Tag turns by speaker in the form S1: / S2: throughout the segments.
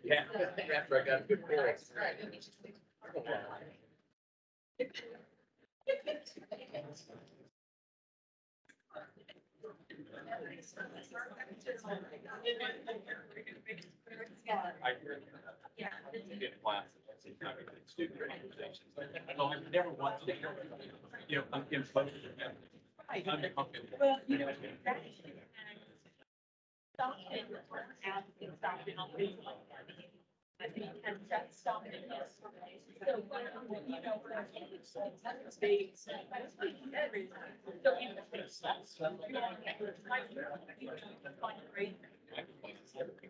S1: Yeah, after I got a good chorus. I
S2: Yeah.
S1: get classes. Student organizations. Well, I never want to, I'm imposed.
S2: Well, you know, stopping on things like that. I think and that's stopping it yesterday. So, you know, it's big. So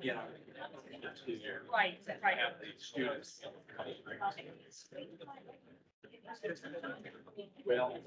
S1: Yeah.
S2: right, right.
S1: Have the students. Well.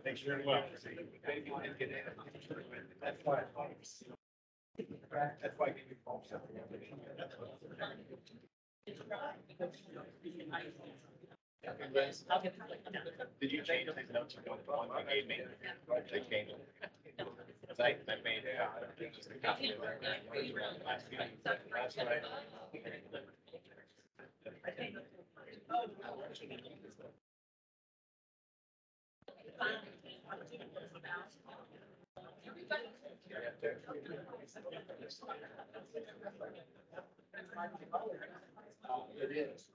S1: Thanks very well. That's why I give you false. Did you change these notes? The one you gave me? They changed them. I made just a copy of that. Last meeting. That's what it is.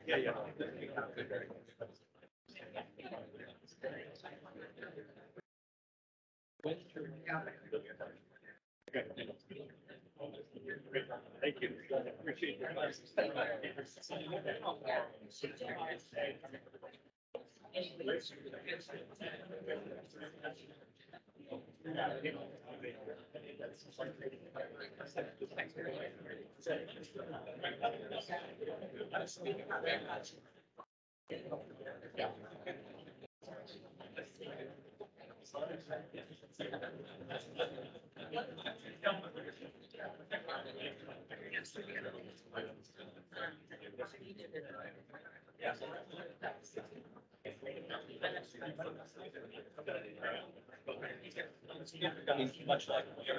S1: Yeah, yeah. Thank you. Appreciate your much like yeah.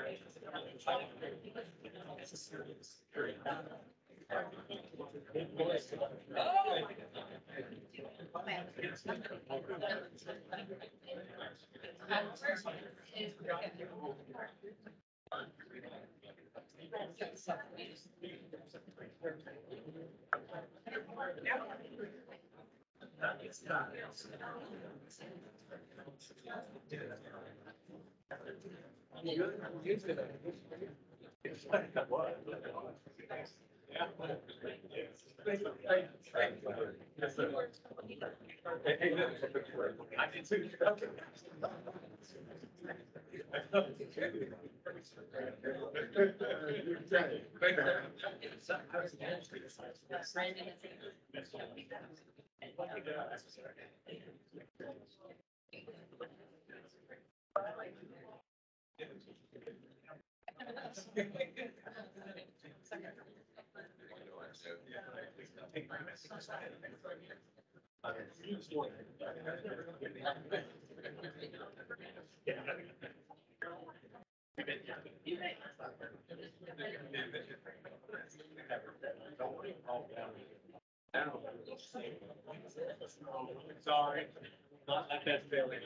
S1: Yes, sir. I did too. Sorry, not that best feeling.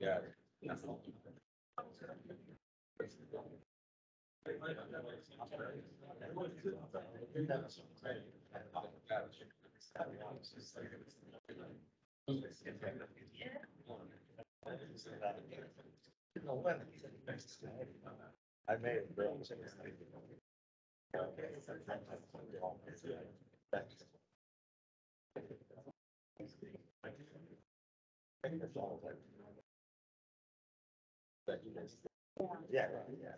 S1: Yeah. I made it. Yeah.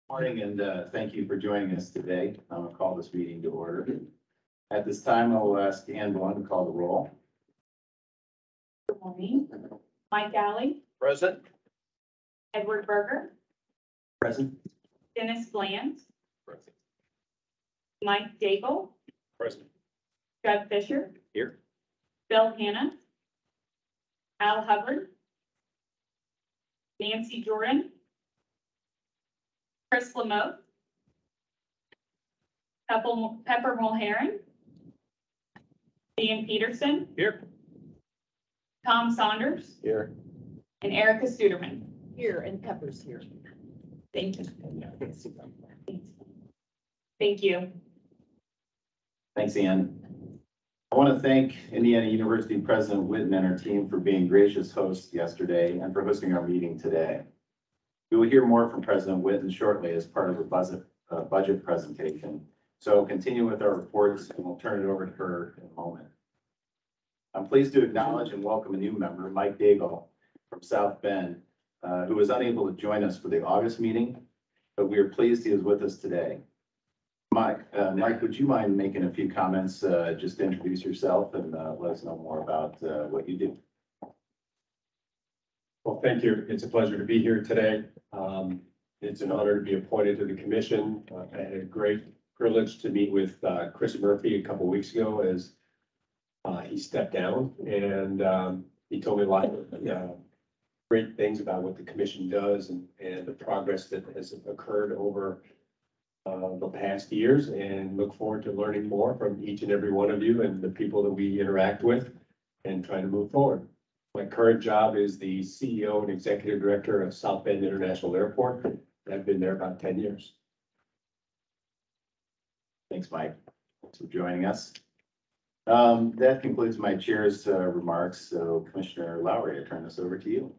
S1: Morning, and thank you for joining us today. I'm going to call this meeting to order. At this time, I will ask Ann Blunt to call the roll.
S2: Good morning. Mike Alley,
S1: Present.
S2: Edward Berger,
S1: Present.
S2: Dennis Bland,
S1: Present.
S2: Mike Daigle,
S1: Present.
S2: Doug Fisher,
S1: Here.
S2: Bill Hannah, Al Hubbard, Nancy Jordan, Chris Lamote, Pepper Mulheron, Dan Peterson,
S1: Here.
S2: Tom Saunders,
S1: Here.
S2: and Erica Studerman.
S3: Here, and Pepper's here.
S2: Thank you. Thank you.
S1: Thanks, Ann.
S3: I want to thank Indiana University President Whitton and her team for being gracious hosts yesterday and for hosting our meeting today. We will hear more from President Whitton shortly as part of a budget presentation. So continue with our reports and we'll turn it over to her in a moment. I'm pleased to acknowledge and welcome a new member, Mike Daigle from South Bend, who was unable to join us for the August meeting, but we are pleased he is with us today. Mike, would you mind making a few comments, just to introduce yourself and let us know more about what you do?
S4: Well, thank you. It's a pleasure to be here today. It's an honor to be appointed to the commission. I had a great privilege to meet with Chris Murphy a couple weeks ago as he stepped down, and he told me a lot of great things about what the commission does and the progress that has occurred over the past years, and look forward to learning more from each and every one of you and the people that we interact with and trying to move forward. My current job is the CEO and Executive Director of South Bend International Airport. I've been there about 10 years.
S3: Thanks, Mike. Thanks for joining us. That concludes my chair's remarks. So Commissioner Lowry, I turn this over to you.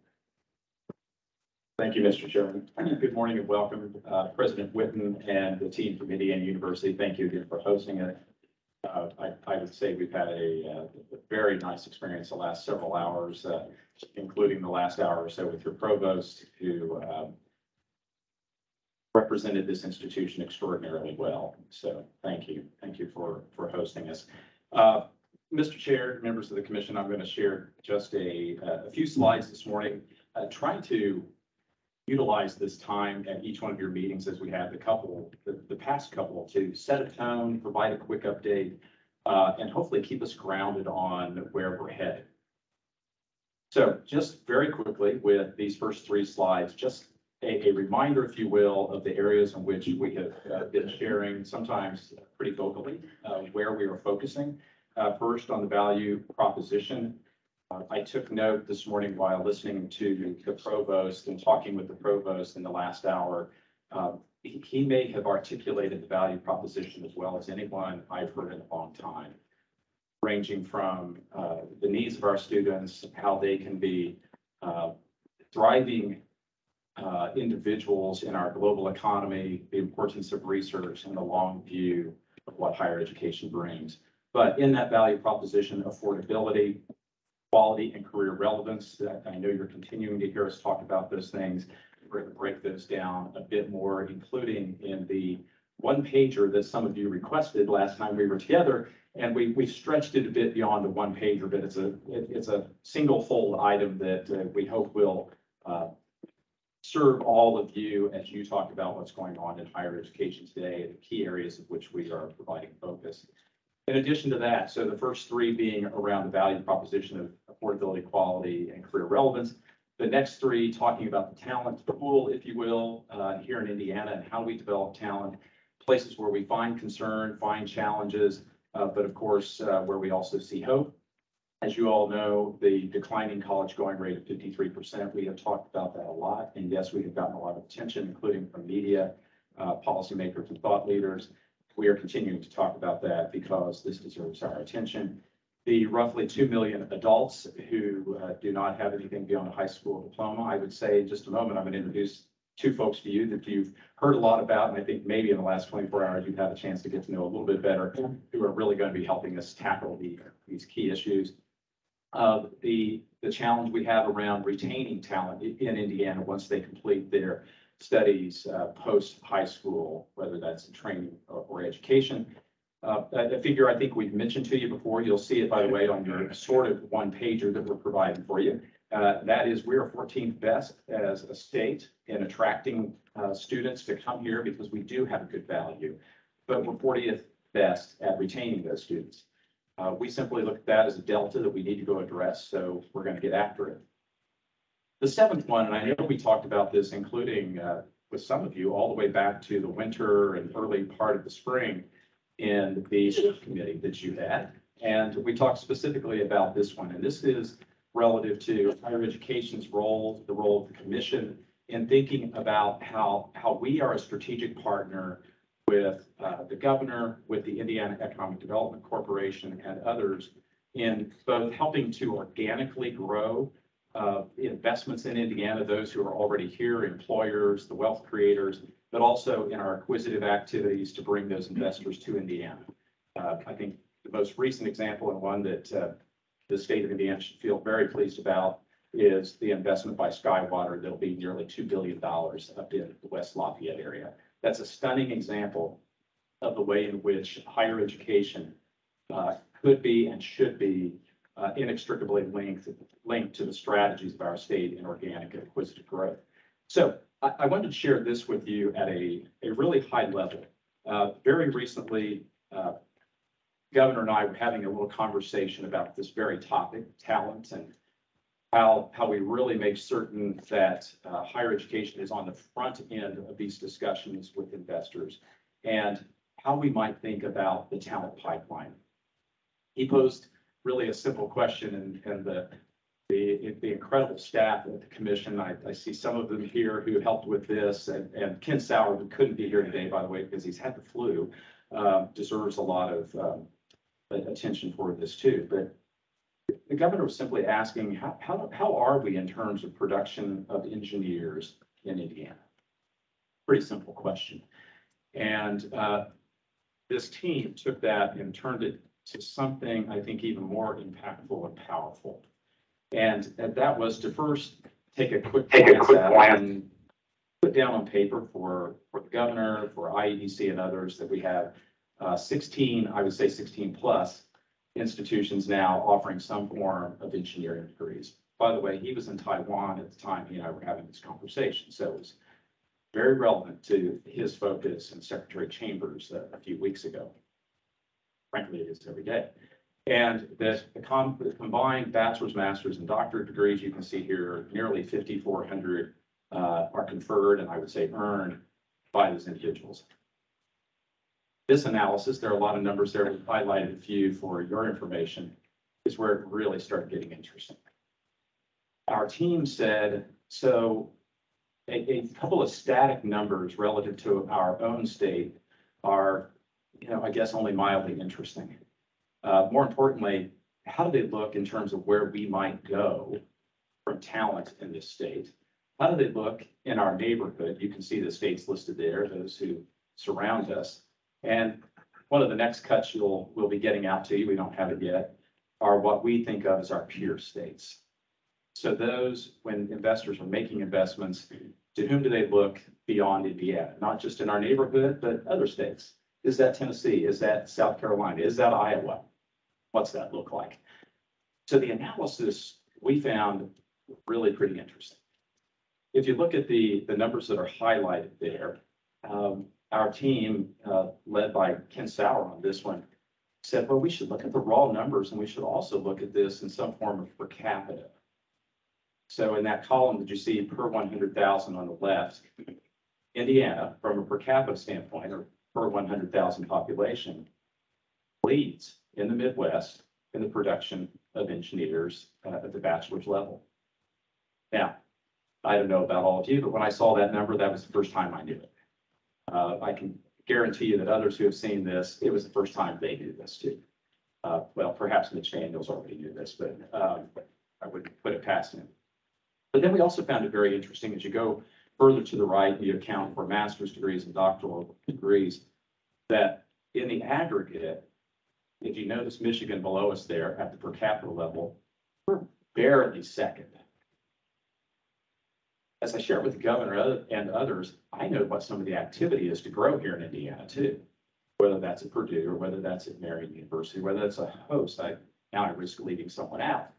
S5: Thank you, Mr. Chairman. Good morning and welcome, President Whitton and the team from Indiana University. Thank you again for hosting it. I would say we've had a very nice experience the last several hours, including the last hour or so with your provost, who represented this institution extraordinarily well. So thank you. Thank you for hosting us. Mr. Chair, members of the commission, I'm going to share just a few slides this morning, trying to utilize this time at each one of your meetings as we have the past couple to set a tone, provide a quick update, and hopefully keep us grounded on where we're headed. So just very quickly with these first three slides, just a reminder, if you will, of the areas in which we have been sharing, sometimes pretty vocally, where we are focusing. First, on the value proposition. I took note this morning while listening to the provost and talking with the provost in the last hour. He may have articulated the value proposition as well as anyone I've heard in a long time, ranging from the needs of our students, how they can be thriving individuals in our global economy, the importance of research, and the long view of what higher education brings. But in that value proposition, affordability, quality, and career relevance. I know you're continuing to hear us talk about those things. We're going to break those down a bit more, including in the one pager that some of you requested last time we were together. And we've stretched it a bit beyond the one pager, but it's a single fold item that we hope will serve all of you as you talk about what's going on in higher education today and the key areas of which we are providing focus. In addition to that, so the first three being around the value proposition of affordability, quality, and career relevance. The next three talking about the talent pool, if you will, here in Indiana and how we develop talent, places where we find concern, find challenges, but of course, where we also see hope. As you all know, the declining college going rate of 53%, we have talked about that a lot. And yes, we have gotten a lot of attention, including from media, policymakers, and thought leaders. We are continuing to talk about that because this deserves our attention. The roughly 2 million adults who do not have anything beyond a high school diploma, I would say in just a moment, I'm going to introduce two folks to you that you've heard a lot about, and I think maybe in the last 24 hours you've had a chance to get to know a little bit better, who are really going to be helping us tackle these key issues. The challenge we have around retaining talent in Indiana once they complete their studies post high school, whether that's in training or education. A figure I think we've mentioned to you before, you'll see it, by the way, on your sort of one pager that we're providing for you. That is, we are 14th best as a state in attracting students to come here because we do have a good value, but we're 40th best at retaining those students. We simply look at that as a delta that we need to go address, so we're going to get after it. The seventh one, and I know we talked about this, including with some of you all the way back to the winter and early part of the spring in the subcommittee that you had. And we talked specifically about this one. And this is relative to higher education's role, the role of the commission in thinking about how we are a strategic partner with the governor, with the Indiana Economic Development Corporation and others in both helping to organically grow investments in Indiana, those who are already here, employers, the wealth creators, but also in our acquisitive activities to bring those investors to Indiana. I think the most recent example, and one that the state of Indiana should feel very pleased about, is the investment by Skywater that'll be nearly $2 billion up in the West Lafayette area. That's a stunning example of the way in which higher education could be and should be inextricably linked to the strategies of our state in organic and acquisitive growth. So I wanted to share this with you at a really high level. Very recently, Governor and I were having a little conversation about this very topic, talent, and how we really make certain that higher education is on the front end of these discussions with investors, and how we might think about the talent pipeline. He posed really a simple question, and the incredible staff at the commission, I see some of them here who helped with this, and Ken Sauer, who couldn't be here today, by the way, because he's had the flu, deserves a lot of attention for this too. But the governor was simply asking, how are we in terms of production of engineers in Indiana? Pretty simple question. And this team took that and turned it to something I think even more impactful and powerful. And that was to first take a quick glance at and put down on paper for the governor, for IEDC and others, that we have 16, I would say 16 plus institutions now offering some form of engineering degrees. By the way, he was in Taiwan at the time he and I were having this conversation, so it was very relevant to his focus and Secretary Chambers a few weeks ago. Frankly, it is every day. And the combined bachelor's, master's, and doctorate degrees you can see here, nearly 5,400 are conferred, and I would say earned, by those individuals. This analysis, there are a lot of numbers there, we've highlighted a few for your information, is where it really started getting interesting. Our team said, so a couple of static numbers relative to our own state are, I guess only mildly interesting. More importantly, how do they look in terms of where we might go from talent in this state? How do they look in our neighborhood? You can see the states listed there, those who surround us. And one of the next cuts we'll be getting out to you, we don't have it yet, are what we think of as our peer states. So those, when investors are making investments, to whom do they look beyond Indiana? Not just in our neighborhood, but other states. Is that Tennessee? Is that South Carolina? Is that Iowa? What's that look like? So the analysis we found really pretty interesting. If you look at the numbers that are highlighted there, our team, led by Ken Sauer on this one, said, well, we should look at the raw numbers, and we should also look at this in some form of per capita. So in that column that you see per 100,000 on the left, Indiana, from a per capita standpoint, or per 100,000 population, leads in the Midwest in the production of engineers at the bachelor's level. Now, I don't know about all of you, but when I saw that number, that was the first time I knew it. I can guarantee you that others who have seen this, it was the first time they knew this too. Well, perhaps Mitch Daniels already knew this, but I wouldn't put it past him. But then we also found it very interesting as you go further to the right, you account for master's degrees and doctoral degrees, that in the aggregate, if you notice Michigan below us there at the per capita level, we're barely second. As I share with the governor and others, I know what some of the activity is to grow here in Indiana too, whether that's at Purdue or whether that's at Marian University, whether that's a host. Now I risk leaving someone out.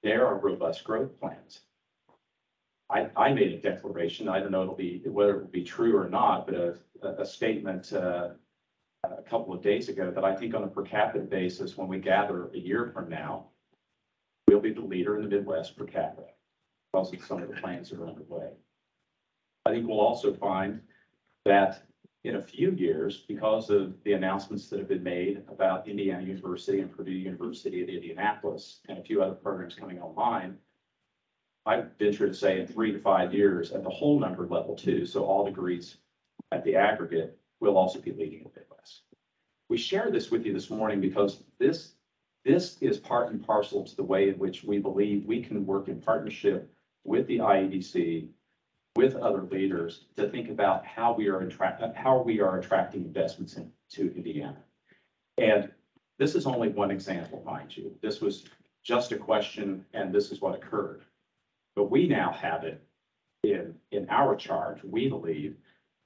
S5: There are robust growth plans. I made a declaration. I don't know whether it will be true or not, but a statement a couple of days ago that I think on a per capita basis, when we gather a year from now, we'll be the leader in the Midwest per capita because of some of the plans that are underway. I think we'll also find that in a few years, because of the announcements that have been made about Indiana University and Purdue University at Indianapolis and a few other programs coming online, I venture to say in 3 to 5 years at the whole number level too, so all degrees at the aggregate, we'll also be leading the Midwest. We share this with you this morning because this is part and parcel to the way in which we believe we can work in partnership with the IEDC, with other leaders to think about how we are attracting investments into Indiana. And this is only one example, mind you. This was just a question, and this is what occurred. But we now have it in our charge, we believe,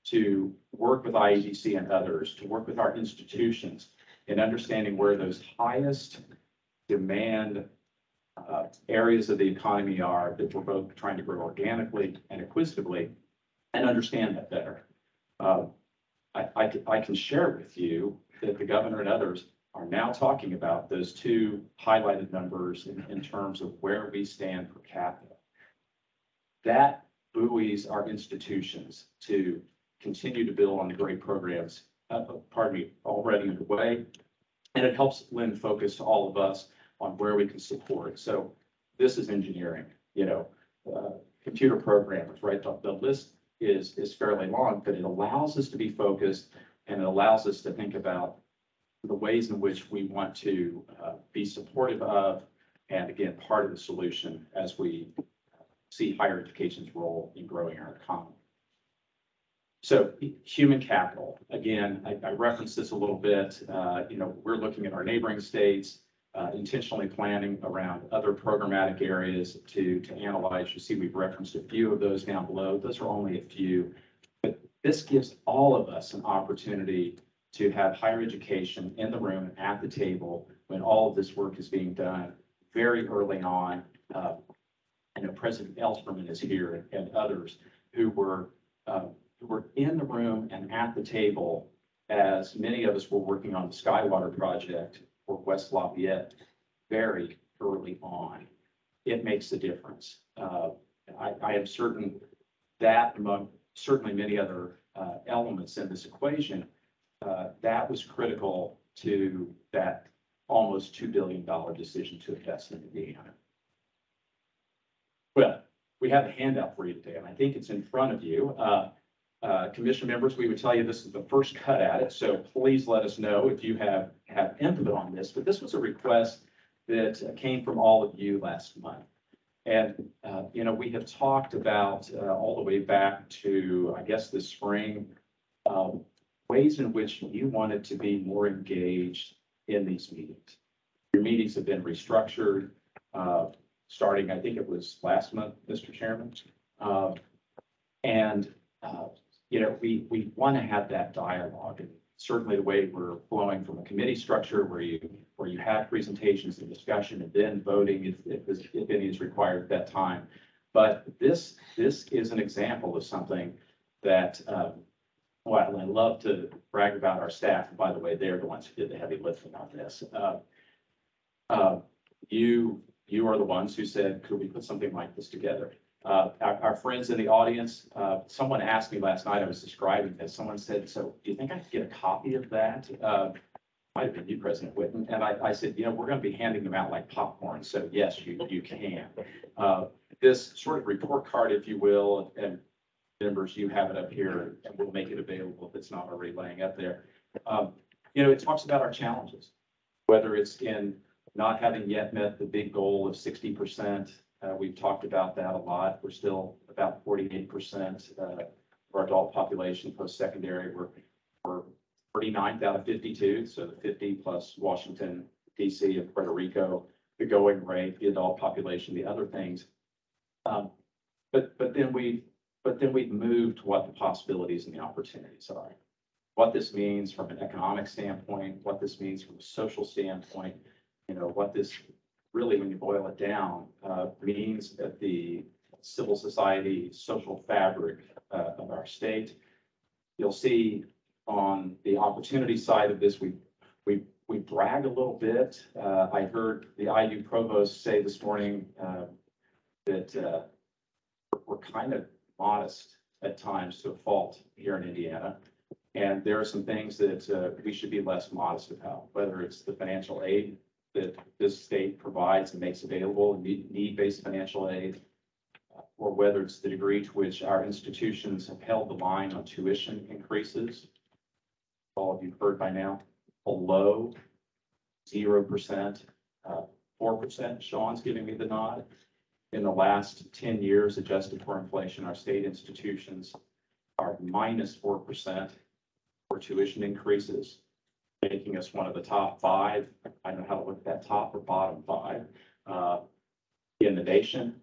S5: to work with IEDC and others, to work with our institutions in understanding where those highest demand areas of the economy are that we're both trying to grow organically and acquisitively and understand that better. I can share with you that the governor and others are now talking about those two highlighted numbers in terms of where we stand per capita. That buoys our institutions to continue to build on the great programs, already underway. And it helps lend focus to all of us on where we can support. So this is engineering, computer programmers, right? The list is fairly long, but it allows us to be focused and it allows us to think about the ways in which we want to be supportive of, and again, part of the solution as we see higher education's role in growing our economy. So human capital, again, I referenced this a little bit. We're looking at our neighboring states, intentionally planning around other programmatic areas to analyze. You see, we've referenced a few of those down below. Those are only a few, but this gives all of us an opportunity to have higher education in the room and at the table when all of this work is being done very early on. President Ellspermann is here and others who were in the room and at the table as many of us were working on the Skywater project for West Lafayette very early on. It makes a difference. I am certain that among certainly many other elements in this equation, that was critical to that almost $2 billion decision to invest in Indiana. Well, we have a handout for you today, and I think it's in front of you. Commission members, we would tell you this is the first cut at it, so please let us know if you have input on this. But this was a request that came from all of you last month. And, we have talked about all the way back to, I guess, this spring, ways in which you wanted to be more engaged in these meetings. Your meetings have been restructured, starting, I think it was last month, Mr. Chairman. We want to have that dialogue, and certainly the way we're flowing from a committee structure where you have presentations and discussion and then voting if any is required at that time. But this is an example of something that, well, I love to brag about our staff. And by the way, they're the ones who did the heavy lifting on this. You are the ones who said, could we put something like this together? Our friends in the audience, someone asked me last night, I was describing this, someone said, so do you think I could get a copy of that? Might have been you, President Whitten. And I said, we're going to be handing them out like popcorn. So yes, you can. This sort of report card, if you will, and members, you have it up here and we'll make it available if it's not already laying up there. It talks about our challenges, whether it's in not having yet met the big goal of 60%. We've talked about that a lot. We're still about 48% of our adult population post-secondary. We're 39th out of 52, so the 50 plus Washington, D.C. and Puerto Rico, the going rate, the adult population, the other things. But then we've moved to what the possibilities and the opportunities are. What this means from an economic standpoint, what this means from a social standpoint, what this really, when you boil it down, means that the civil society, social fabric of our state. You'll see on the opportunity side of this, we brag a little bit. I heard the IU provost say this morning that we're kind of modest at times to a fault here in Indiana. And there are some things that we should be less modest about, whether it's the financial aid that this state provides and makes available, need-based financial aid, or whether it's the degree to which our institutions have held the line on tuition increases. all of you heard by now, below 0%, 4%. Sean's giving me the nod. In the last 10 years, adjusted for inflation, our state institutions are minus 4% for tuition increases, making us one of the top 5. I don't know how to look at that, top or bottom 5 in the nation.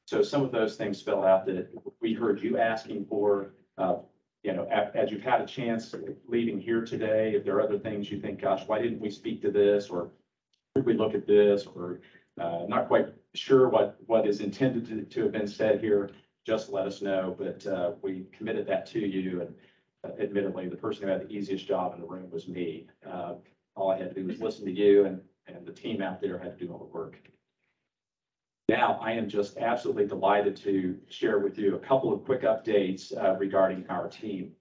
S5: So some of those things spell out that we heard you asking for, as you've had a chance leaving here today, if there are other things you think, gosh, why didn't we speak to this? Or did we look at this? Or not quite sure what is intended to have been said here, just let us know. But we committed that to you. And admittedly, the person who had the easiest job in the room was me. All I had to do was listen to you, and the team out there had to do all the work. Now, I am just absolutely delighted to share with you a couple of quick updates regarding our team.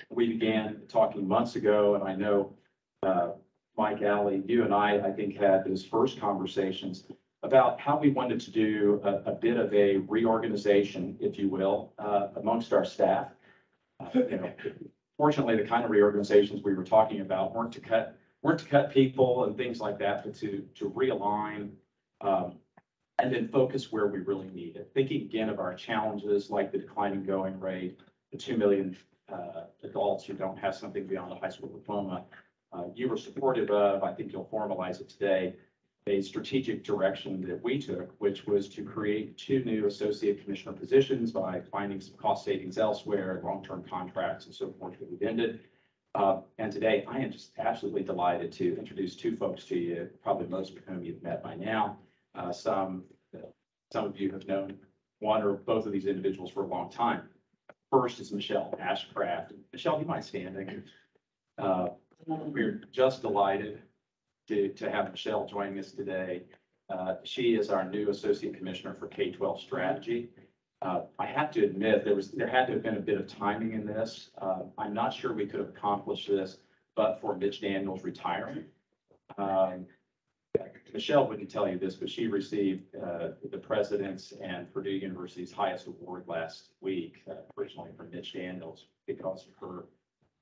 S5: We began talking months ago, and I know Mike, Alley, you and I think, had those first conversations about how we wanted to do a bit of a reorganization, if you will, amongst our staff. Fortunately, the kind of reorganizations we were talking about weren't to cut people and things like that, but to realign and then focus where we really need it. Thinking again of our challenges like the declining going rate, the 2 million adults who don't have something beyond a high school diploma. You were supportive of, I think you'll formalize it today, a strategic direction that we took, which was to create 2 new associate commissioner positions by finding some cost savings elsewhere, long-term contracts and so forth that we've ended. And today I am just absolutely delighted to introduce 2 folks to you, probably most of whom you've met by now. Some of you have known one or both of these individuals for a long time. First is Michelle Ashcraft. Michelle, you mind standing? We're just delighted to have Michelle joining us today. She is our new Associate Commissioner for K-12 Strategy. I have to admit, there had to have been a bit of timing in this. I'm not sure we could have accomplished this, but for Mitch Daniels retiring. Michelle wouldn't tell you this, but she received the President's and Purdue University's highest award last week, originally from Mitch Daniels, because of her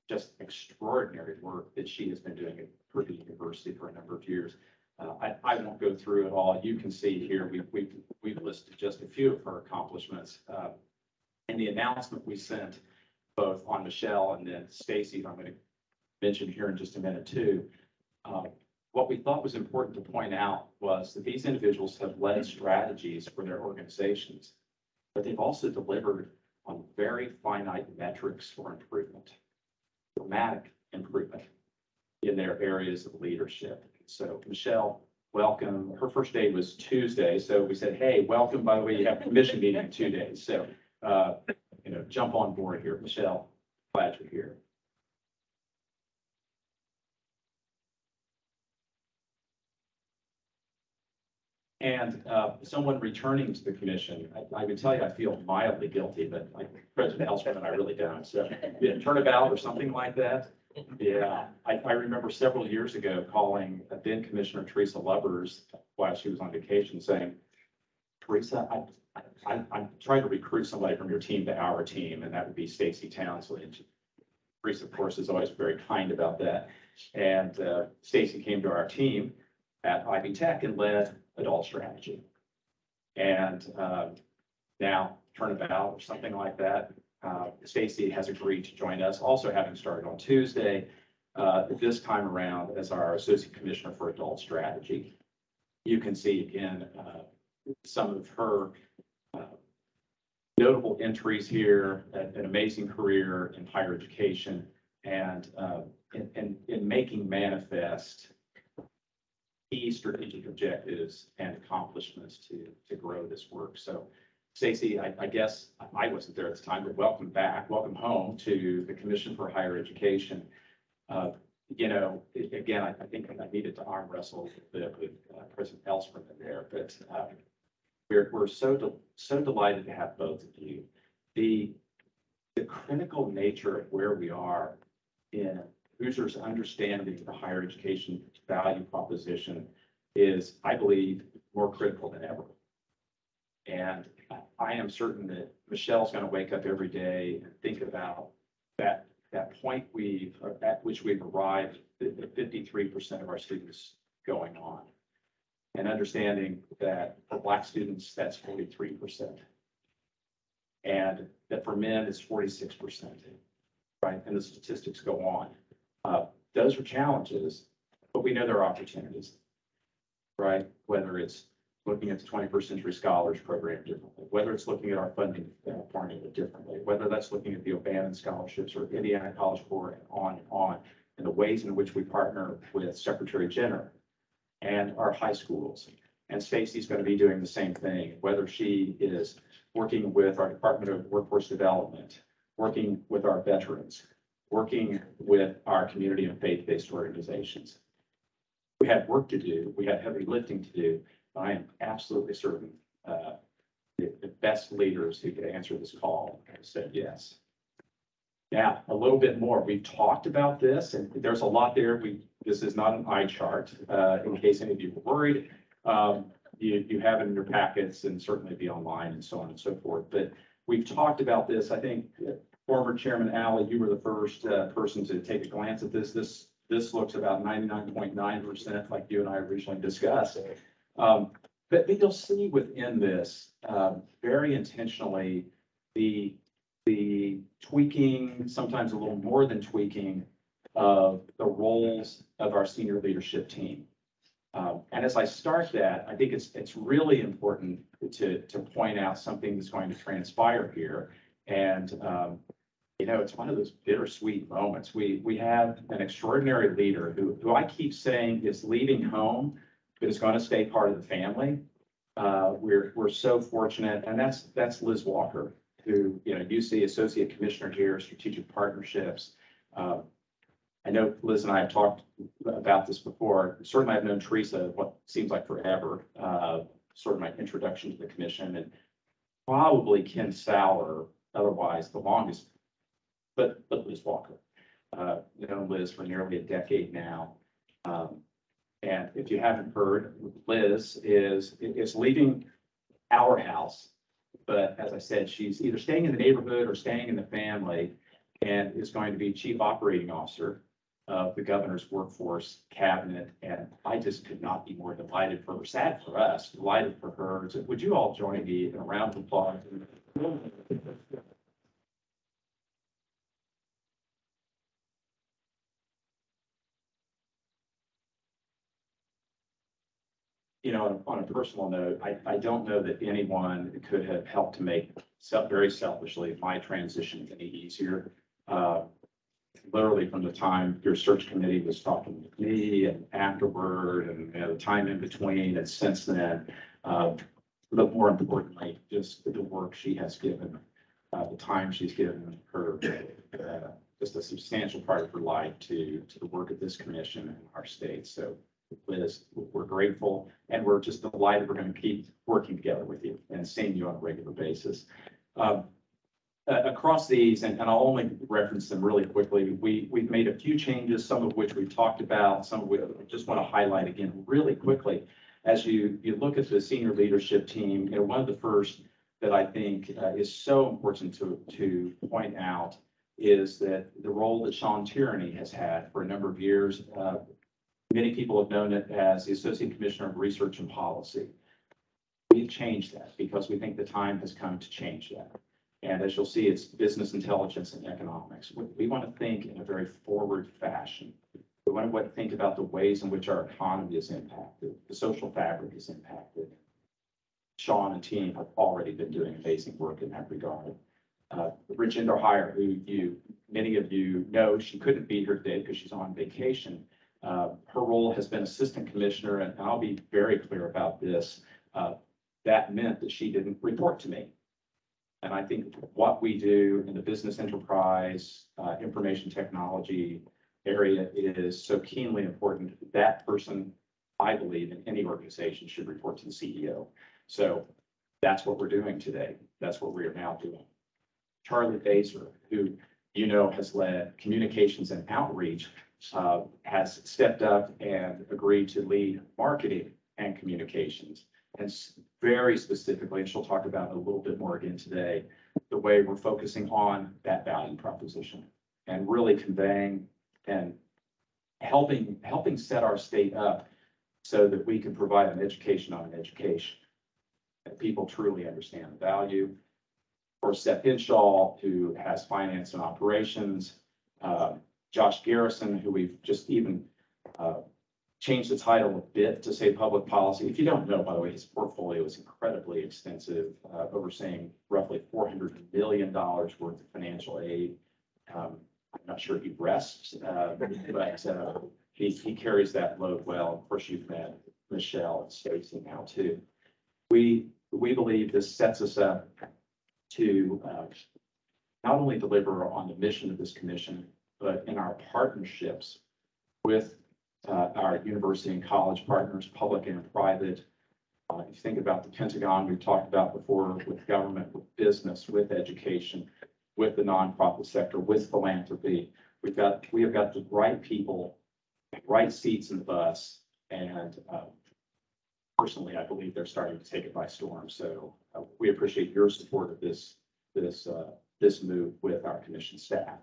S5: just extraordinary work that she has been doing at Purdue University for a number of years. I won't go through it all. You can see here, we've listed just a few of her accomplishments. In the announcement we sent both on Michelle and then Stacy, I'm going to mention here in just a minute too. What we thought was important to point out was that these individuals have led strategies for their organizations, but they've also delivered on very finite metrics for improvement, dramatic improvement in their areas of leadership. So Michelle, welcome. Her first day was Tuesday. So we said, hey, welcome. By the way, you have a commission meeting in 2 days. So, jump on board here. Michelle, glad you're here. And someone returning to the commission, I would tell you, I feel mildly guilty, but like President Ellsworth and I really don't. So turnabout or something like that. Yeah, I remember several years ago calling then Commissioner Teresa Lubbers while she was on vacation saying, Teresa, I'm trying to recruit somebody from your team to our team, and that would be Stacy Townsley. And Teresa, of course, is always very kind about that. And Stacy came to our team at Ivy Tech and led adult strategy. And now turnabout or something like that. Stacy has agreed to join us, also having started on Tuesday, this time around as our Associate Commissioner for Adult Strategy. You can see again some of her notable entries here, an amazing career in higher education, and in making manifest key strategic objectives and accomplishments to grow this work. So Stacy, I guess I wasn't there at the time, but welcome back, welcome home to the Commission for Higher Education. Again, I think I needed to arm wrestle with President Ellsworth in there, but we're so delighted to have both of you. The critical nature of where we are in Hoosiers understanding the higher education value proposition is, I believe, more critical than ever. And I am certain that Michelle's going to wake up every day and think about that that point at which we've arrived at 53% of our students going on. And understanding that for Black students, that's 43%. And that for men, it's 46%, right? And the statistics go on. Those are challenges, but we know there are opportunities, right? Whether it's looking at the 21st Century Scholars Program differently, whether it's looking at our funding formula differently, whether that's looking at the O'Bannon scholarships or Indiana College Corps and on, and the ways in which we partner with Secretary Jenner and our high schools. And Stacy's going to be doing the same thing, whether she is working with our Department of Workforce Development, working with our veterans, working with our community and faith-based organizations. We have work to do. We have heavy lifting to do. But I am absolutely certain the best leaders who could answer this call have said yes. Now, a little bit more. We've talked about this, and there's a lot there. This is not an eye chart, in case any of you were worried. You have it in your packets and certainly be online and so on and so forth. But we've talked about this. I think former Chairman Alley, you were the first person to take a glance at this. This looks about 99.9% like you and I originally discussed. But you'll see within this very intentionally the tweaking, sometimes a little more than tweaking, of the roles of our senior leadership team. And as I start that, I think it's really important to point out something that's going to transpire here. And it's one of those bittersweet moments. We have an extraordinary leader who I keep saying is leaving home, but is going to stay part of the family. We're so fortunate, and that's Liz Walker, who UC Associate Commissioner here, Strategic Partnerships. I know Liz and I have talked about this before. Certainly, I've known Teresa what seems like forever. Sort of my introduction to the commission, and probably Ken Sauer, otherwise the longest, but Liz Walker. Known Liz for nearly a decade now. And if you haven't heard, Liz is leaving our house, but as I said, she's either staying in the neighborhood or staying in the family, and is going to be Chief Operating Officer of the Governor's Workforce Cabinet. And I just could not be more delighted for her, sad for us, delighted for her. So would you all join me in a round of applause? On a personal note, I don't know that anyone could have helped to make, very selfishly, my transition any easier. Literally from the time your search committee was talking with me and afterward, and the time in between and since then, but more importantly, just the work she has given, the time she's given her, just a substantial part of her life to the work of this commission and our state. So Liz, we're grateful, and we're just delighted we're going to keep working together with you and seeing you on a regular basis. Across these, and I'll only reference them really quickly, we've made a few changes, some of which we've talked about, some of which I just want to highlight again really quickly. As you look at the senior leadership team, one of the first that I think is so important to point out is that the role that Sean Tierney has had for a number of years. Many people have known it as the Associate Commissioner of Research and Policy. We've changed that because we think the time has come to change that. And as you'll see, it's business intelligence and economics. We want to think in a very forward fashion. We want to think about the ways in which our economy is impacted, the social fabric is impacted. Sean and team have already been doing amazing work in that regard. Rajinder Hire, who many of you know, she couldn't be here today because she's on vacation. Her role has been assistant commissioner, and I'll be very clear about this. That meant that she didn't report to me. And I think what we do in the business enterprise, information technology area is so keenly important. That person, I believe, in any organization should report to the CEO. So that's what we're doing today. That's what we are now doing. Charlie Baser, who has led communications and outreach, has stepped up and agreed to lead marketing and communications. And very specifically, and she'll talk about it a little bit more again today, the way we're focusing on that value proposition and really conveying and helping set our state up so that we can provide an education on an education. That people truly understand the value. Of course, Seth Hinshaw, who has finance and operations, Josh Garrison, who we've just even changed the title a bit to say public policy. If you don't know, by the way, his portfolio is incredibly extensive, overseeing roughly $400 million worth of financial aid. I'm not sure he rests, but he carries that load well. Of course, you've met Michelle and Stacy now too. We believe this sets us up to not only deliver on the mission of this commission, but in our partnerships with our university and college partners, public and private. If you think about the Pentagon, we've talked about before, with government, with business, with education, with the nonprofit sector, with philanthropy. We have got the right people, right seats in the bus, and personally, I believe they're starting to take it by storm. So we appreciate your support of this move with our commission staff.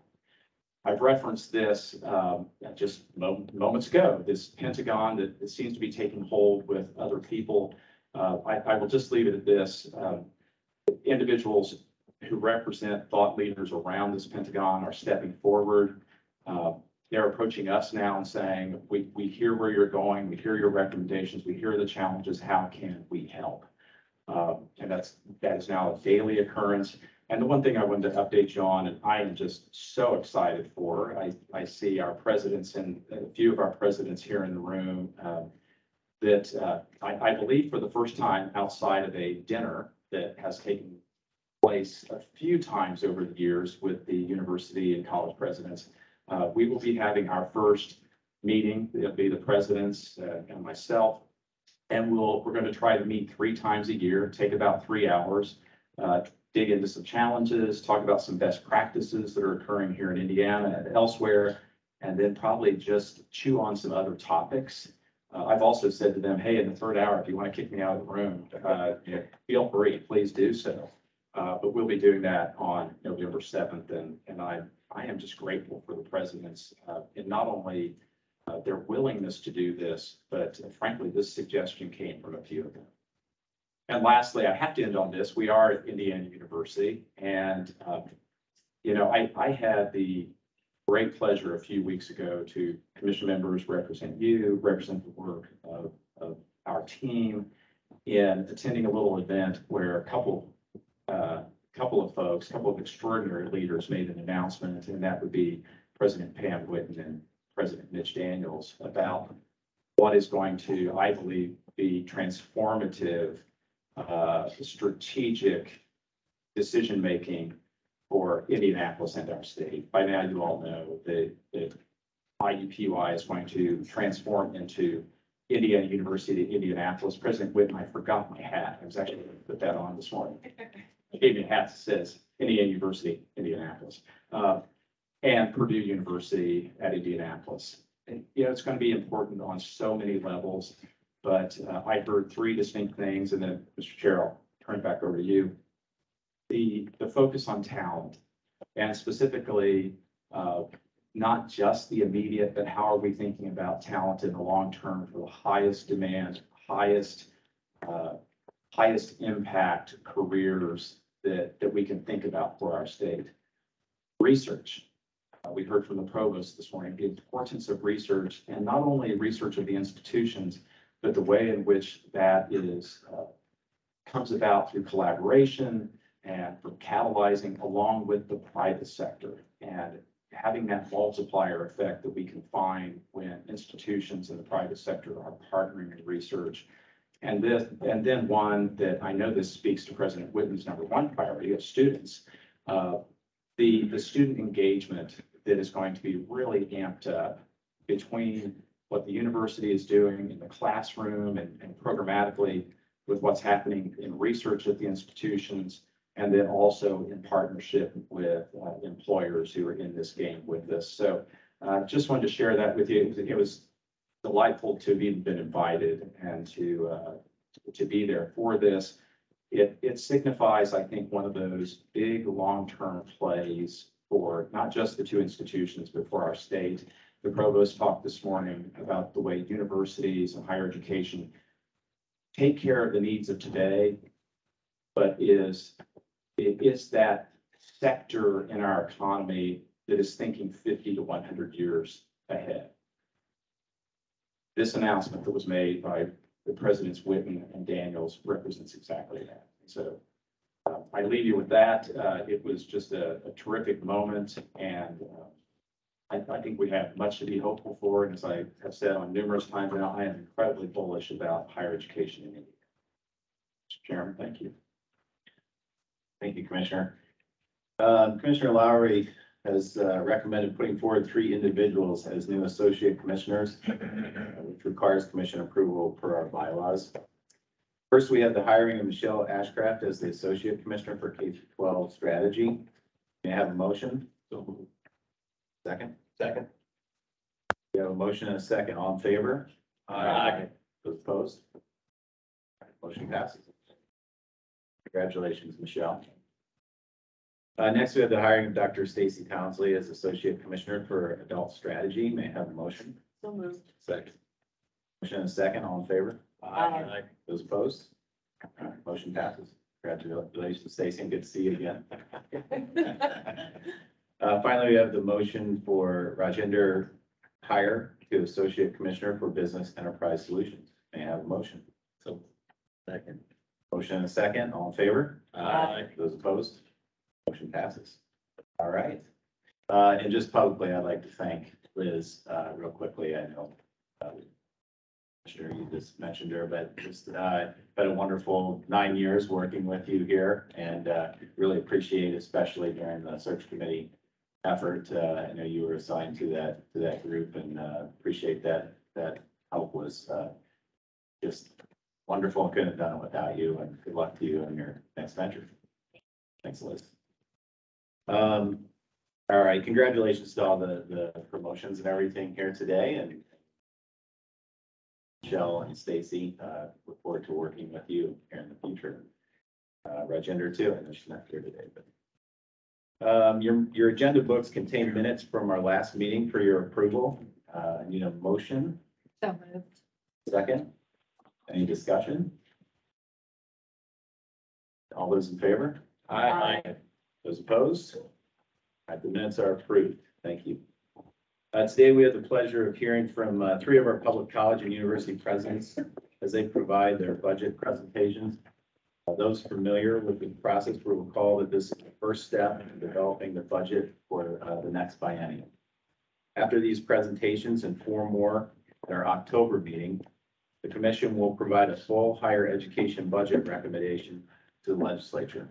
S5: I've referenced this just moments ago, this Pentagon that seems to be taking hold with other people. I will just leave it at this. Individuals who represent thought leaders around this Pentagon are stepping forward. They're approaching us now and saying, we hear where you're going, we hear your recommendations, we hear the challenges, how can we help? And that is now a daily occurrence. And the one thing I wanted to update you on, and I am just so excited for, I see our presidents and a few of our presidents here in the room, that I believe for the first time outside of a dinner that has taken place a few times over the years with the university and college presidents, we will be having our first meeting. It'll be the presidents and myself, and we're going to try to meet 3 times a year, take about 3 hours, dig into some challenges, talk about some best practices that are occurring here in Indiana and elsewhere, and then probably just chew on some other topics. I've also said to them, hey, in the 3rd hour, if you want to kick me out of the room, feel free, please do so. But we'll be doing that on November 7th, and I am just grateful for the presidents and not only their willingness to do this, but frankly, this suggestion came from a few of them. And lastly, I have to end on this. We are at Indiana University, and I had the great pleasure a few weeks ago to commission members represent you, represent the work of our team in attending a little event where a couple of folks, a couple of extraordinary leaders made an announcement, and that would be President Pam Whitten and President Mitch Daniels, about what is going to, I believe, be transformative, strategic decision-making for Indianapolis and our state. By now, you all know that IUPUI is going to transform into Indiana University to Indianapolis. President Whitten, I forgot my hat. I was actually going to put that on this morning. He gave me a hat that says Indiana University, Indianapolis, and Purdue University at Indianapolis. And, it's going to be important on so many levels, but I heard 3 distinct things, and then, Mr. Chair, I'll turn it back over to you. The focus on talent, and specifically, not just the immediate, but how are we thinking about talent in the long term for the highest demand, highest impact careers that we can think about for our state. Research. We heard from the provost this morning, the importance of research, and not only research of the institutions, but the way in which that comes about through collaboration and from catalyzing along with the private sector, and having that multiplier effect that we can find when institutions in the private sector are partnering in research. And then one that I know this speaks to President Whitten's #1 priority of students, the student engagement that is going to be really amped up between what the university is doing in the classroom and programmatically with what's happening in research at the institutions, and then also in partnership with employers who are in this game with us. So just wanted to share that with you. It was delightful to have even been invited and to be there for this. It signifies, I think, one of those big long-term plays for not just the two institutions, but for our state. The provost talked this morning about the way universities and higher education take care of the needs of today, but it is that sector in our economy that is thinking 50 to 100 years ahead. This announcement that was made by the Presidents Whitman and Daniels represents exactly that. So I leave you with that. It was just a terrific moment, and I think we have much to be hopeful for. And as I have said on numerous times now, I am incredibly bullish about higher education in India. Mr. Chairman, thank you.
S3: Thank you, Commissioner. Commissioner Lowry has recommended putting forward 3 individuals as new associate commissioners, which requires commission approval per our bylaws. First, we have the hiring of Michelle Ashcraft as the associate commissioner for K-12 strategy. May I have a motion? Second? Second. We have a motion and a second. All in favor?
S1: Aye.
S3: Those opposed? Motion passes. Congratulations, Michelle. Next, we have the hiring of Dr. Stacy Townsley as Associate Commissioner for Adult Strategy. May I have a motion?
S2: So moved.
S3: Second. Motion and a second. All in favor?
S2: Aye.
S3: Those opposed? All right, motion passes. Congratulations, Stacy, and good to see you again. Finally, we have the motion for Rajender Hire to Associate Commissioner for Business Enterprise Solutions. May I have a motion? So, second. Motion and a second. All in favor?
S1: Aye.
S3: Those opposed? Motion passes. All right. And just publicly, I'd like to thank Liz, real quickly. I know, Commissioner, you just mentioned her, but just, been a wonderful 9 years working with you here, and, really appreciate, especially during the search committee effort. I know you were assigned to that group, and, appreciate that help was, just wonderful. Couldn't have done it without you, and good luck to you in your next venture. Thanks, Liz. All right, congratulations to all the promotions and everything here today, and Michelle and Stacy, look forward to working with you here in the future. Rajender too, I know she's not here today, but your agenda books contain minutes from our last meeting for your approval. I need a motion.
S2: So moved.
S3: Second. Any discussion? All those in favor?
S2: Aye.
S3: Those opposed? All right, the minutes are approved. Thank you. Today, we have the pleasure of hearing from 3 of our public college and university presidents as they provide their budget presentations. Those familiar with the process will recall that this is the first step in developing the budget for the next biennium. After these presentations and 4 more at our October meeting, the commission will provide a full higher education budget recommendation to the legislature.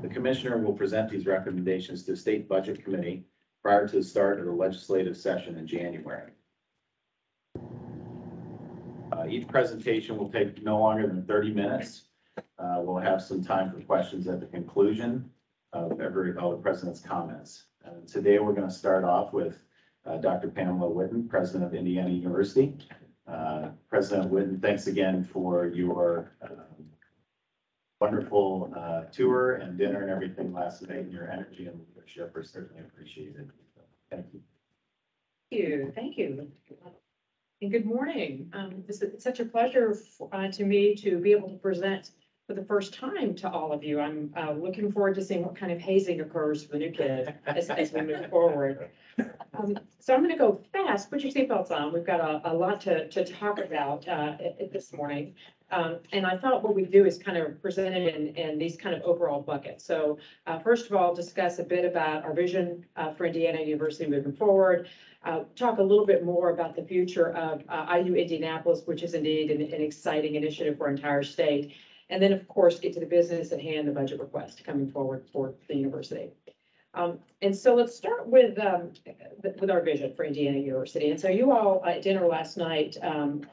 S3: The commissioner will present these recommendations to the state budget committee prior to the start of the legislative session in January. Each presentation will take no longer than 30 minutes. We'll have some time for questions at the conclusion of all the president's comments. Today, we're going to start off with Dr. Pamela Whitten, president of Indiana University. President Whitten, thanks again for your wonderful tour and dinner and everything last night, and your energy and leadership are certainly appreciated. So, thank you.
S6: Thank you. And good morning. It's such a pleasure to me to be able to present for the first time to all of you. I'm looking forward to seeing what kind of hazing occurs for the new kid as we move forward. So I'm going to go fast. Put your seatbelts on. We've got a lot to talk about this morning. And I thought what we do is kind of present it in these kind of overall buckets. So first of all, discuss a bit about our vision for Indiana University moving forward. Talk a little bit more about the future of IU Indianapolis, which is indeed an exciting initiative for our entire state. And then, of course, get to the business at hand, the budget request coming forward for the university. And so let's start with our vision for Indiana University. And so you all at dinner last night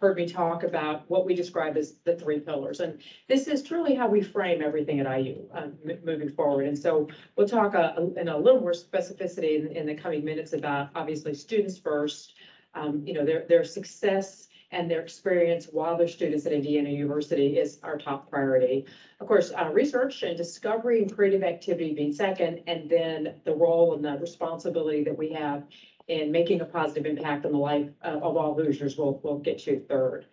S6: heard me talk about what we describe as the 3 pillars. And this is truly how we frame everything at IU moving forward. And so we'll talk in a little more specificity in the coming minutes about obviously students first, their success and their experience while they're students at Indiana University is our top priority. Of course, research and discovery and creative activity being second, and then the role and the responsibility that we have in making a positive impact on the life of all Hoosiers, we'll get to third.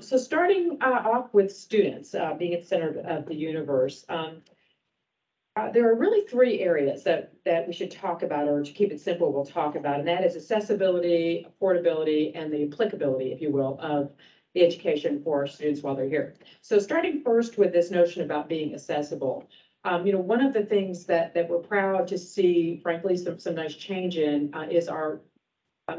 S6: So starting off with students being at the center of the universe, there are really three areas that we should talk about, or to keep it simple, we'll talk about, and that is accessibility, affordability, and the applicability, if you will, of the education for our students while they're here. So starting first with this notion about being accessible. One of the things that we're proud to see, frankly, some nice change in is our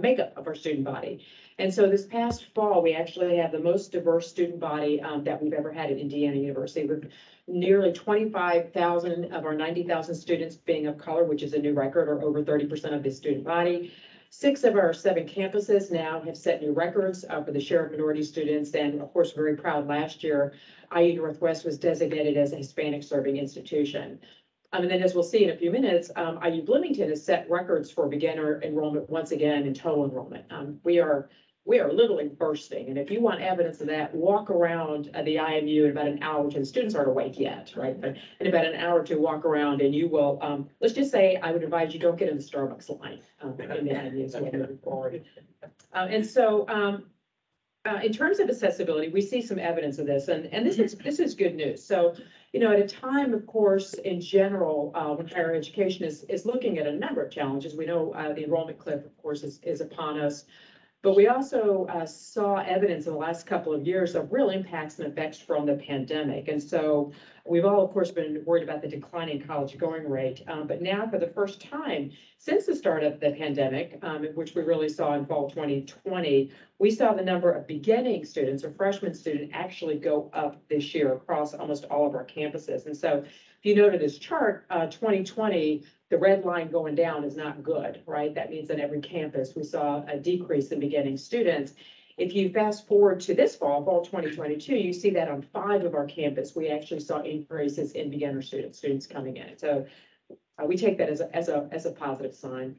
S6: makeup of our student body. And so this past fall, we actually have the most diverse student body that we've ever had at Indiana University, with nearly 25,000 of our 90,000 students being of color, which is a new record, or over 30% of the student body. 6 of our 7 campuses now have set new records for the share of minority students. And of course, very proud last year, IU Northwest was designated as a Hispanic serving institution. And then, as we'll see in a few minutes, IU Bloomington has set records for beginner enrollment once again in total enrollment. We are literally bursting. And if you want evidence of that, walk around the IMU in about an hour, which the students aren't awake yet, right? But in about an hour to walk around, and you will, let's just say, I would advise you don't get in the Starbucks line in the IMU as we're moving forward. In terms of accessibility, we see some evidence of this, and this is good news. So, at a time, of course, in general, when higher education is looking at a number of challenges, we know the enrollment cliff, of course, is upon us. But we also saw evidence in the last couple of years of real impacts and effects from the pandemic. And so we've all, of course, been worried about the declining college going rate. But now, for the first time since the start of the pandemic, which we really saw in fall 2020, we saw the number of beginning students or freshman students actually go up this year across almost all of our campuses. And so if you noted this chart, 2020, the red line going down is not good, right? That means that every campus, we saw a decrease in beginning students. If you fast forward to this fall 2022, you see that on 5 of our campus, we actually saw increases in beginner students coming in. So we take that as a positive sign.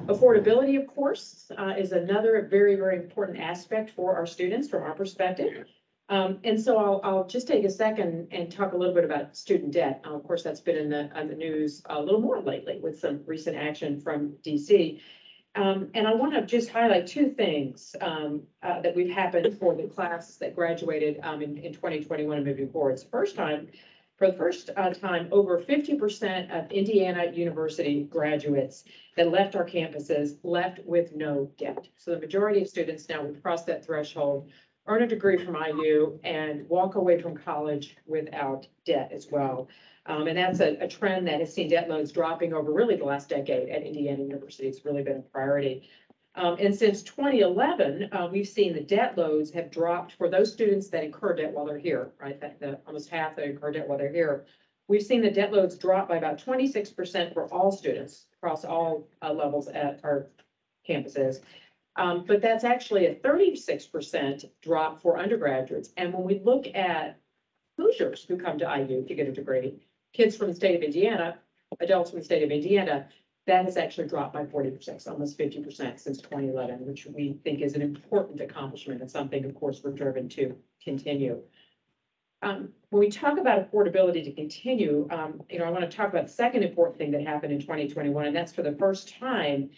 S6: Affordability, of course, is another very, very important aspect for our students from our perspective. And so I'll just take a second and talk a little bit about student debt. Of course, that's been in the news a little more lately with some recent action from DC. And I want to just highlight 2 things that we've happened for the class that graduated in 2021 and moving forward. It's for the first time, over 50% of Indiana University graduates that left our campuses left with no debt. So the majority of students now would cross that threshold, earn a degree from IU, and walk away from college without debt as well. And that's a trend that has seen debt loads dropping over really the last decade at Indiana University. It's really been a priority. And since 2011, we've seen the debt loads have dropped for those students that incur debt while they're here, right? Almost half that incur debt while they're here. We've seen the debt loads drop by about 26% for all students across all levels at our campuses. But that's actually a 36% drop for undergraduates. And when we look at Hoosiers who come to IU to get a degree, kids from the state of Indiana, adults from the state of Indiana, that has actually dropped by 40%, so almost 50% since 2011, which we think is an important accomplishment and something, of course, we're driven to continue. When we talk about affordability to continue, I want to talk about the second important thing that happened in 2021, and that's for the first time,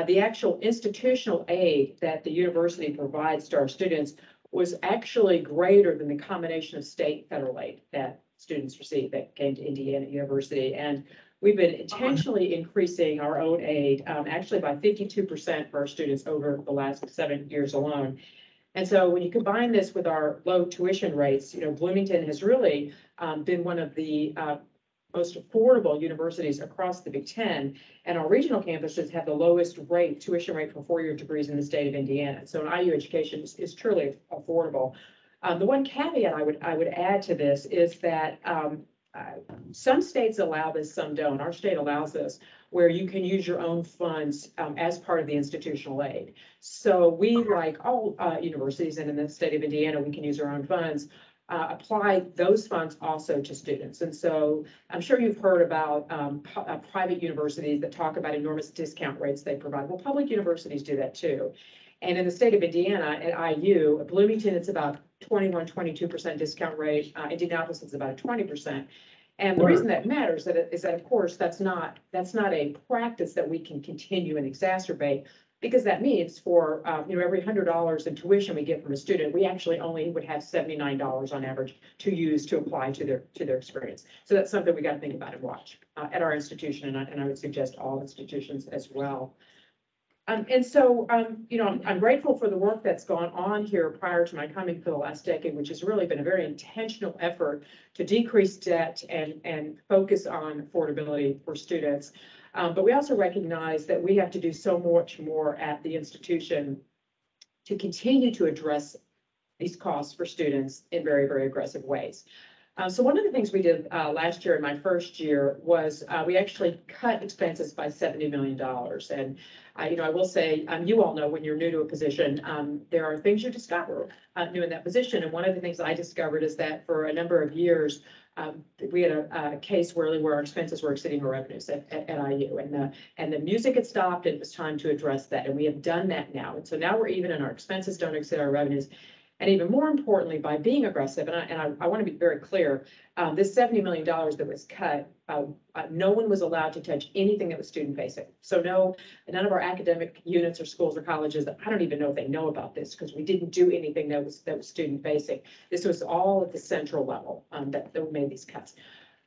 S6: the actual institutional aid that the university provides to our students was actually greater than the combination of state and federal aid that students received that came to Indiana University. And we've been intentionally increasing our own aid, actually by 52% for our students over the last 7 years alone. And so when you combine this with our low tuition rates, Bloomington has really been one of the most affordable universities across the Big Ten, and our regional campuses have the lowest tuition rate for 4-year degrees in the state of Indiana. So an IU education is truly affordable. The one caveat I would add to this is that some states allow this, some don't. Our state allows this, where you can use your own funds as part of the institutional aid. So we, like all universities, and in the state of Indiana, we can use our own funds, apply those funds also to students. And so I'm sure you've heard about private universities that talk about enormous discount rates they provide. Well, public universities do that too. And in the state of Indiana at IU, at Bloomington, it's about 22% discount rate. Indianapolis, it's about a 20%. And the reason that matters is that, of course, that's not a practice that we can continue and exacerbate, because that means for, every $100 in tuition we get from a student, we actually only would have $79 on average to use to apply to their experience. So that's something we got to think about and watch at our institution, and I would suggest all institutions as well. And so, I'm grateful for the work that's gone on here prior to my coming for the last decade, which has really been a very intentional effort to decrease debt and focus on affordability for students. But we also recognize that we have to do so much more at the institution to continue to address these costs for students in very, very aggressive ways. So one of the things we did last year in my first year was we actually cut expenses by $70 million. And, I will say, you all know when you're new to a position, there are things you discover new in that position. And one of the things I discovered is that for a number of years, we had a case where our expenses were exceeding our revenues at IU, and the music had stopped, and it was time to address that. And we have done that now. And so now we're even, and our expenses don't exceed our revenues. And even more importantly, by being aggressive, and I want to be very clear, this $70 million that was cut, no one was allowed to touch anything that was student facing. So none of our academic units or schools or colleges, I don't even know if they know about this, because we didn't do anything that was student facing. This was all at the central level that we made these cuts.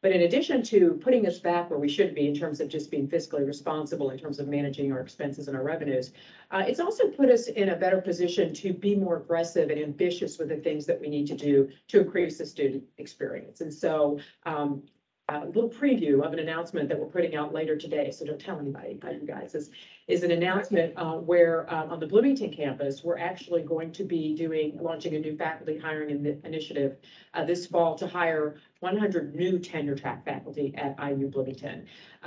S6: But in addition to putting us back where we should be in terms of just being fiscally responsible in terms of managing our expenses and our revenues, it's also put us in a better position to be more aggressive and ambitious with the things that we need to do to increase the student experience. And so a little preview of an announcement that we're putting out later today, so don't tell anybody, you guys, is an announcement where on the Bloomington campus, we're actually going to be launching a new faculty hiring initiative this fall to hire 100 new tenure track faculty at IU Bloomington.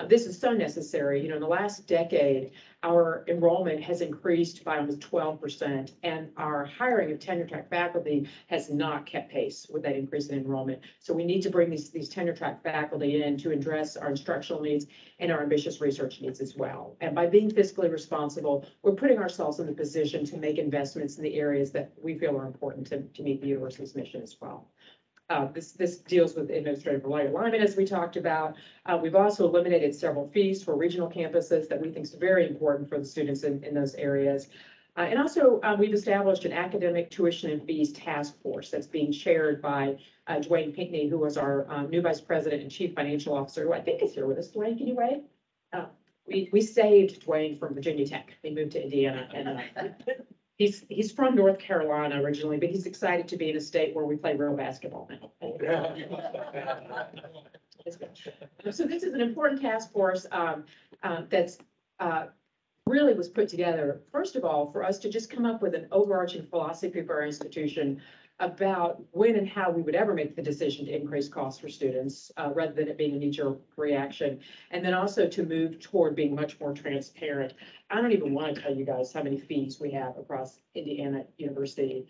S6: This is so necessary. In the last decade, our enrollment has increased by almost 12%, and our hiring of tenure track faculty has not kept pace with that increase in enrollment. So we need to bring these tenure track faculty in to address our instructional needs and our ambitious research needs as well. And by being fiscally responsible, we're putting ourselves in the position to make investments in the areas that we feel are important to meet the university's mission as well. This deals with administrative alignment, as we talked about. We've also eliminated several fees for regional campuses that we think is very important for the students in those areas. And also, we've established an academic tuition and fees task force that's being chaired by Dwayne Pinckney, who was our new vice president and chief financial officer, who I think is here with us. Dwayne, can you wave? We saved Dwayne from Virginia Tech. He moved to Indiana, and he's from North Carolina originally, but he's excited to be in a state where we play real basketball now. So this is an important task force that's really was put together, first of all, for us to just come up with an overarching philosophy for our institution about when and how we would ever make the decision to increase costs for students, rather than it being a knee-jerk reaction. And then also to move toward being much more transparent. I don't even want to tell you guys how many fees we have across Indiana University,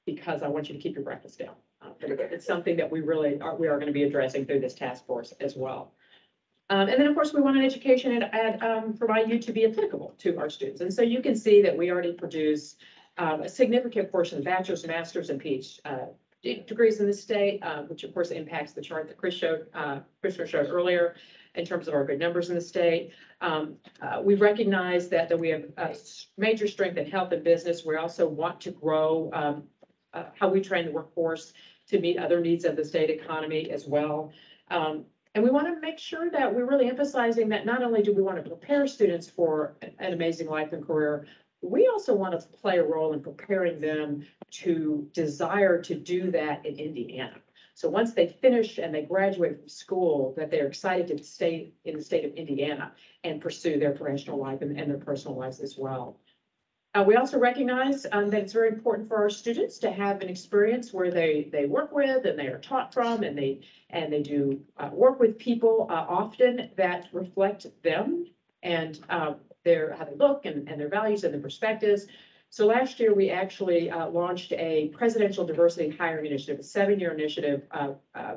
S6: because I want you to keep your breakfast down. But it's something that we are going to be addressing through this task force as well. And then, of course, we want an education from IU to be applicable to our students. And so you can see that we already produce a significant portion of bachelor's, master's, and PhD degrees in the state, which of course impacts the chart that Christopher showed earlier in terms of our good numbers in the state. We recognize that we have major strength in health and business. We also want to grow how we train the workforce to meet other needs of the state economy as well. And we want to make sure that we're really emphasizing that not only do we want to prepare students for an amazing life and career, we also want to play a role in preparing them to desire to do that in Indiana. So once they finish and they graduate from school, that they're excited to stay in the state of Indiana and pursue their professional life and their personal lives as well. We also recognize that it's very important for our students to have an experience where they work with and they are taught from and they do work with people often that reflect them and how they look and their values and their perspectives. So last year, we actually launched a presidential diversity hiring initiative, a 7-year initiative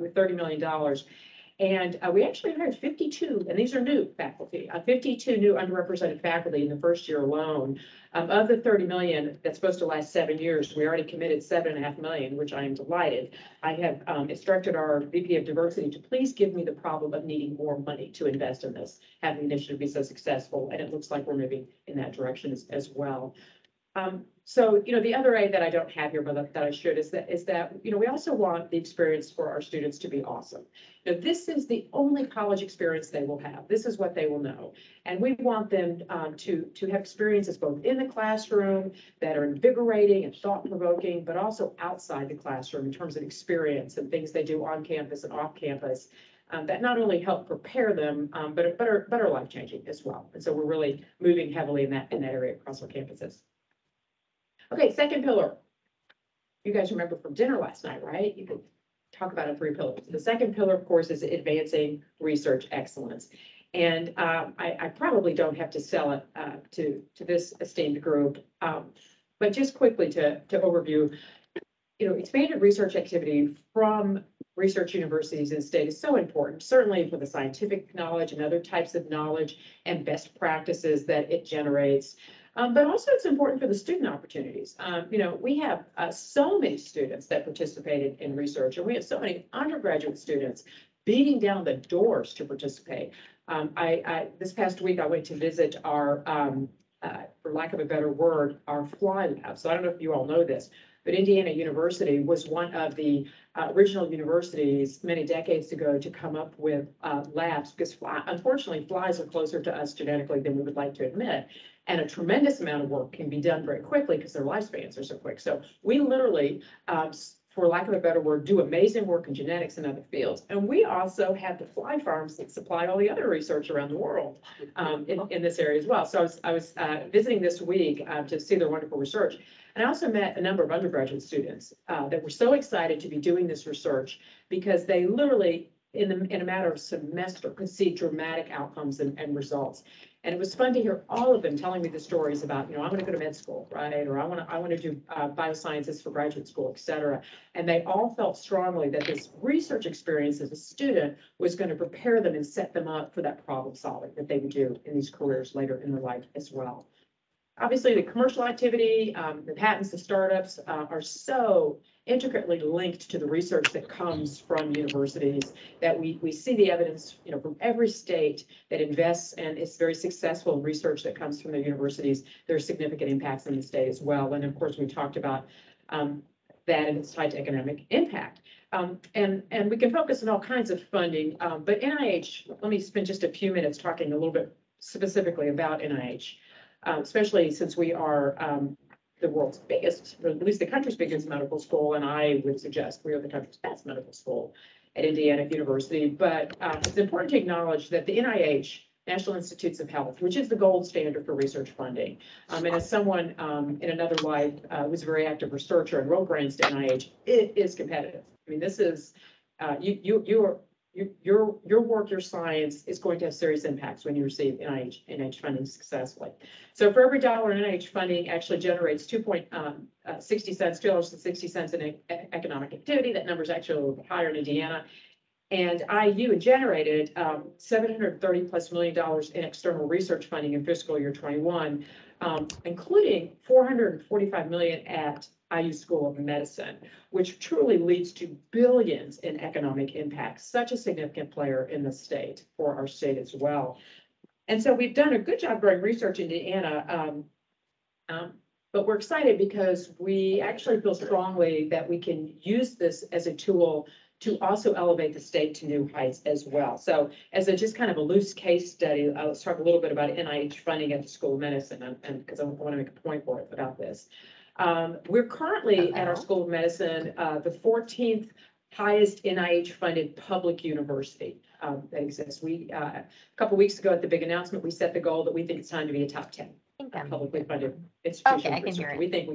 S6: with $30 million. And we actually hired 52, and these are new faculty, 52 new underrepresented faculty in the first year alone. Of the 30 million that's supposed to last 7 years, we already committed 7.5 million, which I am delighted. I have instructed our VP of diversity to please give me the problem of needing more money to invest in this, have the initiative be so successful, and it looks like we're moving in that direction as well. So, the other A that I don't have here, but that I should, is that, we also want the experience for our students to be awesome. This is the only college experience they will have. This is what they will know. And we want them to have experiences both in the classroom that are invigorating and thought-provoking, but also outside the classroom in terms of experience and things they do on campus and off campus. That not only help prepare them, but are life-changing as well. And so we're really moving heavily in that area across our campuses. Okay, second pillar. You guys remember from dinner last night, right? You could talk about it 3 pillars. The second pillar, of course, is advancing research excellence. And I probably don't have to sell it to this esteemed group, but just quickly to overview, expanded research activity from research universities in the state is so important, certainly for the scientific knowledge and other types of knowledge and best practices that it generates. But also it's important for the student opportunities. We have so many students that participated in research, and we have so many undergraduate students beating down the doors to participate. This past week, I went to visit our, for lack of a better word, our fly lab. So I don't know if you all know this, but Indiana University was one of the original universities many decades ago to come up with labs, because unfortunately, flies are closer to us genetically than we would like to admit. And a tremendous amount of work can be done very quickly because their lifespans are so quick. So we literally, for lack of a better word, do amazing work in genetics and other fields. And we also have the fly farms that supply all the other research around the world in this area as well. So I was visiting this week to see their wonderful research. And I also met a number of undergraduate students that were so excited to be doing this research because they literally, in a matter of semester, could see dramatic outcomes and results. And it was fun to hear all of them telling me the stories about, I want to go to med school, right? Or I want to do biosciences for graduate school, et cetera. And they all felt strongly that this research experience as a student was going to prepare them and set them up for that problem solving that they would do in these careers later in their life as well. Obviously, the commercial activity, the patents, the startups are so intricately linked to the research that comes from universities that we see the evidence, from every state that invests and is very successful in research that comes from the universities. There are significant impacts in the state as well. And of course, we talked about that and its tied to economic impact. And we can focus on all kinds of funding, but NIH, let me spend just a few minutes talking a little bit specifically about NIH. Especially since we are the world's biggest, or at least the country's biggest medical school, and I would suggest we are the country's best medical school at Indiana University. But it's important to acknowledge that the NIH, National Institutes of Health, which is the gold standard for research funding, and as someone in another life who's a very active researcher and wrote grants to NIH, it is competitive. I mean, this is your work, your science is going to have serious impacts when you receive NIH funding successfully. So for every dollar in NIH funding actually generates $2.60 in economic activity. That number is actually a little bit higher in Indiana. And IU generated $730+ million in external research funding in fiscal year 21, including $445 million at IU School of Medicine, which truly leads to billions in economic impact, such a significant player in the state, for our state as well. And so we've done a good job growing research in Indiana, but we're excited because we actually feel strongly that we can use this as a tool to also elevate the state to new heights as well. So as a just kind of a loose case study, let's talk a little bit about NIH funding at the School of Medicine, and because I want to make a point for it about this. We're currently at our School of Medicine, the 14th highest NIH funded public university that exists. We, a couple weeks ago at the big announcement, we set the goal that we think it's time to be a top 10 publicly funded institution.
S7: Okay, I can hear it.
S6: We think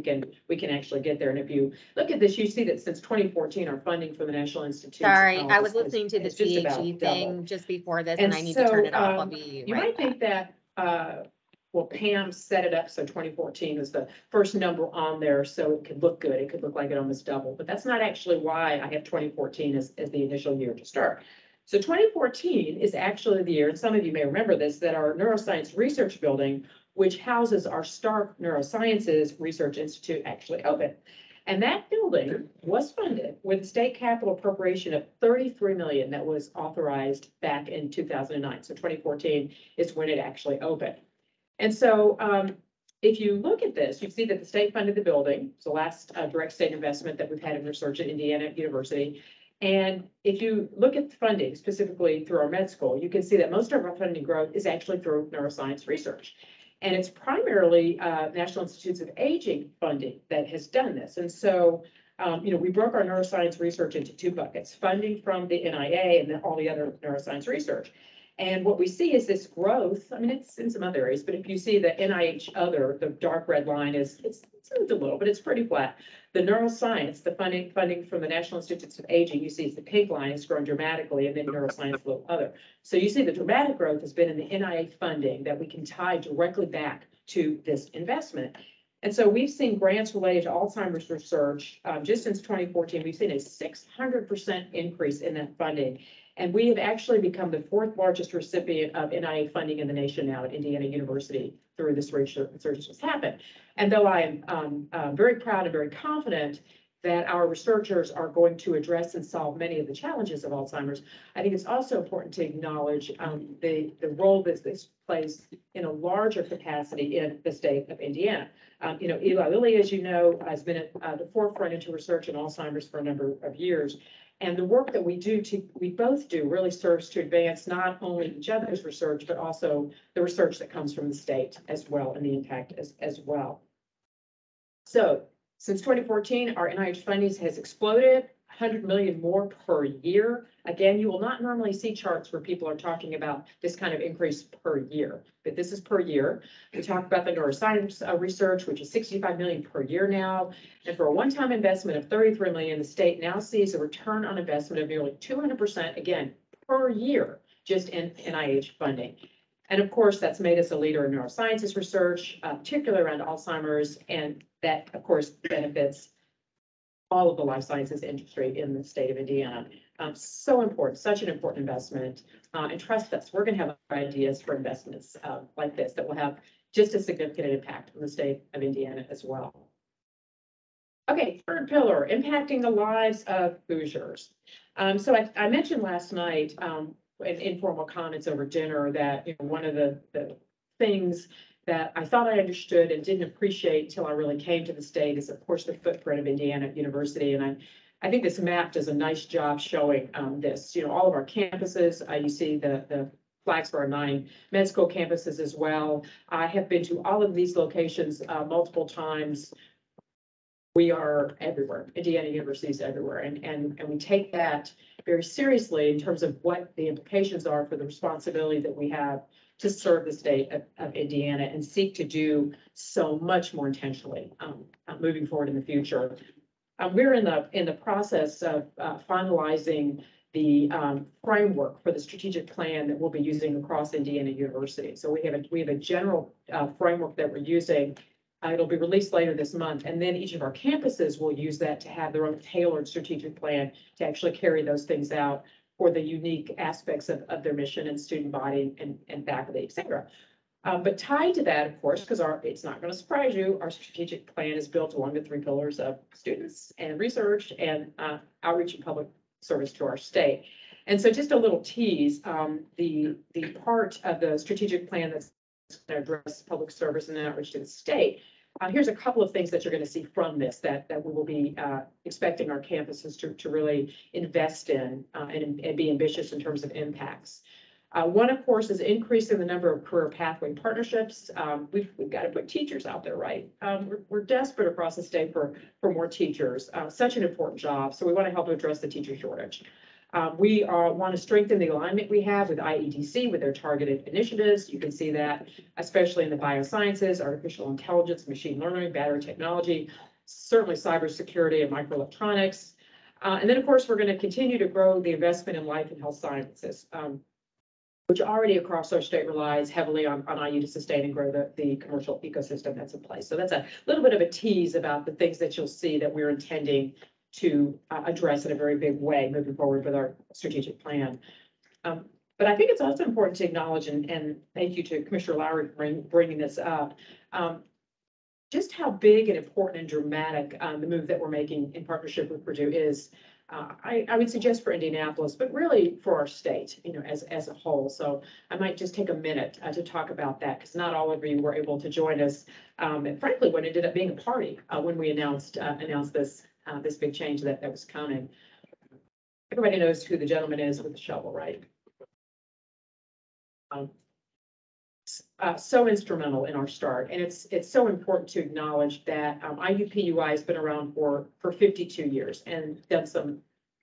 S6: we can actually get there. And if you look at this, you see that since 2014, our funding for the National Institute.
S7: Sorry, I was listening to the CHE thing just before this and I need to turn it off. I'll be
S6: you
S7: right
S6: might
S7: back.
S6: think that, well, Pam set it up so 2014 was the first number on there, so it could look good. It could look like it almost doubled, but that's not actually why I have 2014 as the initial year to start. So 2014 is actually the year, and some of you may remember this, that our neuroscience research building, which houses our Stark Neurosciences Research Institute, actually opened. And that building was funded with a state capital appropriation of $33 million that was authorized back in 2009. So 2014 is when it actually opened. And so if you look at this, you see that the state funded the building. It's the last direct state investment that we've had in research at Indiana University. And if you look at the funding specifically through our med school, you can see that most of our funding growth is actually through neuroscience research. And it's primarily National Institutes of Aging funding that has done this. And so, we broke our neuroscience research into two buckets, funding from the NIA and then all the other neuroscience research. And what we see is this growth. I mean, it's in some other areas, but if you see the NIH other, the dark red line it's moved a little, but it's pretty flat. The neuroscience, the funding from the National Institutes of Aging, you see it's the pink line, it's grown dramatically, and then neuroscience, a little other. So you see the dramatic growth has been in the NIH funding that we can tie directly back to this investment. And so we've seen grants related to Alzheimer's research, just since 2014, we've seen a 600% increase in that funding. And we have actually become the fourth largest recipient of NIA funding in the nation now at Indiana University through this research that's happened. And though I am very proud and very confident that our researchers are going to address and solve many of the challenges of Alzheimer's, I think it's also important to acknowledge the role that this plays in a larger capacity in the state of Indiana. Eli Lilly, as you know, has been at the forefront into research in Alzheimer's for a number of years. And the work that we both do really serves to advance not only each other's research, but also the research that comes from the state as well and the impact as well. So since 2014, our NIH funding has exploded, 100 million more per year. Again, you will not normally see charts where people are talking about this kind of increase per year, but this is per year. We talk about the neuroscience research, which is 65 million per year now. And for a one-time investment of 33 million, the state now sees a return on investment of nearly 200%, again, per year, just in NIH funding. And of course, that's made us a leader in neurosciences research, particularly around Alzheimer's, and that, of course, benefits all of the life sciences industry in the state of Indiana. So important, such an important investment. And trust us, we're going to have ideas for investments like this that will have just a significant impact on the state of Indiana as well. Okay, third pillar, impacting the lives of Hoosiers. So I mentioned last night in informal comments over dinner that one of the things that I thought I understood and didn't appreciate until I really came to the state is, of course, the footprint of Indiana University. And I think this map does a nice job showing this. All of our campuses, you see the flags for our 9 med school campuses as well. I have been to all of these locations multiple times. We are everywhere. Indiana University is everywhere. And we take that very seriously in terms of what the implications are for the responsibility that we have to serve the state of Indiana and seek to do so much more intentionally moving forward in the future. We're in the process of finalizing the framework for the strategic plan that we'll be using across Indiana University. So we have a general framework that we're using. It'll be released later this month, and then each of our campuses will use that to have their own tailored strategic plan to actually carry those things out for the unique aspects of their mission and student body and faculty, et cetera. But tied to that, of course, because it's not going to surprise you, our strategic plan is built along the 3 pillars of students and research and outreach and public service to our state. And so just a little tease, the part of the strategic plan that's going to address public service and outreach to the state. Here's a couple of things that you're going to see from this that we will be expecting our campuses to really invest in and be ambitious in terms of impacts. One, of course, is increasing the number of career pathway partnerships. We've got to put teachers out there, right? We're desperate across the state for more teachers. Such an important job. So we want to help address the teacher shortage. We want to strengthen the alignment we have with IEDC with their targeted initiatives. You can see that, especially in the biosciences, artificial intelligence, machine learning, battery technology, certainly cybersecurity and microelectronics. And then, of course, we're going to continue to grow the investment in life and health sciences, which already across our state relies heavily on IU to sustain and grow the commercial ecosystem that's in place. So that's a little bit of a tease about the things that you'll see that we're intending to address in a very big way moving forward with our strategic plan. But I think it's also important to acknowledge, and thank you to Commissioner Lowry for bringing this up, just how big and important and dramatic the move that we're making in partnership with Purdue is. I would suggest for Indianapolis, but really for our state, as a whole. So I might just take a minute to talk about that, because not all of you were able to join us. And frankly, what ended up being a party when we announced this big change that was coming. Everybody knows who the gentleman is with the shovel, right? So instrumental in our start, and it's so important to acknowledge that IUPUI has been around for 52 years and done some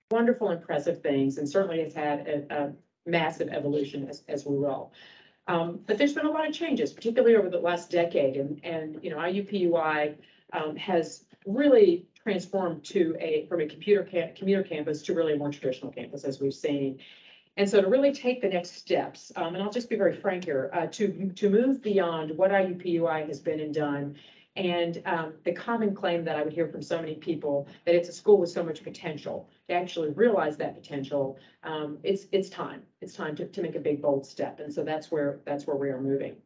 S6: wonderful, impressive things, and certainly has had a massive evolution as we will. But there's been a lot of changes, particularly over the last decade, and IUPUI has really transformed from a commuter campus to really a more traditional campus, as we've seen. And so to really take the next steps, and I'll just be very frank here, to move beyond what IUPUI has been and done, and the common claim that I would hear from so many people, that it's a school with so much potential, to actually realize that potential, it's time. It's time to make a big, bold step. And so that's where we are moving.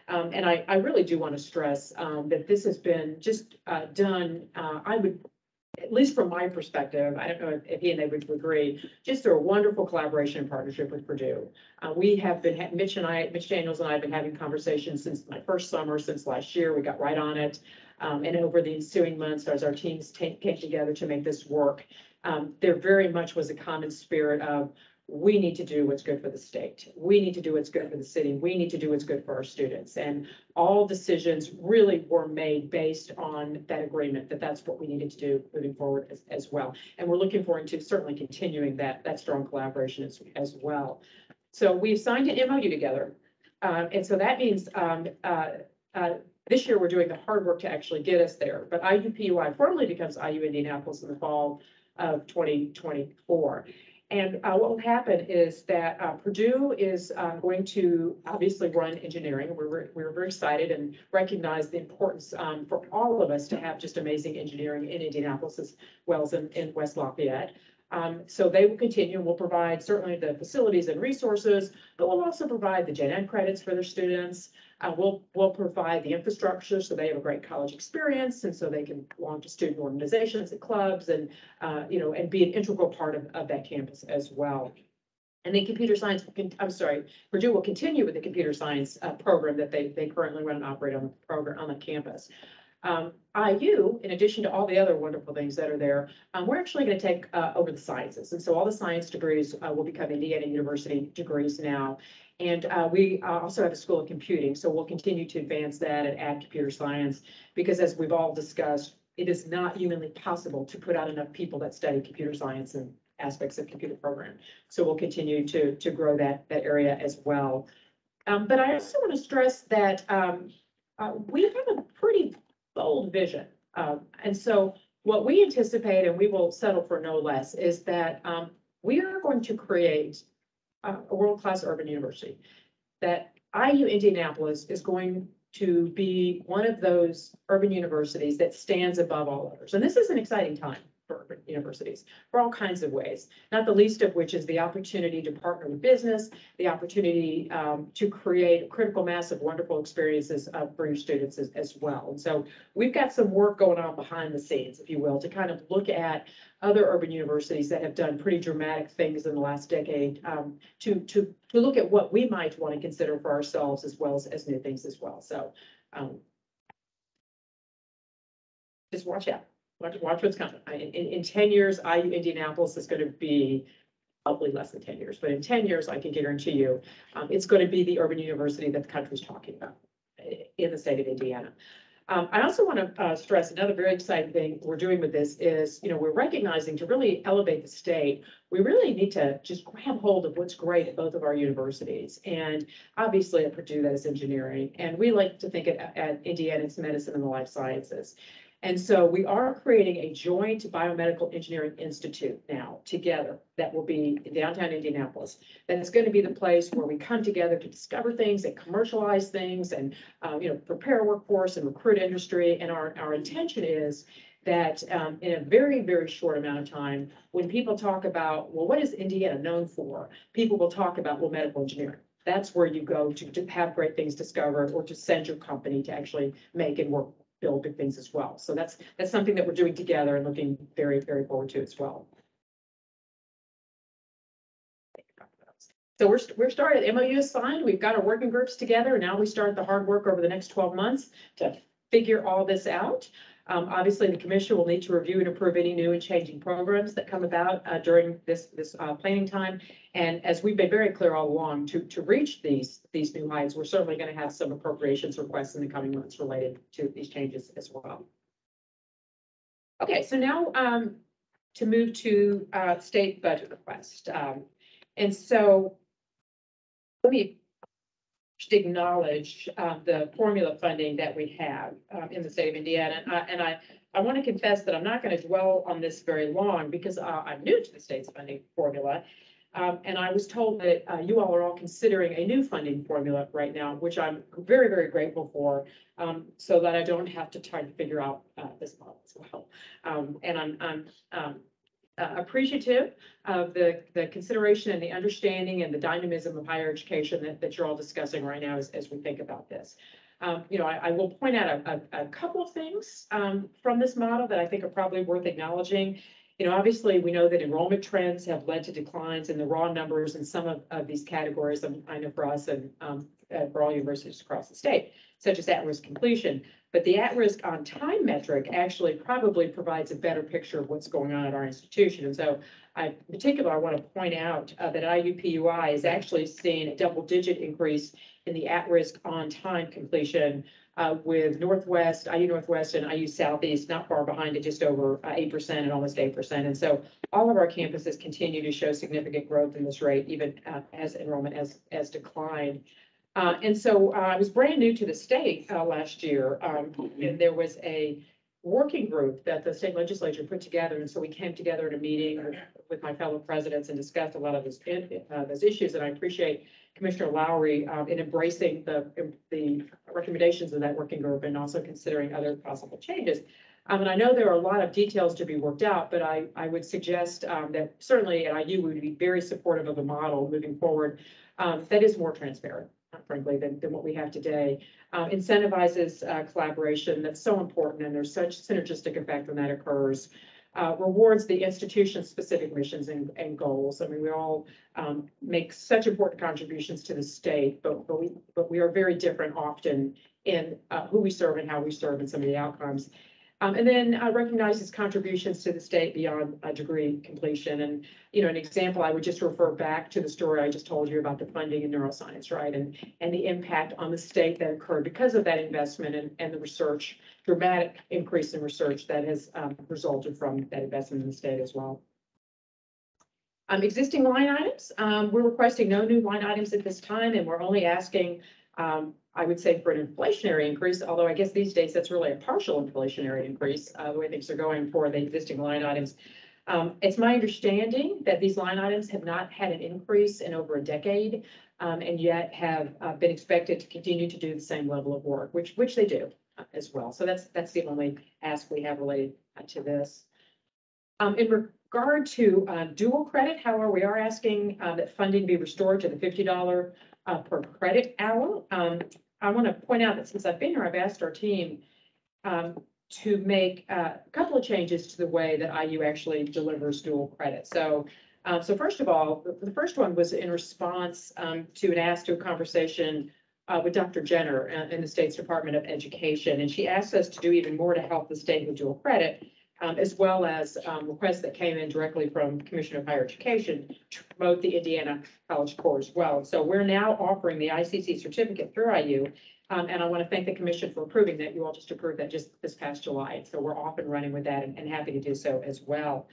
S6: And I really do want to stress that this has been just done, I would, at least from my perspective, I don't know if he and they would agree, just through a wonderful collaboration and partnership with Purdue. We have been, Mitch Daniels and I have been having conversations since my first summer, since last year. We got right on it. And over the ensuing months, as our teams came together to make this work, there very much was a common spirit of, we need to do what's good for the state. We need to do what's good for the city. We need to do what's good for our students. And all decisions really were made based on that agreement, that that's what we needed to do moving forward as well. And we're looking forward to certainly continuing that strong collaboration as well. So we've signed an MOU together. And so that means this year we're doing the hard work to actually get us there. But IUPUI formally becomes IU Indianapolis in the fall of 2024. And what will happen is that Purdue is going to obviously run engineering. We're very excited and recognize the importance for all of us to have just amazing engineering in Indianapolis as well as in West Lafayette. So they will continue, and we'll provide certainly the facilities and resources, but we'll also provide the gen ed credits for their students. We'll provide the infrastructure so they have a great college experience, and so they can belong to student organizations and clubs, and and be an integral part of that campus as well. And then computer science, Purdue will continue with the computer science program that they currently run and operate on the campus. IU, in addition to all the other wonderful things that are there, we're actually going to take over the sciences. And so all the science degrees will become Indiana University degrees now. And we also have a School of Computing, so we'll continue to advance that and add computer science, because as we've all discussed, it is not humanly possible to put out enough people that study computer science and aspects of computer program. So we'll continue to grow that area as well. But I also want to stress that we have a pretty bold vision. And so what we anticipate, and we will settle for no less, is that we are going to create a world-class urban university, that IU Indianapolis is going to be one of those urban universities that stands above all others. And this is an exciting time for urban universities for all kinds of ways, not the least of which is the opportunity to partner with business, the opportunity to create a critical mass of wonderful experiences for your students as well. And so we've got some work going on behind the scenes, if you will, to kind of look at other urban universities that have done pretty dramatic things in the last decade, to look at what we might want to consider for ourselves as well as new things as well. So just watch out. Watch what's coming. In 10 years, IU Indianapolis is going to be hopefully less than 10 years, but in 10 years, I can guarantee you, it's going to be the urban university that the country's talking about in the state of Indiana. I also want to stress another very exciting thing we're doing with this is, we're recognizing to really elevate the state, we really need to just grab hold of what's great at both of our universities. And obviously at Purdue, that is engineering. And we like to think at Indiana, it's medicine and the life sciences. And so we are creating a joint biomedical engineering institute now together that will be in downtown Indianapolis. That is going to be the place where we come together to discover things and commercialize things and, prepare a workforce and recruit industry. And our intention is that in a very, very short amount of time, when people talk about, well, what is Indiana known for? People will talk about, well, medical engineering. That's where you go to have great things discovered or to send your company to actually make and work, build big things as well. So that's something that we're doing together and looking very, very forward to as well. So we're started, MOU is signed, we've got our working groups together, and now we start the hard work over the next 12 months to figure all this out. Obviously, the commission will need to review and approve any new and changing programs that come about during this planning time. And as we've been very clear all along, to reach these new heights, we're certainly going to have some appropriations requests in the coming months related to these changes as well. Okay, so now to move to state budget request. And so let me just acknowledge the formula funding that we have in the state of Indiana. And I want to confess that I'm not going to dwell on this very long because I'm new to the state's funding formula. And I was told that you all are all considering a new funding formula right now, which I'm very, very grateful for, so that I don't have to try to figure out this model as well. And I'm appreciative of the consideration and the understanding and the dynamism of higher education that you're all discussing right now as we think about this. You know, I will point out a couple of things from this model that I think are probably worth acknowledging. You know, obviously, we know that enrollment trends have led to declines in the raw numbers in some of these categories. I know for us and for all universities across the state, such as at-risk completion. But the at-risk on time metric actually probably provides a better picture of what's going on at our institution. And so in particular, I want to point out that IUPUI is actually seeing a double-digit increase in the at-risk on time completion with Northwest, IU Northwest and IU Southeast not far behind at just over 8% and almost 8%. And so all of our campuses continue to show significant growth in this rate, even as enrollment has declined. And so I was brand new to the state last year, and there was a working group that the state legislature put together. And so we came together at a meeting with my fellow presidents and discussed a lot of those issues. And I appreciate Commissioner Lowry in embracing the recommendations of that working group and also considering other possible changes. And I know there are a lot of details to be worked out, but I would suggest that certainly at IU, we would be very supportive of a model moving forward that is more transparent, frankly, than what we have today. Incentivizes collaboration that's so important, and there's such synergistic effect when that occurs. Rewards the institution's specific missions and goals. I mean, we all make such important contributions to the state, but we are very different often in who we serve and how we serve and some of the outcomes. And then recognizes contributions to the state beyond degree completion. And, you know, an example, I would just refer back to the story I just told you about the funding in neuroscience, right? And the impact on the state that occurred because of that investment and the research, dramatic increase in research that has resulted from that investment in the state as well. Existing line items, we're requesting no new line items at this time, and we're only asking I would say for an inflationary increase, although I guess these days that's really a partial inflationary increase, the way things are going for the existing line items. It's my understanding that these line items have not had an increase in over a decade, and yet have been expected to continue to do the same level of work, which they do as well. So that's the only ask we have related to this. In regard to dual credit, however, we are asking that funding be restored to the $50 per credit hour. I want to point out that since I've been here, I've asked our team to make a couple of changes to the way that IU actually delivers dual credit. So first of all, the first one was in response to an ask to a conversation with Dr. Jenner in the state's Department of Education. And she asked us to do even more to help the state with dual credit, as well as requests that came in directly from Commissioner of Higher Education to promote the Indiana College Corps as well. So we're now offering the ICC certificate through IU. And I want to thank the commission for approving that. You all just approved that just this past July. And so we're off and running with that and happy to do so as well.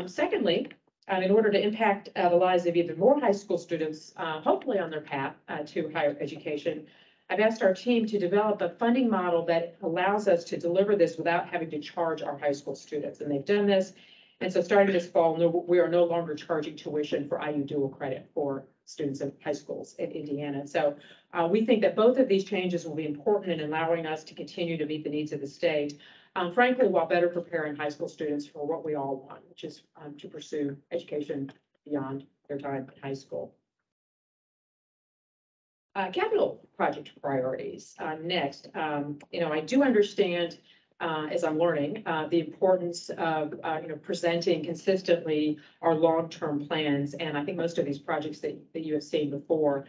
S6: Secondly, in order to impact the lives of even more high school students, hopefully on their path to higher education, I've asked our team to develop a funding model that allows us to deliver this without having to charge our high school students. And they've done this. And so starting this fall, we are no longer charging tuition for IU dual credit for students in high schools in Indiana. So we think that both of these changes will be important in allowing us to continue to meet the needs of the state. frankly, while better preparing high school students for what we all want, which is to pursue education beyond their time in high school. Capital project priorities, next. I do understand, as I'm learning, the importance of, presenting consistently our long-term plans. And I think most of these projects that you have seen before.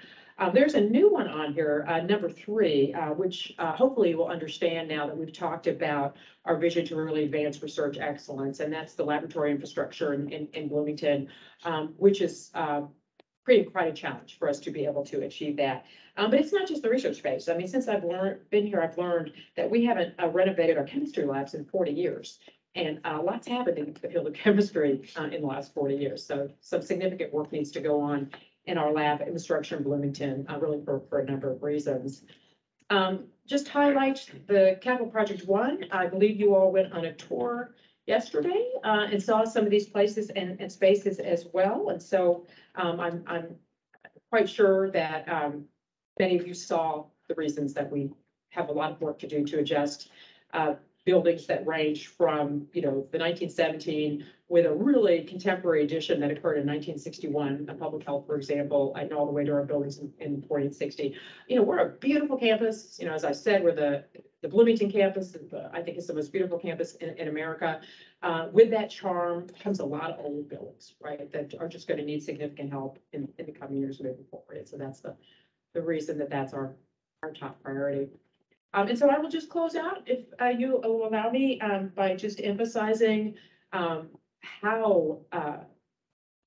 S6: There's a new one on here, number 3, which hopefully you will understand now that we've talked about our vision to really advance research excellence. And that's the laboratory infrastructure in Bloomington, which is creating quite a challenge for us to be able to achieve that. But it's not just the research space. I mean, since I've been here, I've learned that we haven't renovated our chemistry labs in 40 years. And lots happened in the field of chemistry in the last 40 years. So some significant work needs to go on in our lab infrastructure in Bloomington, really for a number of reasons. Just highlight the capital project 1. I believe you all went on a tour yesterday and saw some of these places and spaces as well. And so I'm quite sure that many of you saw the reasons that we have a lot of work to do to adjust buildings that range from, the 1917 with a really contemporary addition that occurred in 1961, public health, for example, and all the way to our buildings in 1460. We're a beautiful campus. As I said, we're the Bloomington campus, I think is the most beautiful campus in America. With that charm comes a lot of old buildings, right, that are just going to need significant help in the coming years moving forward. So that's the reason that's our top priority. And so I will just close out, if you will allow me, by just emphasizing how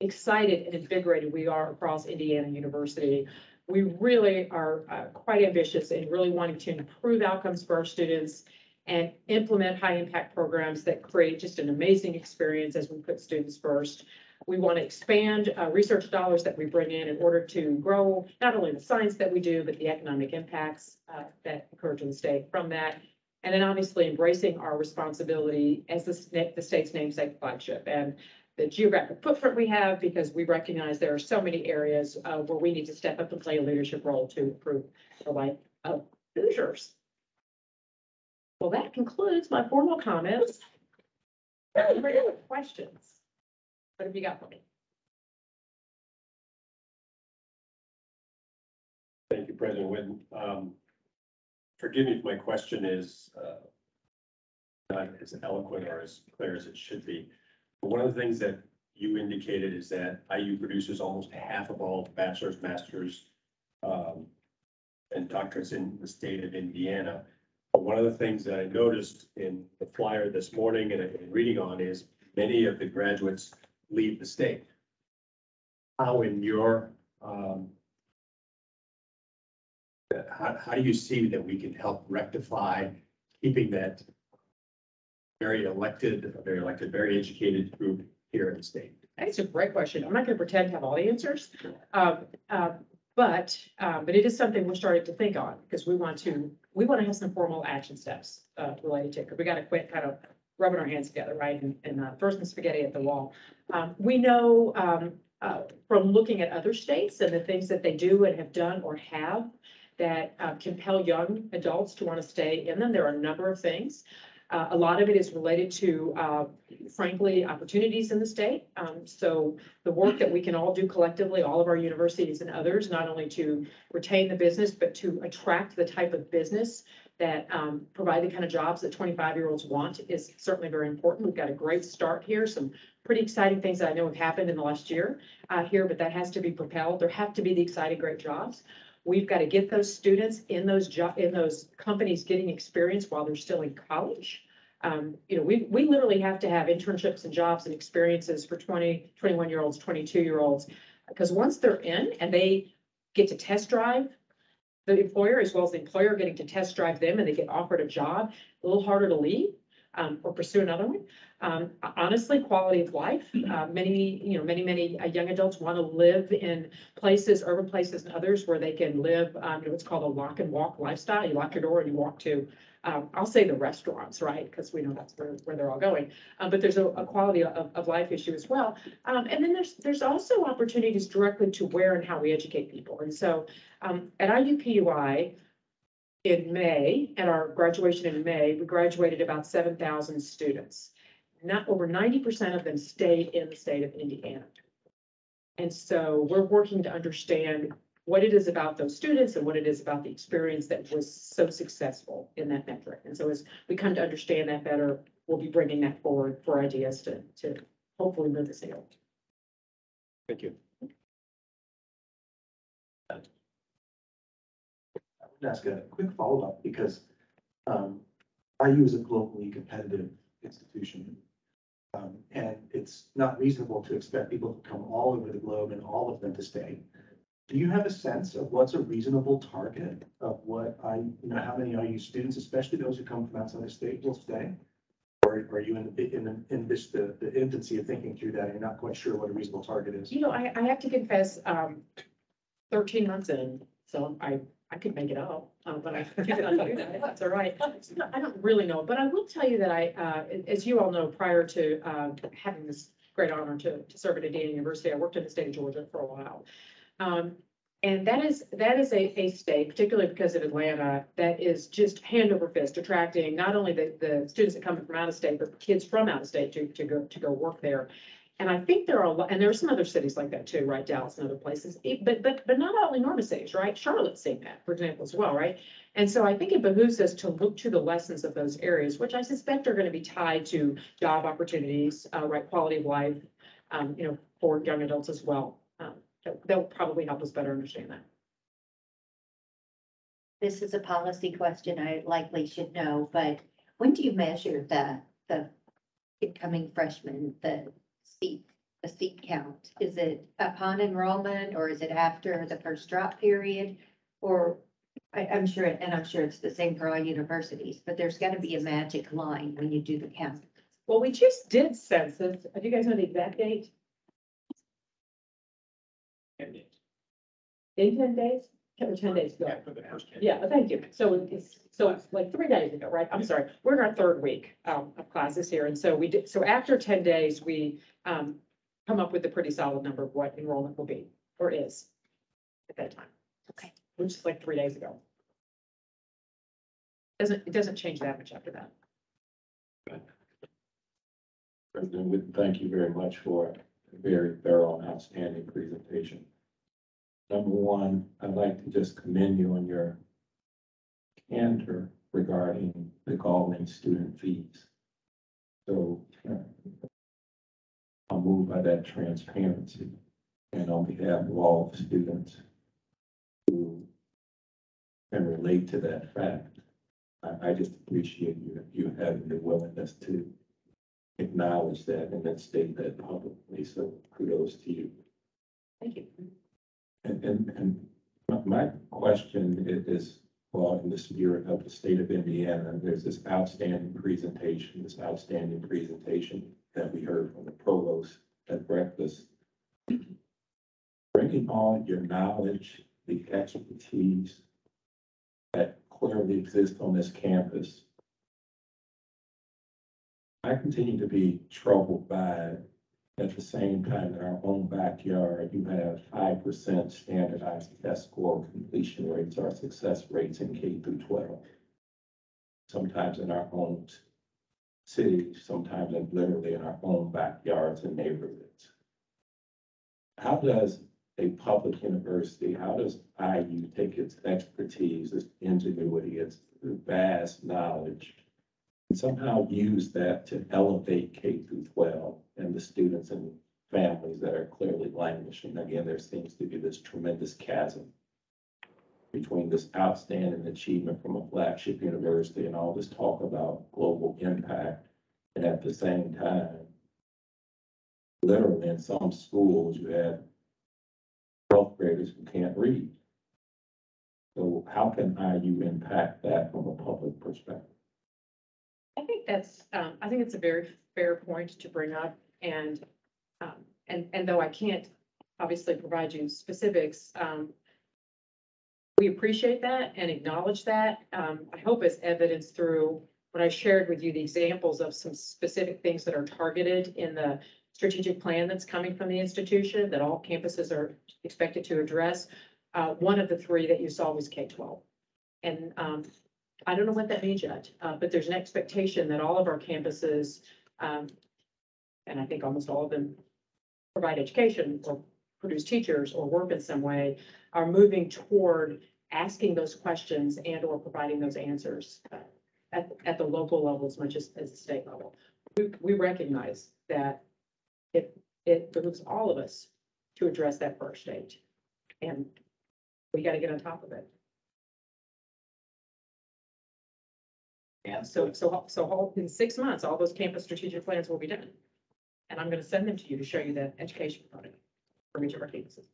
S6: excited and invigorated we are across Indiana University. We really are quite ambitious in really wanting to improve outcomes for our students and implement high impact programs that create just an amazing experience as we put students first. We want to expand research dollars that we bring in order to grow not only the science that we do, but the economic impacts that occur to the state from that. And then obviously embracing our responsibility as the state's namesake flagship and the geographic footprint we have, because we recognize there are so many areas where we need to step up and play a leadership role to improve the life of Hoosiers. Well, that concludes my formal comments. Questions? What have you got for me?
S4: Thank you, President Whitcomb. Forgive me if my question is not as eloquent or as clear as it should be. But one of the things that you indicated is that IU produces almost half of all bachelor's, master's, and doctorates in the state of Indiana. But one of the things that I noticed in the flyer this morning and reading on is many of the graduates leave the state. How in your how do you see that we can help rectify keeping that very very educated group here in the state?
S6: That's a great question. I'm not going to pretend to have all the answers, but it is something we're starting to think on, because we want to have some formal action steps related to it, because we got to quit kind of rubbing our hands together, right, and throwing some spaghetti at the wall. We know from looking at other states and the things that they do and have done or have that compel young adults to want to stay in them. There are a number of things. A lot of it is related to, frankly, opportunities in the state. So the work that we can all do collectively, all of our universities and others, not only to retain the business, but to attract the type of business that provide the kind of jobs that 25-year-olds want, is certainly very important. We've got a great start here. Some pretty exciting things that I know have happened in the last year here, but that has to be propelled. There have to be the exciting, great jobs. We've got to get those students in those companies getting experience while they're still in college. We literally have to have internships and jobs and experiences for 20, 21-year-olds, 22-year-olds, because once they're in and they get to test drive the employer as well as the employer getting to test drive them, and they get offered a job, a little harder to leave or pursue another one. Honestly, quality of life. Many young adults want to live in places, urban places and others where they can live, what's called a lock and walk lifestyle. You lock your door and you walk to, I'll say the restaurants, right? Because we know that's where they're all going. But there's a quality of life issue as well. And then there's also opportunities directly to where and how we educate people. And so at IUPUI, in May, at our graduation in May, we graduated about 7,000 students. Not over 90% of them stayed in the state of Indiana. And so we're working to understand what it is about those students and what it is about the experience that was so successful in that metric. And so as we come to understand that better, we'll be bringing that forward for ideas to hopefully move the needle.
S4: Thank you.
S8: I would ask a quick follow-up because IU is a globally competitive institution. And it's not reasonable to expect people to come all over the globe and all of them to stay. Do you have a sense of what's a reasonable target of what how many IU students, especially those who come from outside the state, will stay? Or are you in the infancy of thinking through that and you're not quite sure what a reasonable target is?
S6: You know, I have to confess, 13 months in, so I could make it up, but I cannot do that. That's all right. I don't really know, but I will tell you that as you all know, prior to having this great honor to serve at Indiana University, I worked in the state of Georgia for a while. And that is a state, particularly because of Atlanta, that is just hand over fist attracting not only the students that come from out of state, but kids from out of state to go work there. And I think there are a lot, and there are some other cities like that too, right? Dallas and other places, but not all enormous cities, right? Charlotte's seeing that, for example, as well, right? And so I think it behooves us to look to the lessons of those areas, which I suspect are going to be tied to job opportunities, right? Quality of life, for young adults as well. That will probably help us better understand that.
S9: This is a policy question I likely should know, but when do you measure the incoming freshmen, the seat count? Is it upon enrollment or is it after the first drop period? Or I'm sure it's the same for all universities, but there's got to be a magic line when you do the count.
S6: Well, we just did census. Do you guys know the exact date? In 10 days? Or 10 days ago?
S1: Yeah, for the first 10.
S6: Yeah, thank you. So it's like 3 days ago, right? I'm sorry. We're in our third week of classes here. And so so after 10 days, we come up with a pretty solid number of what enrollment will be or is at that time.
S9: Okay.
S6: Which is like 3 days ago. It doesn't change that much after that.
S10: President Whitten, thank you very much for a very thorough and outstanding presentation. Number one, I'd like to just commend you on your candor regarding the galling student fees. So I'm moved by that transparency, and on behalf of all the students who can relate to that fact, I just appreciate you having the willingness to acknowledge that and then state that publicly. So kudos to you.
S6: Thank you.
S10: And my question is, well, in the spirit of the state of Indiana, there's this outstanding presentation that we heard from the provost at breakfast. Bringing all your knowledge, the expertise that clearly exists on this campus, I continue to be troubled by, at the same time, in our own backyard, you have 5% standardized test score completion rates or success rates in K through 12. Sometimes in our own cities, sometimes literally in our own backyards and neighborhoods. How does a public university, how does IU take its expertise, its ingenuity, its vast knowledge, and somehow use that to elevate K through 12 and the students and families that are clearly languishing? Again, there seems to be this tremendous chasm between this outstanding achievement from a flagship university and all this talk about global impact. And at the same time, literally in some schools, you have 12th graders who can't read. So how can IU impact that from a public perspective?
S6: I think it's a very fair point to bring up, and though I can't obviously provide you specifics, we appreciate that and acknowledge that. I hope it's evidenced through what I shared with you, the examples of some specific things that are targeted in the strategic plan that's coming from the institution that all campuses are expected to address. One of the three that you saw was K-12. And I don't know what that means yet, but there's an expectation that all of our campuses, and I think almost all of them provide education or produce teachers or work in some way, are moving toward asking those questions and or providing those answers at the local level as much as the state level. We recognize that it behooves all of us to address that first stage. And we got to get on top of it.
S3: And
S6: So in 6 months, all those campus strategic plans will be done. And I'm going to send them to you to show you that education product from each of our campuses.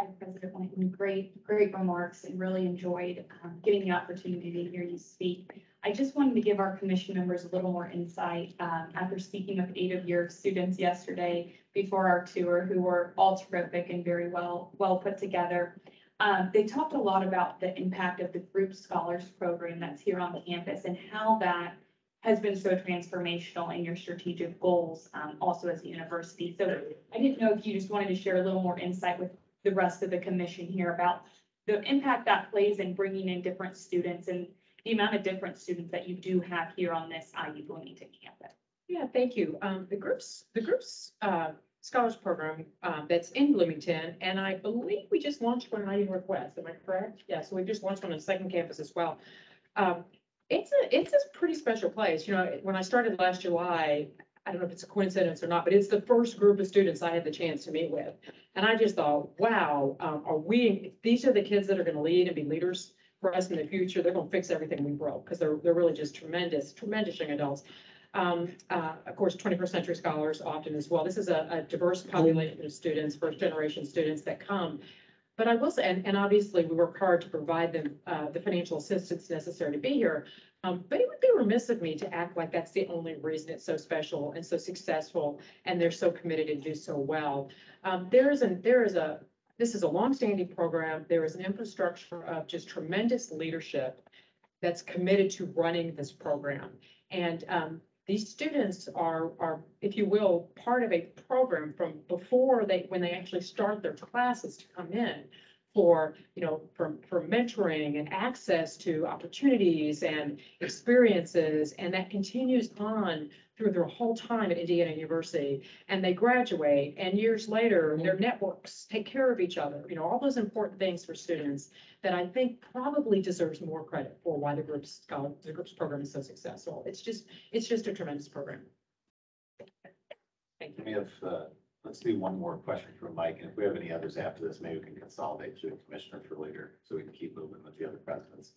S2: Hi, President Whitcomb, great remarks, and really enjoyed getting the opportunity to hear you speak. I just wanted to give our commission members a little more insight after speaking with 8 of your students yesterday before our tour, who were all terrific and very well put together. They talked a lot about the impact of the Group Scholars Program that's here on campus and how that has been so transformational in your strategic goals, also as a university. So I didn't know if you just wanted to share a little more insight with the rest of the commission here about the impact that plays in bringing in different students and the amount of different students that you do have here on this IU Bloomington campus.
S6: Yeah, thank you. The groups Scholars Program that's in Bloomington, and I believe we just launched one at IU Northwest. Am I correct? Yeah, so we just launched one on the second campus as well. It's a pretty special place. You know, when I started last July, I don't know if it's a coincidence or not, but it's the first group of students I had the chance to meet with. And I just thought, wow, these are the kids that are going to lead and be leaders for us in the future. They're going to fix everything we broke, because they're really just tremendous young adults. Of course, 21st century scholars often as well. This is a diverse population of students, first generation students that come. But I will say, and obviously we work hard to provide them the financial assistance necessary to be here. But it would be remiss of me to act like that's the only reason it's so special and so successful, and they're so committed and do so well. This is a longstanding program. There is an infrastructure of just tremendous leadership that's committed to running this program. And these students are, if you will, part of a program from when they actually start their classes to come in for mentoring and access to opportunities and experiences. And that continues on through their whole time at Indiana University. And they graduate, and years later, their networks take care of each other. You know, all those important things for students that I think probably deserves more credit for why the Groups program is so successful. It's just a tremendous program. Thank you.
S3: we have, let's do one more question from Mike, and if we have any others after this, maybe we can consolidate to the commissioner for later, so we can keep moving with the other presidents.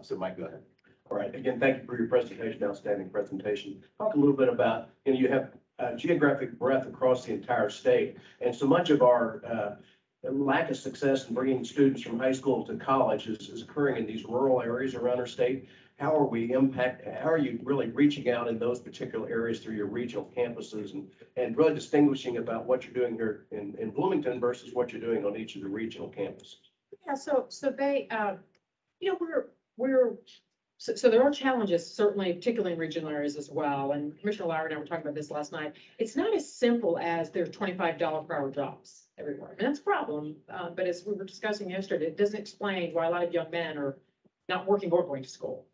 S3: So Mike, go ahead.
S11: All right, again, thank you for your presentation, outstanding presentation. Talk a little bit about, you have geographic breadth across the entire state, and so much of our lack of success in bringing students from high school to college is occurring in these rural areas around our state. How are you really reaching out in those particular areas through your regional campuses and really distinguishing about what you're doing here in Bloomington versus what you're doing on each of the regional campuses?
S6: Yeah, so they, So there are challenges, certainly, particularly in regional areas as well. And Commissioner Lowry and I were talking about this last night. It's not as simple as there's $25 per hour jobs everywhere. I mean, that's a problem. But as we were discussing yesterday, it doesn't explain why a lot of young men are not working or going to school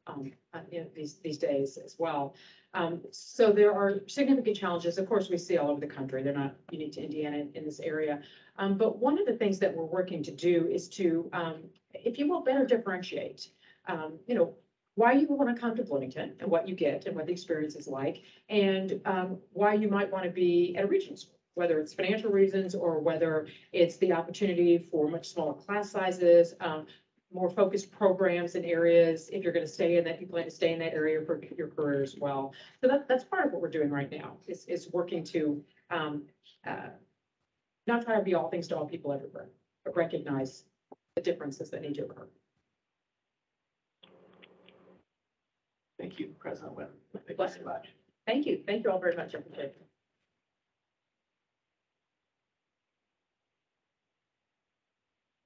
S6: these days as well. So there are significant challenges. Of course, we see all over the country. They're not unique to Indiana in this area. But one of the things that we're working to do is to, if you will, better differentiate, why you want to come to Bloomington and what you get and what the experience is like, and why you might want to be at a regional school, whether it's financial reasons or whether it's the opportunity for much smaller class sizes, more focused programs in areas, if you're going to stay in that, you plan to stay in that area for your career as well. So that's part of what we're doing right now, is working to not try to be all things to all people everywhere, but recognize the differences that need to occur.
S3: Thank you, President Wynn. Thank
S6: Bless
S3: you
S6: you.
S3: so much.
S6: Thank you. Thank you all very much. I appreciate it.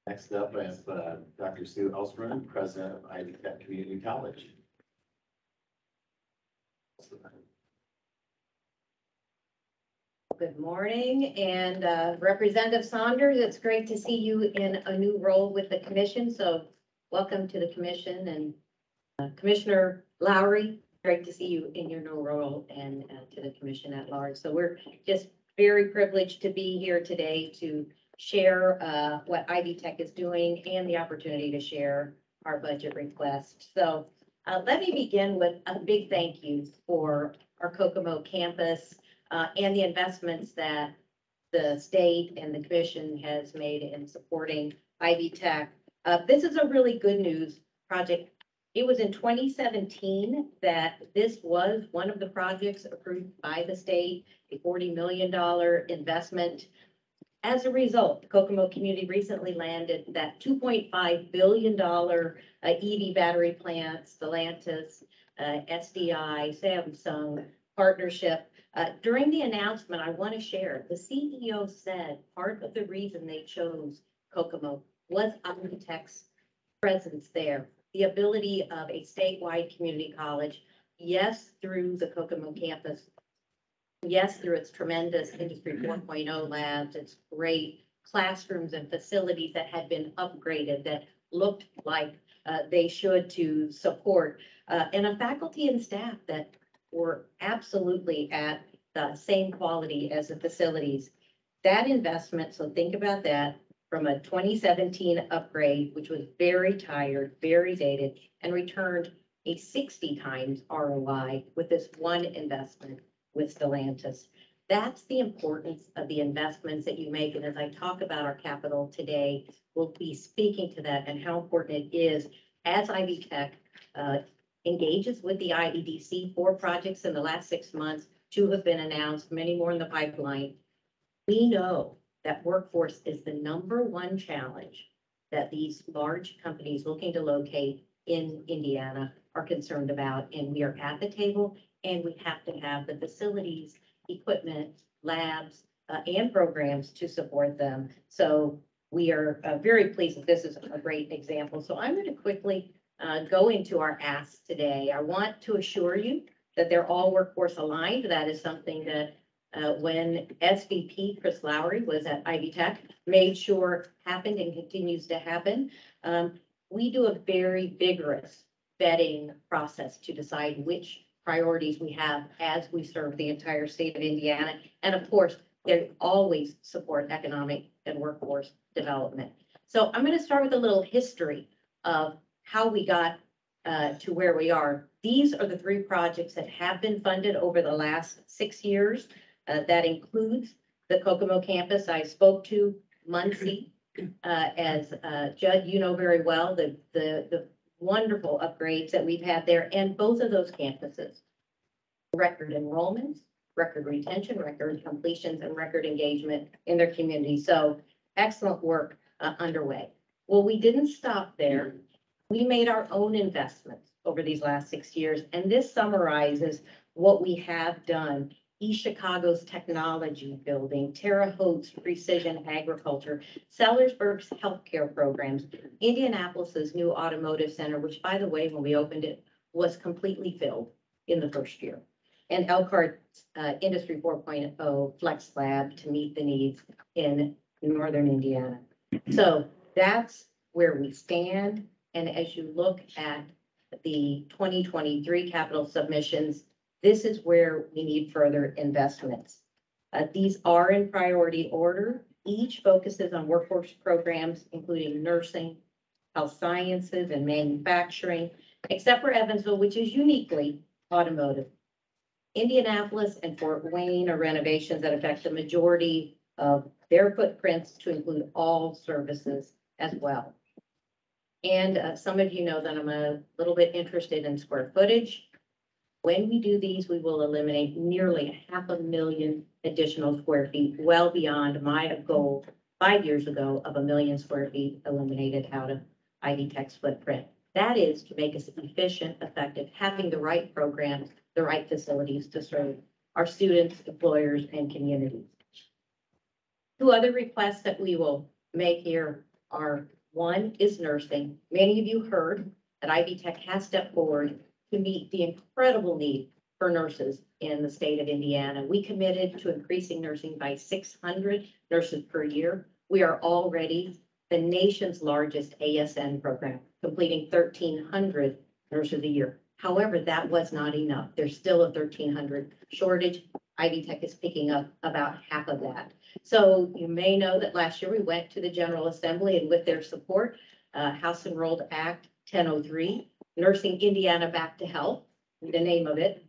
S3: Next up, I have Dr. Sue Elsman, President of Ivy Tech Community College.
S9: Good morning, and Representative Saunders, it's great to see you in a new role with the commission. So welcome to the commission, and Commissioner Lowry, great to see you in your new role, and to the commission at large. So we're just very privileged to be here today to share what Ivy Tech is doing and the opportunity to share our budget request. So let me begin with a big thank you for our Kokomo campus and the investments that the state and the commission has made in supporting Ivy Tech. This is a really good news project. It was in 2017 that this was one of the projects approved by the state, a $40 million investment. As a result, the Kokomo community recently landed that $2.5 billion EV battery plant, Stellantis, SDI, Samsung partnership. During the announcement, I want to share, the CEO said part of the reason they chose Kokomo was Ivy Tech's presence there. The ability of a statewide community college, yes, through the Kokomo campus, yes, through its tremendous Industry 4.0 labs, its great classrooms and facilities that had been upgraded, that looked like they should to support, and a faculty and staff that were absolutely at the same quality as the facilities. That investment, so think about that, from a 2017 upgrade, which was very tired, very dated, and returned a 60 times ROI with this one investment with Stellantis. That's the importance of the investments that you make. And as I talk about our capital today, we'll be speaking to that and how important it is as Ivy Tech engages with the IEDC. 4 projects in the last 6 months, 2 have been announced, many more in the pipeline. We know that workforce is the #1 challenge that these large companies looking to locate in Indiana are concerned about. And we are at the table, and we have to have the facilities, equipment, labs, and programs to support them. So we are very pleased that this is a great example. So I'm going to quickly go into our asks today. I want to assure you that they're all workforce aligned. That is something that when SVP Chris Lowry was at Ivy Tech, made sure happened and continues to happen. We do a very vigorous vetting process to decide which priorities we have as we serve the entire state of Indiana. And of course, they always support economic and workforce development. So I'm going to start with a little history of how we got to where we are. These are the 3 projects that have been funded over the last 6 years. That includes the Kokomo campus I spoke to, Muncie, as Judd, you know very well, the wonderful upgrades that we've had there, and both of those campuses, record enrollments, record retention, record completions, and record engagement in their community. So excellent work underway. Well, we didn't stop there. We made our own investments over these last 6 years, and this summarizes what we have done. East Chicago's technology building, Terre Haute's precision agriculture, Sellersburg's healthcare programs, Indianapolis's new automotive center, which, by the way, when we opened it, was completely filled in the first year, and Elkhart's Industry 4.0 Flex Lab to meet the needs in northern Indiana. So that's where we stand. And as you look at the 2023 capital submissions, this is where we need further investments. These are in priority order. Each focuses on workforce programs, including nursing, health sciences, and manufacturing, except for Evansville, which is uniquely automotive. Indianapolis and Fort Wayne are renovations that affect the majority of their footprints to include all services as well. And some of you know that I'm a little bit interested in square footage. When we do these, we will eliminate nearly 500,000 additional square feet, well beyond my goal 5 years ago of 1 million square feet eliminated out of Ivy Tech's footprint. That is to make us efficient, effective, having the right programs, the right facilities to serve our students, employers, and communities. 2 other requests that we will make here are, one is nursing. Many of you heard that Ivy Tech has stepped forward to meet the incredible need for nurses in the state of Indiana. We committed to increasing nursing by 600 nurses per year. We are already the nation's largest ASN program,
S12: completing 1,300 nurses a year. However, that was not enough. There's still a 1,300 shortage. Ivy Tech is picking up about half of that. So you may know that last year we went to the General Assembly, and with their support, House Enrolled Act 1003, Nursing Indiana Back to Health, the name of it,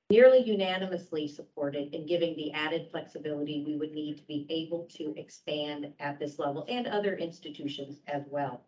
S12: nearly unanimously supported in giving the added flexibility we would need to be able to expand at this level and other institutions as well.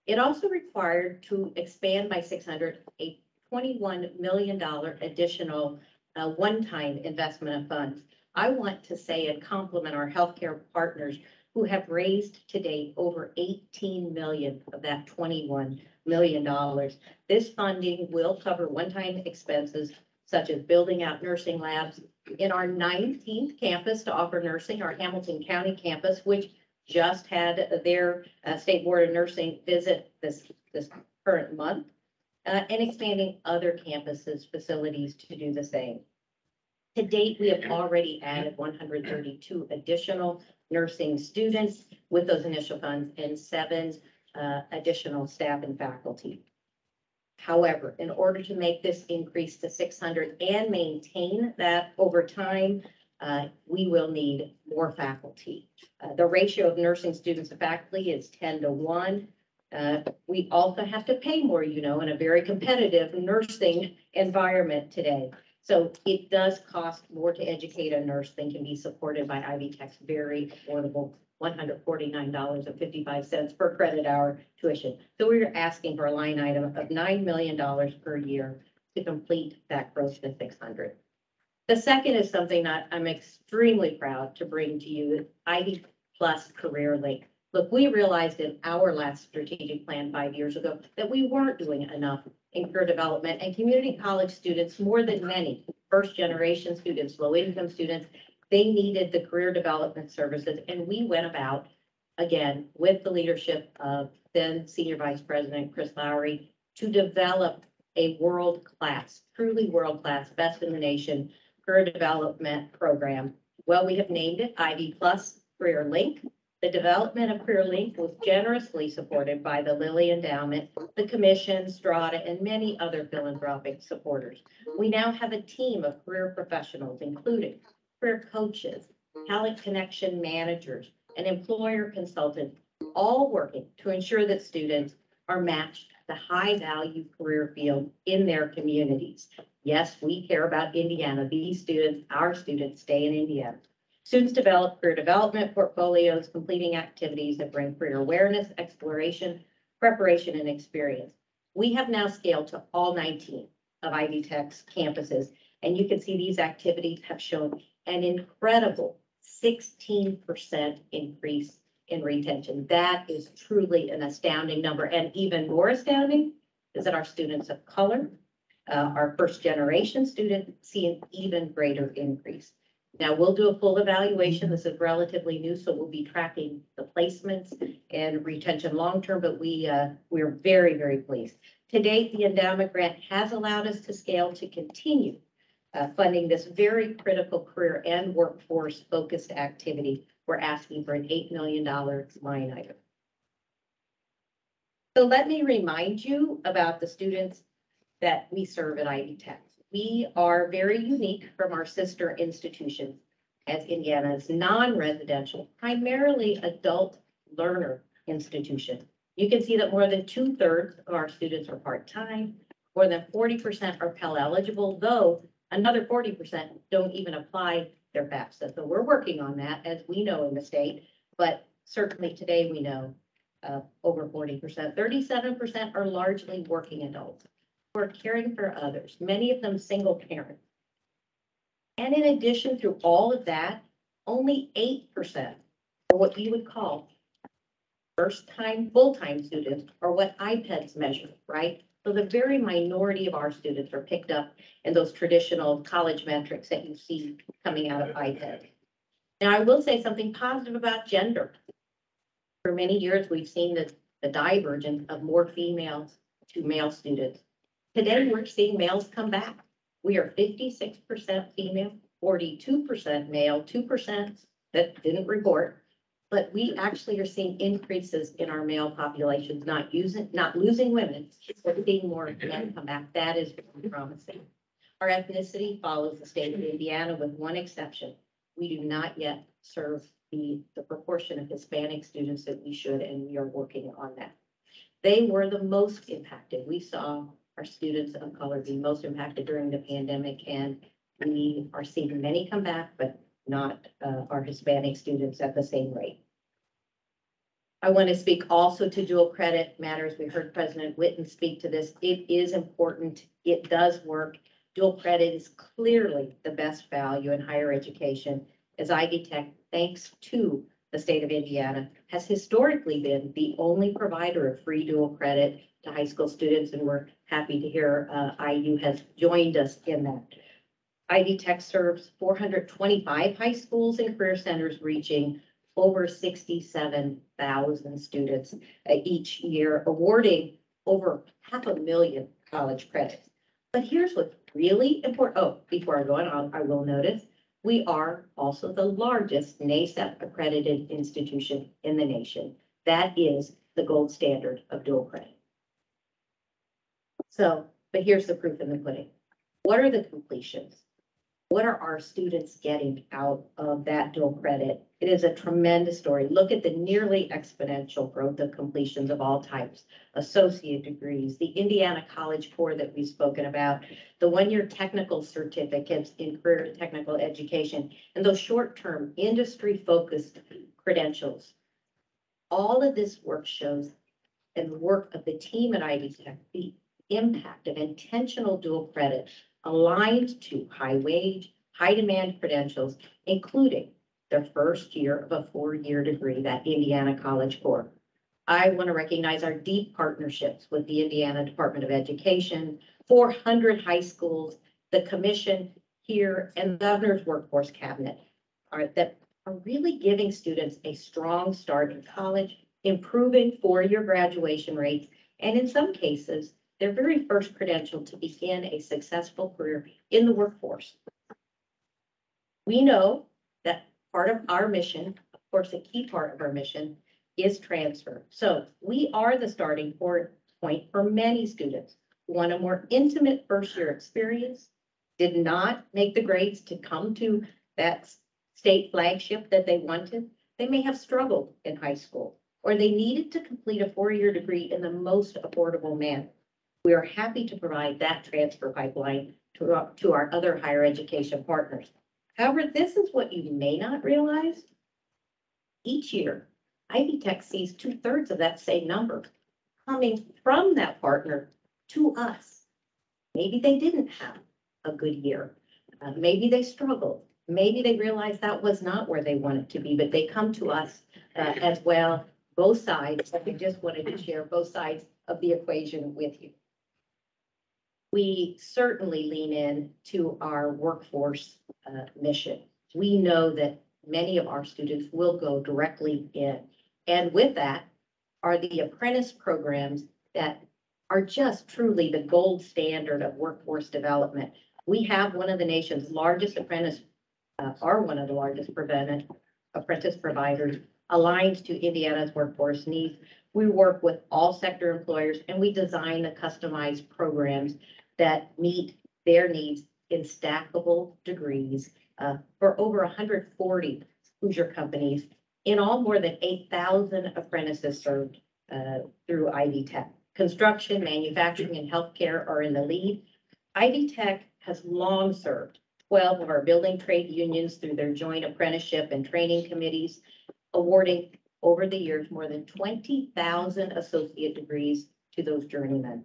S12: It also required to expand by 600, a $21 million additional one-time investment of funds. I want to say and compliment our healthcare partners who have raised to date over 18 million of that $21 million. This funding will cover one-time expenses such as building out nursing labs in our 19th campus to offer nursing, our Hamilton County campus, which just had their State Board of Nursing visit this current month, and expanding other campuses' facilities to do the same. To date, we have already added 132 additional nursing students with those initial funds and 7 additional staff and faculty. However, in order to make this increase to 600 and maintain that over time, we will need more faculty. The ratio of nursing students to faculty is 10 to 1. We also have to pay more, you know, in a very competitive nursing environment today. So it does cost more to educate a nurse than can be supported by Ivy Tech's very affordable $149.55 per credit hour tuition. So we're asking for a line item of $9 million per year to complete that growth to 600. The second is something that I'm extremely proud to bring to you, Ivy Plus Career Link. Look, we realized in our last strategic plan 5 years ago that we weren't doing enough in career development, and community college students, more than many first generation students, low income students, they needed the career development services. And we went about, again, with the leadership of then Senior Vice President Chris Lowry, to develop a world-class, truly world-class, best in the nation career development program. Well, we have named it Ivy Plus Career Link. The development of Career Link was generously supported by the Lilly Endowment, the Commission, Strata, and many other philanthropic supporters. We now have a team of career professionals, including career coaches, talent connection managers, and employer consultants, all working to ensure that students are matched to high-value career fields in their communities. Yes, we care about Indiana. These students, our students, stay in Indiana. Students develop career development portfolios, completing activities that bring career awareness, exploration, preparation, and experience. We have now scaled to all 19 of Ivy Tech's campuses, and you can see these activities have shown an incredible 16% increase in retention. That is truly an astounding number, and even more astounding is that our students of color, our first generation students, see an even greater increase. Now, we'll do a full evaluation. This is relatively new, so we'll be tracking the placements and retention long-term, but we're very, very pleased. To date, the endowment grant has allowed us to scale to continue funding this very critical career and workforce-focused activity. We're asking for an $8 million line item. So let me remind you about the students that we serve at Ivy Tech. We are very unique from our sister institutions as Indiana's non-residential, primarily adult learner institution. You can see that more than 2/3 of our students are part-time, more than 40% are Pell eligible, though another 40% don't even apply their FAFSA. So we're working on that, as we know in the state, but certainly today we know over 40%. 37% are largely working adults who are caring for others, many of them single parents. And in addition, through all of that, only 8% are what we would call first-time, full-time students, or what IPEDS measure, right? So the very minority of our students are picked up in those traditional college metrics that you see coming out of IPED. Now, I will say something positive about gender. For many years, we've seen the divergence of more females to male students. Today, we're seeing males come back. We are 56% female, 42% male, 2% that didn't report but we actually are seeing increases in our male populations, not losing women, but seeing more men come back. That is very promising. Our ethnicity follows the state of Indiana with one exception. We do not yet serve the proportion of Hispanic students that we should, and we are working on that. They were the most impacted. We saw our students of color be most impacted during the pandemic, and we are seeing many come back, but not our Hispanic students at the same rate. I want to speak also to dual credit matters. We heard President Whitcomb speak to this. It is important. It does work. Dual credit is clearly the best value in higher education, as Ivy Tech, thanks to the state of Indiana, has historically been the only provider of free dual credit to high school students, and we're happy to hear IU has joined us in that. Ivy Tech serves 425 high schools and career centers, reaching over 67,000 students each year, awarding over 500,000 college credits. But here's what's really important. Oh, before I go on, I will notice we are also the largest NACEP accredited institution in the nation. That is the gold standard of dual credit. So, but here's the proof in the pudding. What are the completions? What are our students getting out of that dual credit? It is a tremendous story. Look at the nearly exponential growth of completions of all types, associate degrees, the Indiana College Core that we've spoken about, the one-year technical certificates in career and technical education, and those short-term industry-focused credentials. All of this work shows, and the work of the team at Ivy Tech, the impact of intentional dual credit aligned to high wage, high demand credentials, including their first year of a 4-year degree, that Indiana College Core. I want to recognize our deep partnerships with the Indiana Department of Education, 400 high schools, the commission here, and the governor's workforce cabinet that are really giving students a strong start in college, improving 4-year graduation rates, and in some cases, their very first credential to begin a successful career in the workforce. We know that part of our mission, of course, a key part of our mission is transfer. So we are the starting point for many students who want a more intimate first-year experience, did not make the grades to come to that state flagship that they wanted. They may have struggled in high school, or they needed to complete a 4-year degree in the most affordable manner. We are happy to provide that transfer pipeline to our other higher education partners. However, this is what you may not realize. Each year, Ivy Tech sees 2/3 of that same number coming from that partner to us. Maybe they didn't have a good year. Maybe they struggled. Maybe they realized that was not where they wanted to be, but they come to us as well, both sides. I just wanted to share both sides of the equation with you. We certainly lean in to our workforce mission. We know that many of our students will go directly in. And with that are the apprentice programs that are just truly the gold standard of workforce development. We have one of the nation's largest apprentice providers aligned to Indiana's workforce needs. We work with all sector employers, and we design the customized programs that meet their needs in stackable degrees for over 140 Hoosier companies. In all, more than 8,000 apprentices served through Ivy Tech. Construction, manufacturing, and healthcare are in the lead. Ivy Tech has long served 12 of our building trade unions through their joint apprenticeship and training committees, awarding over the years more than 20,000 associate degrees to those journeymen.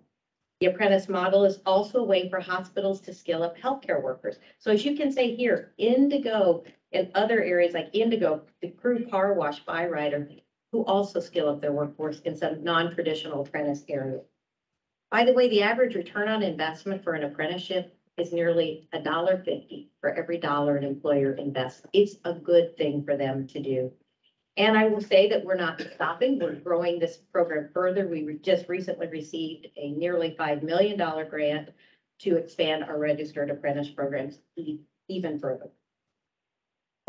S12: The apprentice model is also a way for hospitals to skill up healthcare workers. So as you can say here, Indigo and other areas like Indigo, the crew car wash byrider, who also skill up their workforce in some non-traditional apprentice areas. By the way, the average return on investment for an apprenticeship is nearly $1.50 for every dollar an employer invests. It's a good thing for them to do. And I will say that we're not stopping. We're growing this program further. We just recently received a nearly $5 million grant to expand our registered apprentice programs even further.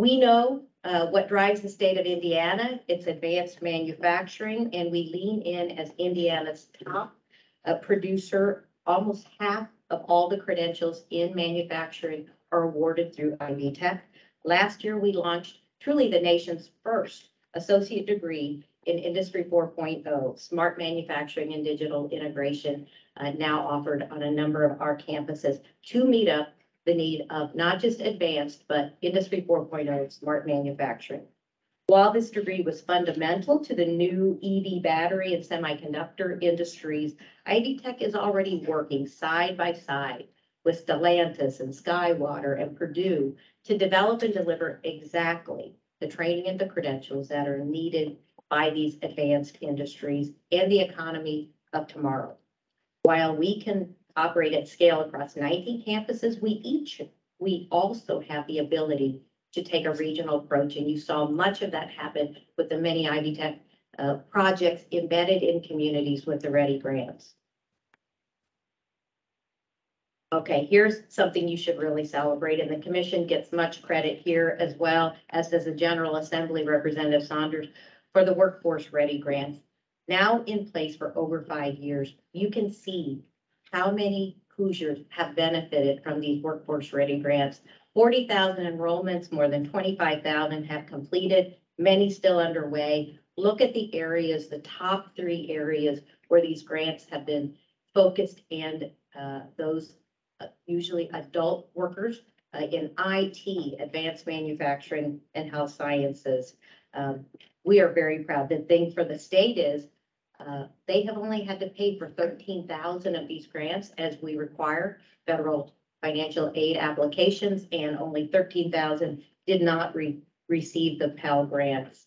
S12: We know what drives the state of Indiana, it's advanced manufacturing, and we lean in as Indiana's top producer. Almost half of all the credentials in manufacturing are awarded through Ivy Tech. Last year, we launched truly the nation's first associate degree in Industry 4.0, smart manufacturing and digital integration, now offered on a number of our campuses to meet up the need of not just advanced, but Industry 4.0 smart manufacturing. While this degree was fundamental to the new EV battery and semiconductor industries, Ivy Tech is already working side by side with Stellantis and Skywater and Purdue to develop and deliver exactly the training and the credentials that are needed by these advanced industries and the economy of tomorrow. While we can operate at scale across 19 campuses, we also have the ability to take a regional approach, and you saw much of that happen with the many Ivy Tech projects embedded in communities with the Ready grants. Okay, here's something you should really celebrate, and the commission gets much credit here as well, as does the General Assembly Representative Saunders, for the Workforce Ready grants. Now in place for over 5 years, you can see how many Hoosiers have benefited from these Workforce Ready grants. 40,000 enrollments, more than 25,000 have completed, many still underway. Look at the areas, the top 3 areas where these grants have been focused, and those usually adult workers in IT, advanced manufacturing, and health sciences. We are very proud. The thing for the state is they have only had to pay for 13,000 of these grants, as we require federal financial aid applications, and only 13,000 did not receive the Pell grants.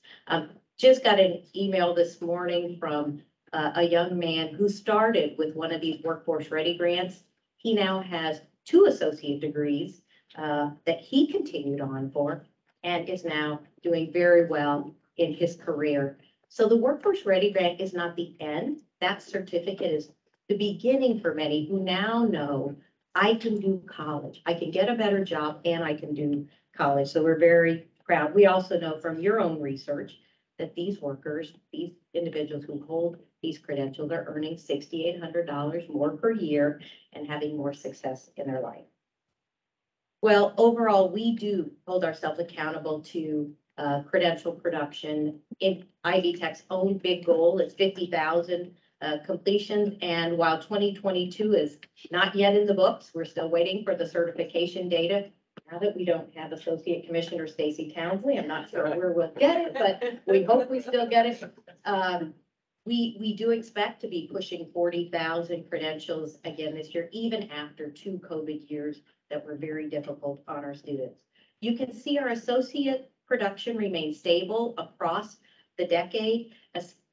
S12: Just got an email this morning from a young man who started with one of these Workforce Ready grants. He now has 2 associate degrees that he continued on for, and is now doing very well in his career. So the Workforce Ready grant is not the end. That certificate is the beginning for many who now know I can do college, I can get a better job, and I can do college. So we're very proud. We also know from your own research that these workers, these individuals who hold these credentials, are earning $6,800 more per year and having more success in their life. Well, overall, we do hold ourselves accountable to credential production. In Ivy Tech's own big goal is 50,000 completions. And while 2022 is not yet in the books, we're still waiting for the certification data. Now that we don't have Associate Commissioner Stacy Townsley, I'm not sure where we'll get it, but we hope we still get it. We do expect to be pushing 40,000 credentials again this year, even after 2 COVID years that were very difficult on our students. You can see our associate production remains stable across the decade,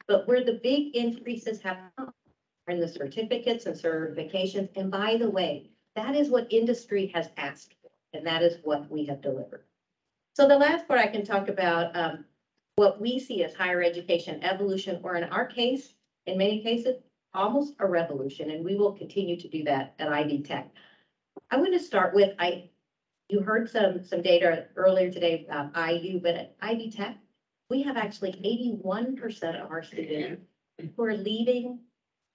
S12: but where the big increases have come are in the certificates and certifications. And by the way, that is what industry has asked for, and that is what we have delivered. So the last part I can talk about what we see as higher education evolution, or in our case, in many cases, almost a revolution, and we will continue to do that at Ivy Tech. I want to start with, you heard some data earlier today about IU, but at Ivy Tech, we have actually 81% of our students who are leaving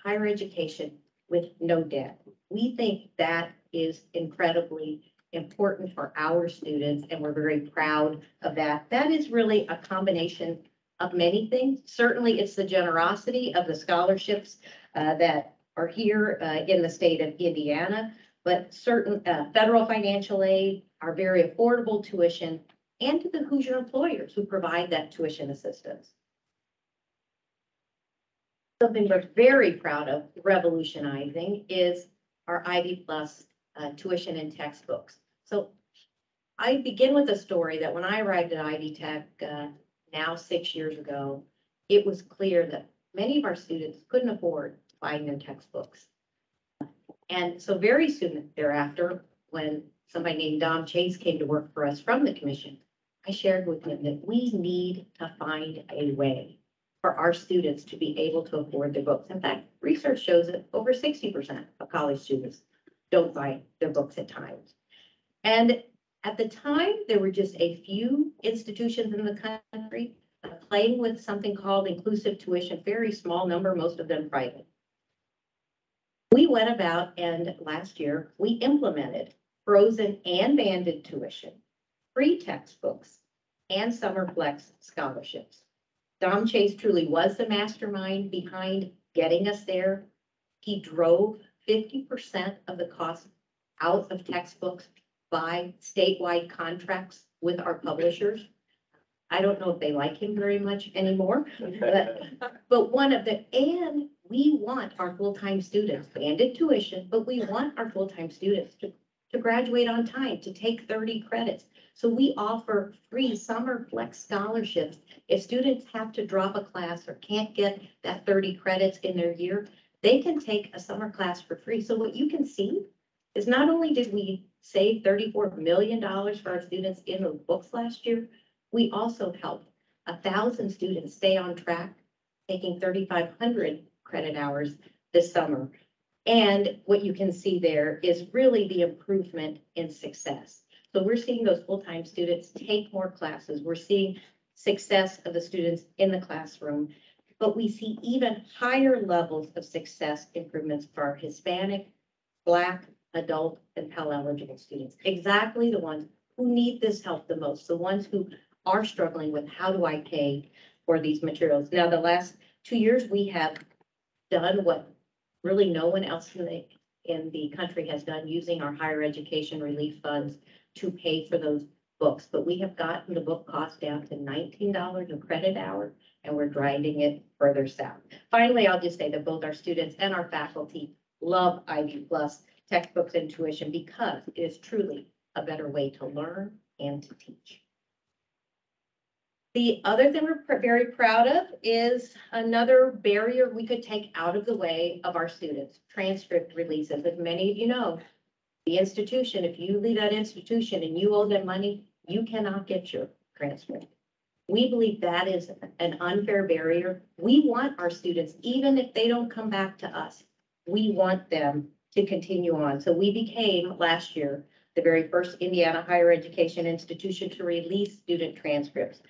S12: higher education with no debt. We think that is incredibly important for our students, and we're very proud of that. That is really a combination of many things. Certainly, it's the generosity of the scholarships that are here in the state of Indiana, but certain federal financial aid, our very affordable tuition, and to the Hoosier employers who provide that tuition assistance. Something we're very proud of revolutionizing is our Ivy Plus tuition and textbooks. So I begin with a story that when I arrived at Ivy Tech now 6 years ago, it was clear that many of our students couldn't afford buying their textbooks. And so very soon thereafter, when somebody named Dom Chase came to work for us from the commission, I shared with him that we need to find a way for our students to be able to afford their books. In fact, research shows that over 60% of college students don't buy their books at times. And at the time, there were just a few institutions in the country playing with something called inclusive tuition, very small number, most of them private. We went about and last year we implemented frozen and banded tuition, free textbooks, and summer flex scholarships. Dom Chase truly was the mastermind behind getting us there. He drove 50% of the cost out of textbooks by statewide contracts with our publishers. I don't know if they like him very much anymore, but one of the, and we want our full-time students, banded tuition, but we want our full-time students to graduate on time, to take 30 credits. So we offer free summer flex scholarships. If students have to drop a class or can't get that 30 credits in their year, they can take a summer class for free. So what you can see is not only did we save $34 million for our students in those books last year, we also helped 1,000 students stay on track, taking 3,500 credit hours this summer. And what you can see there is really the improvement in success. So we're seeing those full-time students take more classes. We're seeing success of the students in the classroom, but we see even higher levels of success improvements for our Hispanic, Black, adult, and Pell eligible students. Exactly the ones who need this help the most, the ones who are struggling with how do I pay for these materials. Now, the last 2 years, we have done what really no one else in the country has done, using our higher education relief funds to pay for those books. But we have gotten the book cost down to $19 a credit hour, and we're grinding it further south. Finally, I'll just say that both our students and our faculty love Ivy Plus textbooks and tuition because it is truly a better way to learn and to teach. The other thing we're very proud of is another barrier we could take out of the way of our students, transcript releases. As many of you know, the institution, if you leave that institution and you owe them money, you cannot get your transcript. We believe that is an unfair barrier. We want our students, even if they don't come back to us, we want them to continue on. So we became last year the very first Indiana higher education institution to release student transcripts.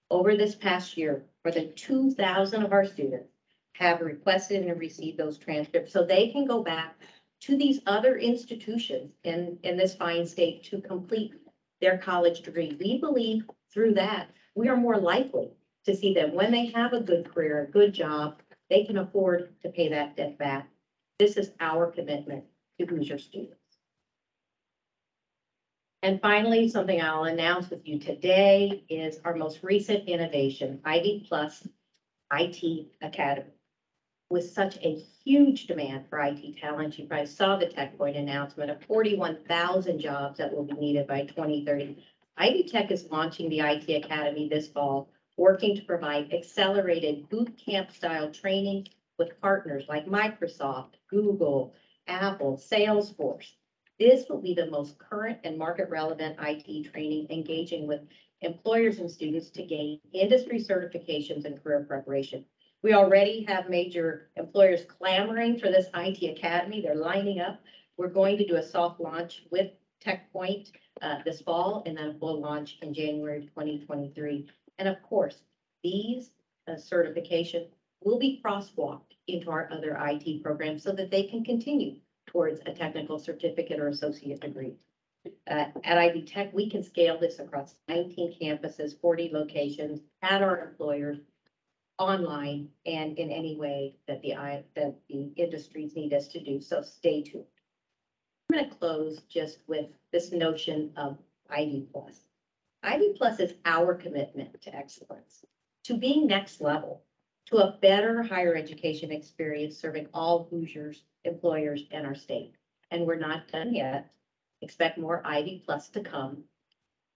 S12: Over this past year, more than 2,000 of our students have requested and received those transcripts so they can go back to these other institutions in this fine state to complete their college degree. We believe through that, we are more likely to see them when they have a good career, a good job, they can afford to pay that debt back. This is our commitment to Hoosier students. And finally, something I'll announce with you today is our most recent innovation, Ivy Plus IT Academy. With such a huge demand for IT talent, you probably saw the TechPoint announcement of 41,000 jobs that will be needed by 2030. Ivy Tech is launching the IT Academy this fall, working to provide accelerated boot camp style training with partners like Microsoft, Google, Apple, Salesforce. This will be the most current and market relevant IT training, engaging with employers and students to gain industry certifications and career preparation. We already have major employers clamoring for this IT Academy. They're lining up. We're going to do a soft launch with TechPoint this fall, and then a full launch in January 2023. And of course, these certifications will be crosswalked into our other IT programs so that they can continue towards a technical certificate or associate degree. At Ivy Tech, we can scale this across 19 campuses, 40 locations, at our employers, online, and in any way that the industries need us to do. So stay tuned. I'm going to close just with this notion of Ivy Plus. Ivy Plus is our commitment to excellence, to being next level, to a better higher education experience serving all Hoosiers, employers, and our state. And we're not done yet. Expect more Ivy Plus to come.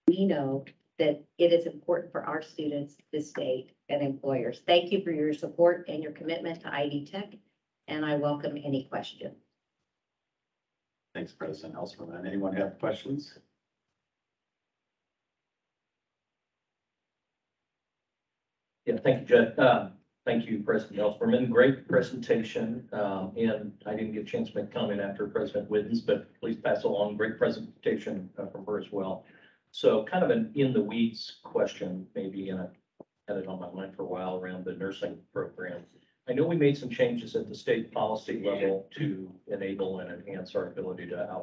S12: We know that it is important for our students, this state, and employers. Thank you for your support and your commitment to Ivy Tech, and I welcome any questions.
S3: Thanks, President Ellspermann. Anyone have questions?
S13: Yeah, thank you, Jed. Thank you, President Ellspermann. Great presentation. And I didn't get a chance to make a comment after President Whitten's, but please pass along great presentation from her as well. So kind of an in the weeds question, maybe, and I've had it on my mind for a while around the nursing program. I know we made some changes at the state policy level to enable and enhance our ability to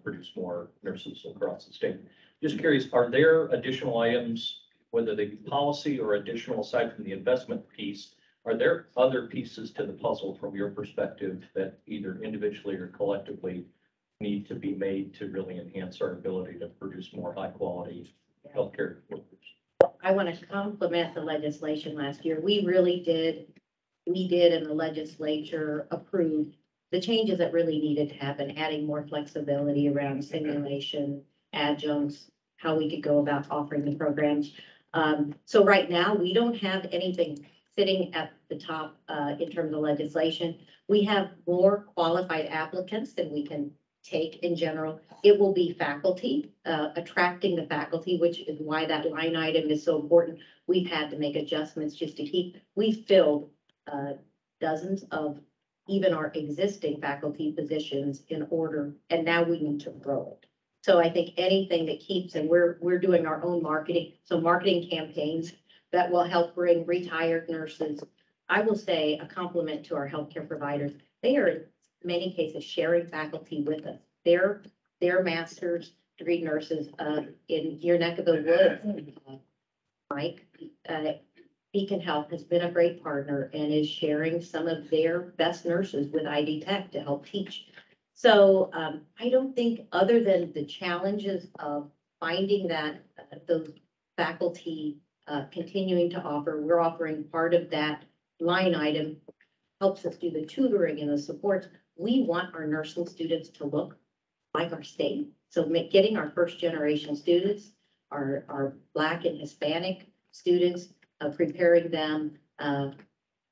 S13: produce more nurses across the state. Just curious, are there additional items, whether they be policy or additional aside from the investment piece, are there other pieces to the puzzle from your perspective that either individually or collectively need to be made to really enhance our ability to produce more high quality healthcare workers?
S12: I want to compliment the legislation last year. We did in the legislature approve the changes that really needed to happen, adding more flexibility around simulation, adjuncts, how we could go about offering the programs. So right now, we don't have anything sitting at the top in terms of legislation. We have more qualified applicants than we can take in general. It will be faculty, attracting the faculty, which is why that line item is so important. We've had to make adjustments just to we filled dozens of even our existing faculty positions in order, and now we need to grow it. So I think anything that keeps, and we're doing our own marketing, so marketing campaigns that will help bring retired nurses. I will say a compliment to our healthcare providers. They are in many cases sharing faculty with us. They're master's degree nurses in your neck of the woods. Mike, Beacon Health has been a great partner and is sharing some of their best nurses with ID Tech to help teach. So I don't think, other than the challenges of finding that those faculty continuing to offer, we're offering part of that line item, helps us do the tutoring and the supports. We want our nursing students to look like our state. So getting our first generation students, our Black and Hispanic students, preparing them.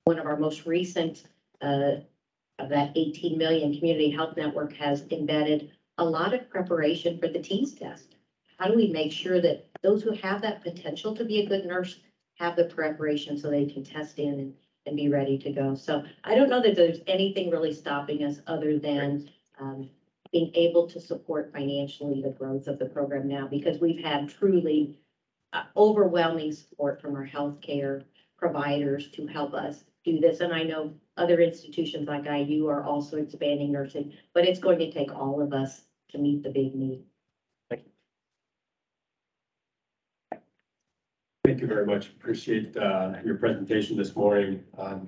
S12: One of our most recent of that 18 million community health network has embedded a lot of preparation for the TEAS test. How do we make sure that those who have that potential to be a good nurse have the preparation so they can test in and be ready to go? So I don't know that there's anything really stopping us other than being able to support financially the growth of the program now, because we've had truly overwhelming support from our healthcare providers to help us do this. And I know other institutions like IU are also expanding nursing, but it's going to take all of us to meet the big need.
S4: Thank you very much. Appreciate your presentation this morning.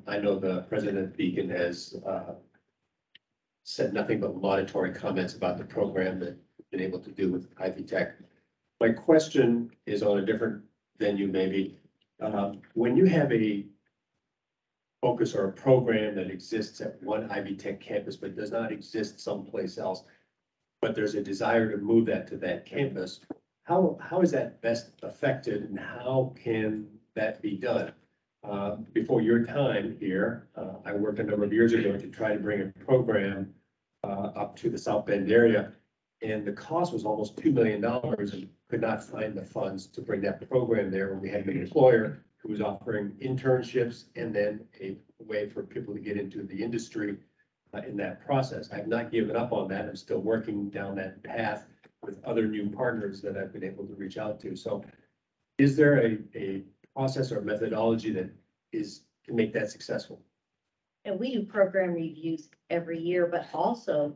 S4: I know the president of Beacon has said nothing but laudatory comments about the program that we've been able to do with Ivy Tech. My question is on a different venue, maybe. When you have a focus or a program that exists at one Ivy Tech campus but does not exist someplace else, but there's a desire to move that to that campus, how is that best affected and how can that be done? Before your time here, I worked a number of years ago to try to bring a program up to the South Bend area, and the cost was almost $2 million and could not find the funds to bring that program there. We had an employer who was offering internships and then a way for people to get into the industry in that process. I've not given up on that. I'm still working down that path with other new partners that I've been able to reach out to. So is there a process or methodology that can make that successful?
S12: And we do program reviews every year, but also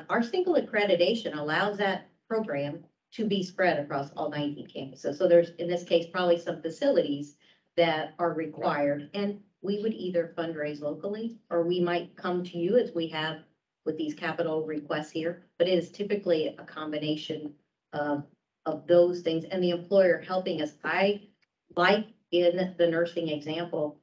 S12: our single accreditation allows that program to be spread across all 19 campuses. So there's, in this case, probably some facilities that are required, and we would either fundraise locally or we might come to you as we have with these capital requests here, but it is typically a combination of those things and the employer helping us. I like in the nursing example,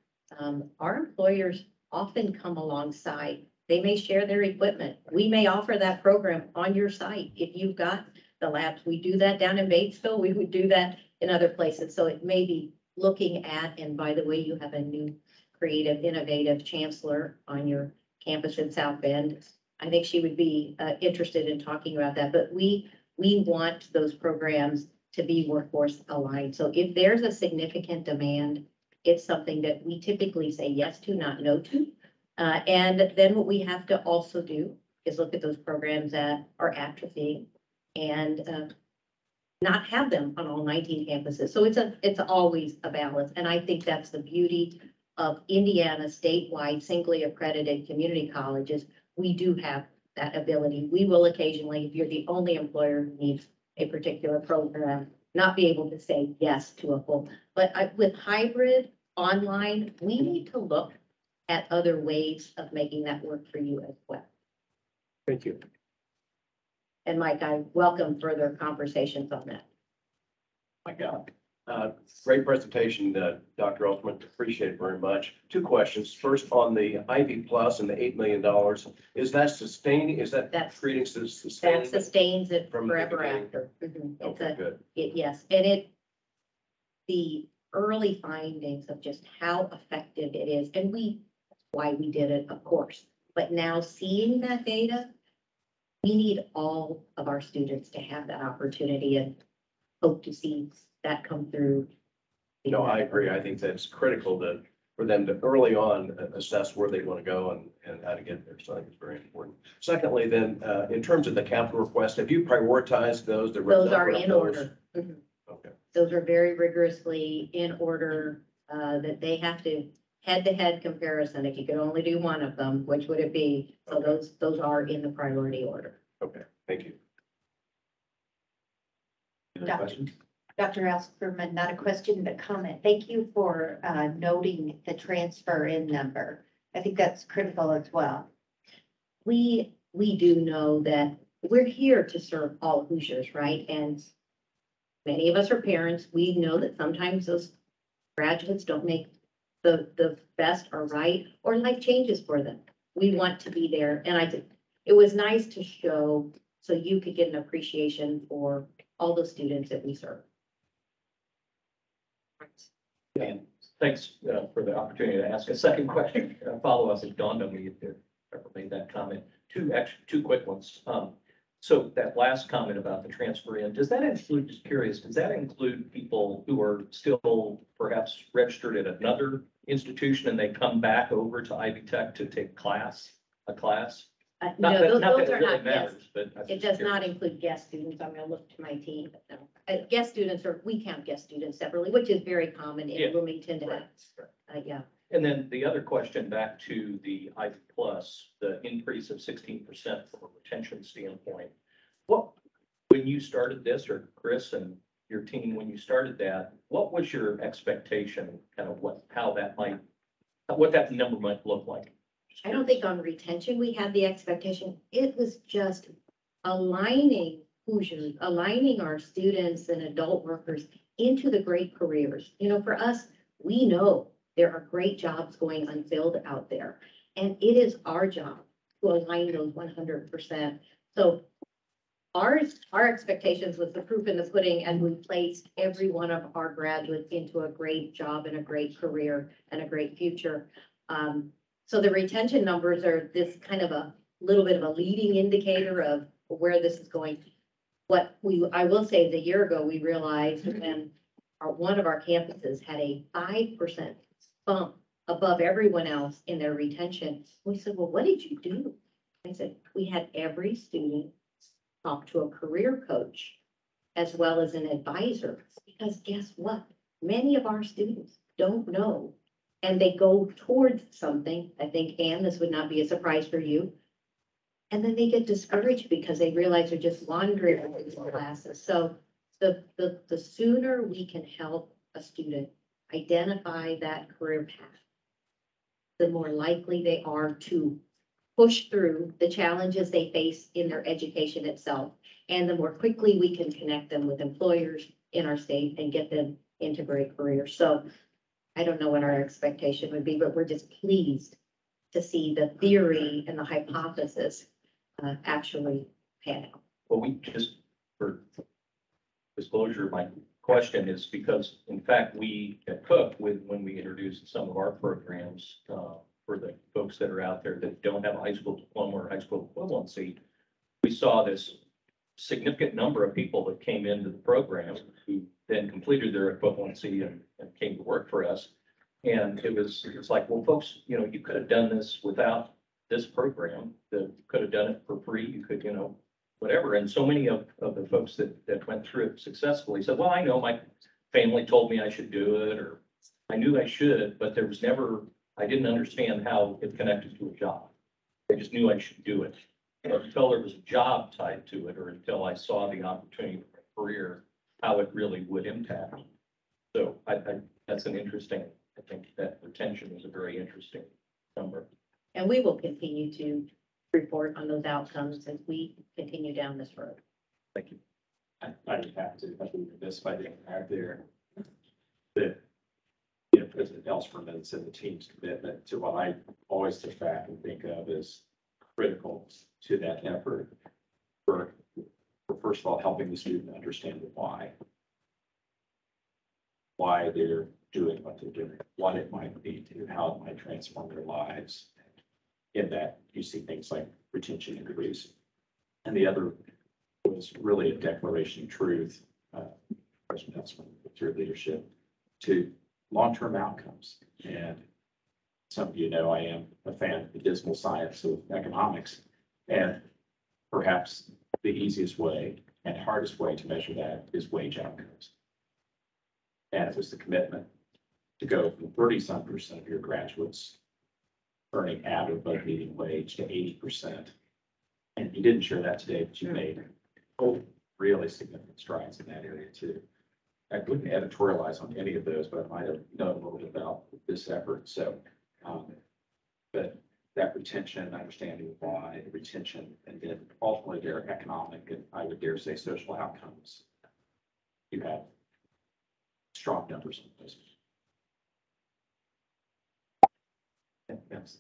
S12: our employers often come alongside. They may share their equipment. We may offer that program on your site. If you've got the labs, we do that down in Batesville. We would do that in other places. So it may be looking at, and by the way, you have a new creative, innovative chancellor on your campus in South Bend. I think she would be interested in talking about that, but we want those programs to be workforce aligned. So if there's a significant demand, it's something that we typically say yes to, not no to. And then what we have to also do is look at those programs that are atrophying and not have them on all 19 campuses. So it's always a balance. And I think that's the beauty of Indiana statewide, singly accredited community colleges. We do have that ability. We will occasionally, if you're the only employer who needs a particular program, not be able to say yes to a full. But with hybrid online, we need to look at other ways of making that work for you as well.
S11: Thank you.
S12: And Mike, I welcome further conversations on that.
S11: My God. Great presentation, Dr. Altman. Appreciate it very much. Two questions. First, on the Ivy Plus and the $8 million, is that sustaining? Is that creating
S12: That
S11: sustaining?
S12: sustains it
S11: From the
S12: forever
S11: beginning.
S12: after. Mhm. It's
S11: Okay, good.
S12: Yes, and the early findings of just how effective it is, and why we did it, of course. But now seeing that data, we need all of our students to have that opportunity and hope to see that come through.
S11: No, I agree. I think that's critical for them to early on assess where they want to go and how to get there. So I think it's very important. Secondly, then, in terms of the capital request, have you prioritized those?
S12: Those are in order. Mhm.
S11: Okay.
S12: Those are very rigorously in order, that they have to head-to-head comparison. If you could only do one of them, which would it be? So those are in the priority order.
S11: Okay, thank you.
S3: Any
S9: Dr.
S3: questions?
S9: Dr. Asperman, not a question, but comment. Thank you for noting the transfer in number. I think that's critical as well.
S12: We do know that we're here to serve all Hoosiers, right? And many of us are parents. We know that sometimes those graduates don't make the best or right, or life changes for them. We want to be there. And it was nice to show so you could get an appreciation for all the students that we serve.
S13: And thanks for the opportunity to ask a second question. Follow-up, it dawned on me if you ever made that comment. Two quick ones. So that last comment about the transfer in, does that include, just curious, does that include people who are still perhaps registered at another institution and they come back over to Ivy Tech to take a class?
S12: No, those
S13: Not that it
S12: are
S13: really
S12: not guest.
S13: matters, but I was
S12: It
S13: just
S12: does not
S13: curious.
S12: include guest students. I'm gonna look to my team, but no. Guest students we count guest students separately, which is very common
S13: Yeah.
S12: in Bloomington to have.
S13: Right.
S12: Yeah.
S13: And then the other question back to the Ivy Plus, the increase of 16% from a retention standpoint. When you started this, or Chris and your team, when you started that, what was your expectation, kind of what that number might look like?
S12: I don't think on retention, we had the expectation. It was just aligning Hoosiers, aligning our students and adult workers into the great careers. You know, for us, we know there are great jobs going unfilled out there. And it is our job to align those 100%. So our expectations was the proof in the pudding, and we placed every one of our graduates into a great job and a great career and a great future. So the retention numbers are this kind of a little bit of a leading indicator of where this is going. I will say the year ago, we realized when one of our campuses had a 5% bump above everyone else in their retention. We said, well, what did you do? I said, we had every student talk to a career coach as well as an advisor, because guess what? Many of our students don't know, and they go towards something. I think, Anne, this would not be a surprise for you. And then they get discouraged because they realize they're just wandering through these classes. So the sooner we can help a student identify that career path, the more likely they are to push through the challenges they face in their education itself. And the more quickly we can connect them with employers in our state and get them into great careers. So I don't know what our expectation would be, but we're just pleased to see the theory and the hypothesis actually pan out.
S13: Well, we just, for disclosure, my question is because, in fact, we at Cook, when we introduced some of our programs, for the folks that are out there that don't have a high school diploma or high school equivalency, we saw this significant number of people that came into the program who then completed their equivalency and came to work for us. And it's like, well, folks, you could have done this without this program, that you could have done it for free. You could, whatever. And so many of the folks that went through it successfully said, well, I know my family told me I should do it, or I knew I should, but there was never, I didn't understand how it connected to a job. I just knew I should do it. But until there was a job tied to it, or until I saw the opportunity for a career, how it really would impact. So that's an interesting, I think that retention is a very interesting number.
S12: And we will continue to report on those outcomes as we continue down this road.
S13: Thank you.
S5: I would have to, I think this, if I didn't have there, that, President Ellsperman's and the team's commitment to what I always sit back and think of as critical to that effort for first of all, helping the student understand the why they're doing what they're doing, what it might lead to, how it might transform their lives. In that, you see things like retention increase. And the other was really a declaration of truth, President Ellsperman, with your leadership, to long-term outcomes. And some of you know I am a fan of the dismal science of economics. And perhaps the easiest way and hardest way to measure that is wage outcomes. And it was the commitment to go from 30-some% of your graduates earning at or above median wage to 80%. And you didn't share that today, but you made really significant strides in that area too. I wouldn't editorialize on any of those, but I might have known a little bit about this effort. So, but that retention, understanding why retention, and then ultimately their economic and I would dare say social outcomes. You have strong numbers on those. Yes.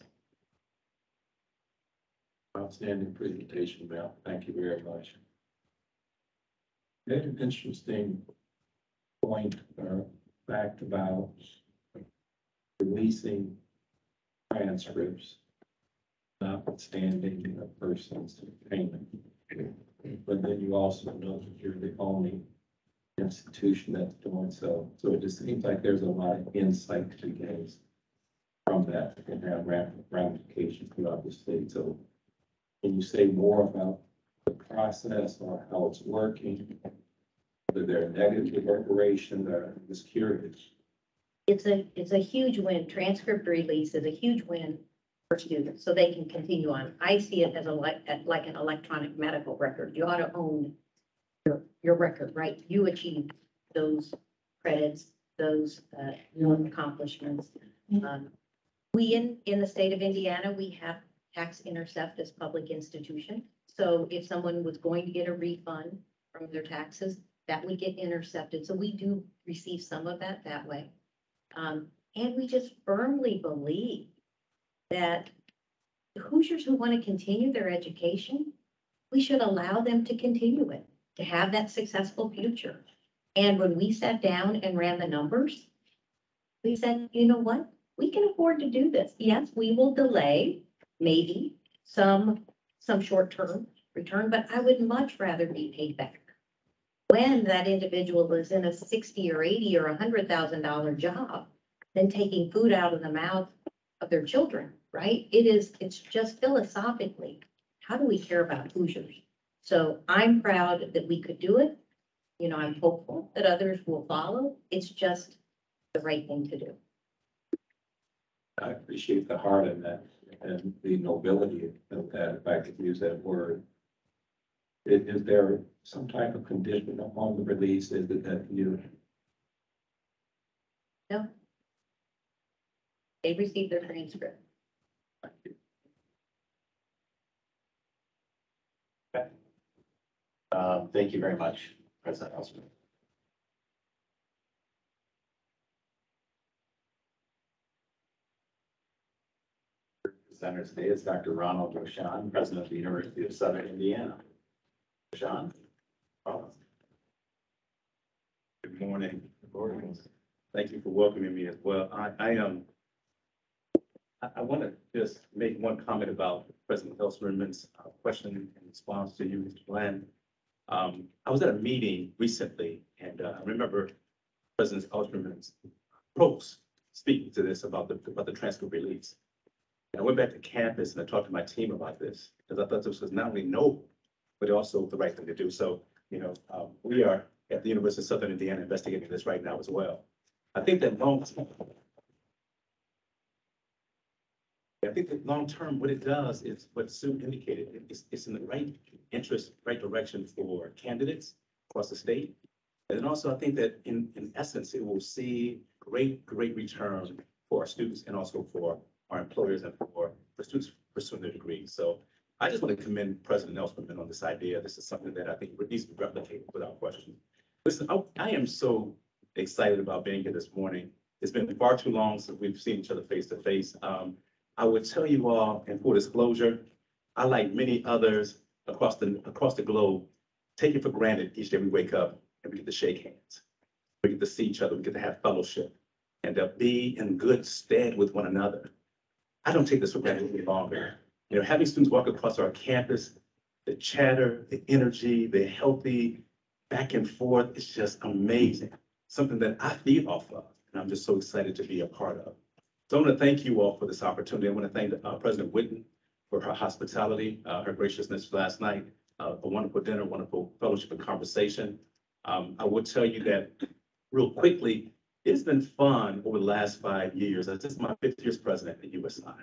S10: Outstanding presentation, Mel. Thank you very much. You had an interesting point or fact about releasing transcripts, notwithstanding a person's payment. But then you also know that you're the only institution that's doing so. So it just seems like there's a lot of insight to be gained from that and have ramifications throughout the state. So can you say more about the process or how it's working? Whether there are negative reparations, or I'm just curious.
S12: It's a huge win. Transcript release is a huge win for students, so they can continue on. I see it as like an electronic medical record. You ought to own your record, right? You achieved those credits, those accomplishments. We in the state of Indiana, we have tax intercept as public institution. So if someone was going to get a refund from their taxes, that would get intercepted. So we do receive some of that way. And we just firmly believe that Hoosiers who want to continue their education, we should allow them to continue it, to have that successful future. And when we sat down and ran the numbers, we said, you know what? We can afford to do this. Yes, we will delay maybe some short-term return, but I would much rather be paid back when that individual is in a 60 or 80 or $100,000 job than taking food out of the mouth of their children, right? It's just philosophically, how do we care about Hoosiers? So I'm proud that we could do it. You know, I'm hopeful that others will follow. It's just the right thing to do.
S10: I appreciate the heart in that and the nobility of that, if I could use that word. Is there some type of condition upon the release? Is it that you?
S12: No. They received their transcript.
S3: Thank you very much, President Ellsperman. Presenter today is Dr. Ronald Roshan, President of the University of Southern Indiana. Roshan.
S14: Good morning. Good morning. Thank you for welcoming me as well. I want to just make one comment about President Ellsperman's question in response to you, Mr. Bland. I was at a meeting recently, and I remember President Ellsperman's pros speaking to this about the transcript release. And I went back to campus and I talked to my team about this because I thought this was not only noble, but also the right thing to do. So, we are at the University of Southern Indiana investigating this right now as well. I think that long term, what it does is what Sue indicated. It's in the right interest, right direction for candidates across the state. And then also, I think that in essence, it will see great return for our students and also for our employers and for students pursuing their degrees. So I just want to commend President Nelson on this idea. This is something that I think needs to be replicated without question. Listen, I am so excited about being here this morning. It's been far too long since we've seen each other face to face. I would tell you all, in full disclosure, I, like many others across the globe, take it for granted each day we wake up and we get to shake hands. We get to see each other, we get to have fellowship, and to be in good stead with one another. I don't take this for granted any longer. Having students walk across our campus, the chatter, the energy, the healthy back and forth, it's just amazing. Something that I feed off of, and I'm just so excited to be a part of. So I want to thank you all for this opportunity. I want to thank President Whitcomb for her hospitality, her graciousness last night, a wonderful dinner, wonderful fellowship and conversation. I will tell you that real quickly, it's been fun over the last 5 years. This is my 5th year as president at USI.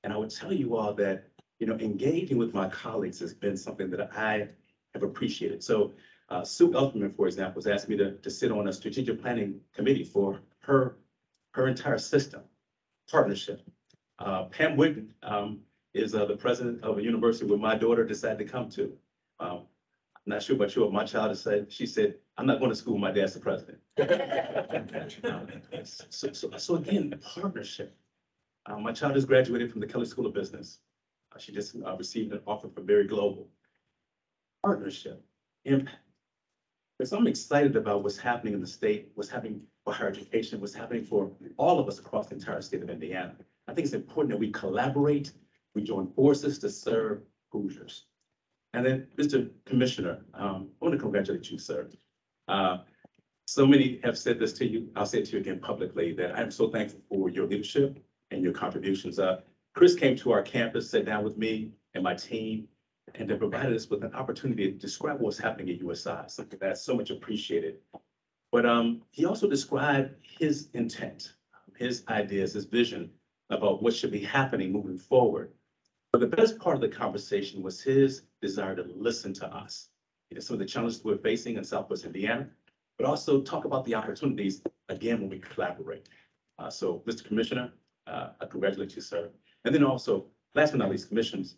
S14: And I would tell you all that, engaging with my colleagues has been something that I have appreciated. So Sue Elfman, for example, has asked me to sit on a strategic planning committee for her entire system. Partnership. Pam Wigton is the president of a university where my daughter decided to come to. I'm not sure about you, what my child has said. She said, I'm not going to school, my dad's the president. So again, partnership. My child has graduated from the Kelley School of Business. She just received an offer from Very Global. Partnership, impact. So I'm excited about what's happening in the state, what's happening for higher education, what's happening for all of us across the entire state of Indiana. I think it's important that we collaborate, we join forces to serve Hoosiers. And then, Mr. Commissioner, I want to congratulate you, sir. So many have said this to you. I'll say it to you again publicly, that I'm so thankful for your leadership and your contributions. Chris came to our campus, sat down with me and my team, and they provided us with an opportunity to describe what's happening at USI, something that's so much appreciated. But he also described his intent, his ideas, his vision about what should be happening moving forward. But the best part of the conversation was his desire to listen to us. Some of the challenges we're facing in Southwest Indiana, but also talk about the opportunities, again, when we collaborate. So, Mr. Commissioner, I congratulate you, sir. And then also, last but not least, commissioners,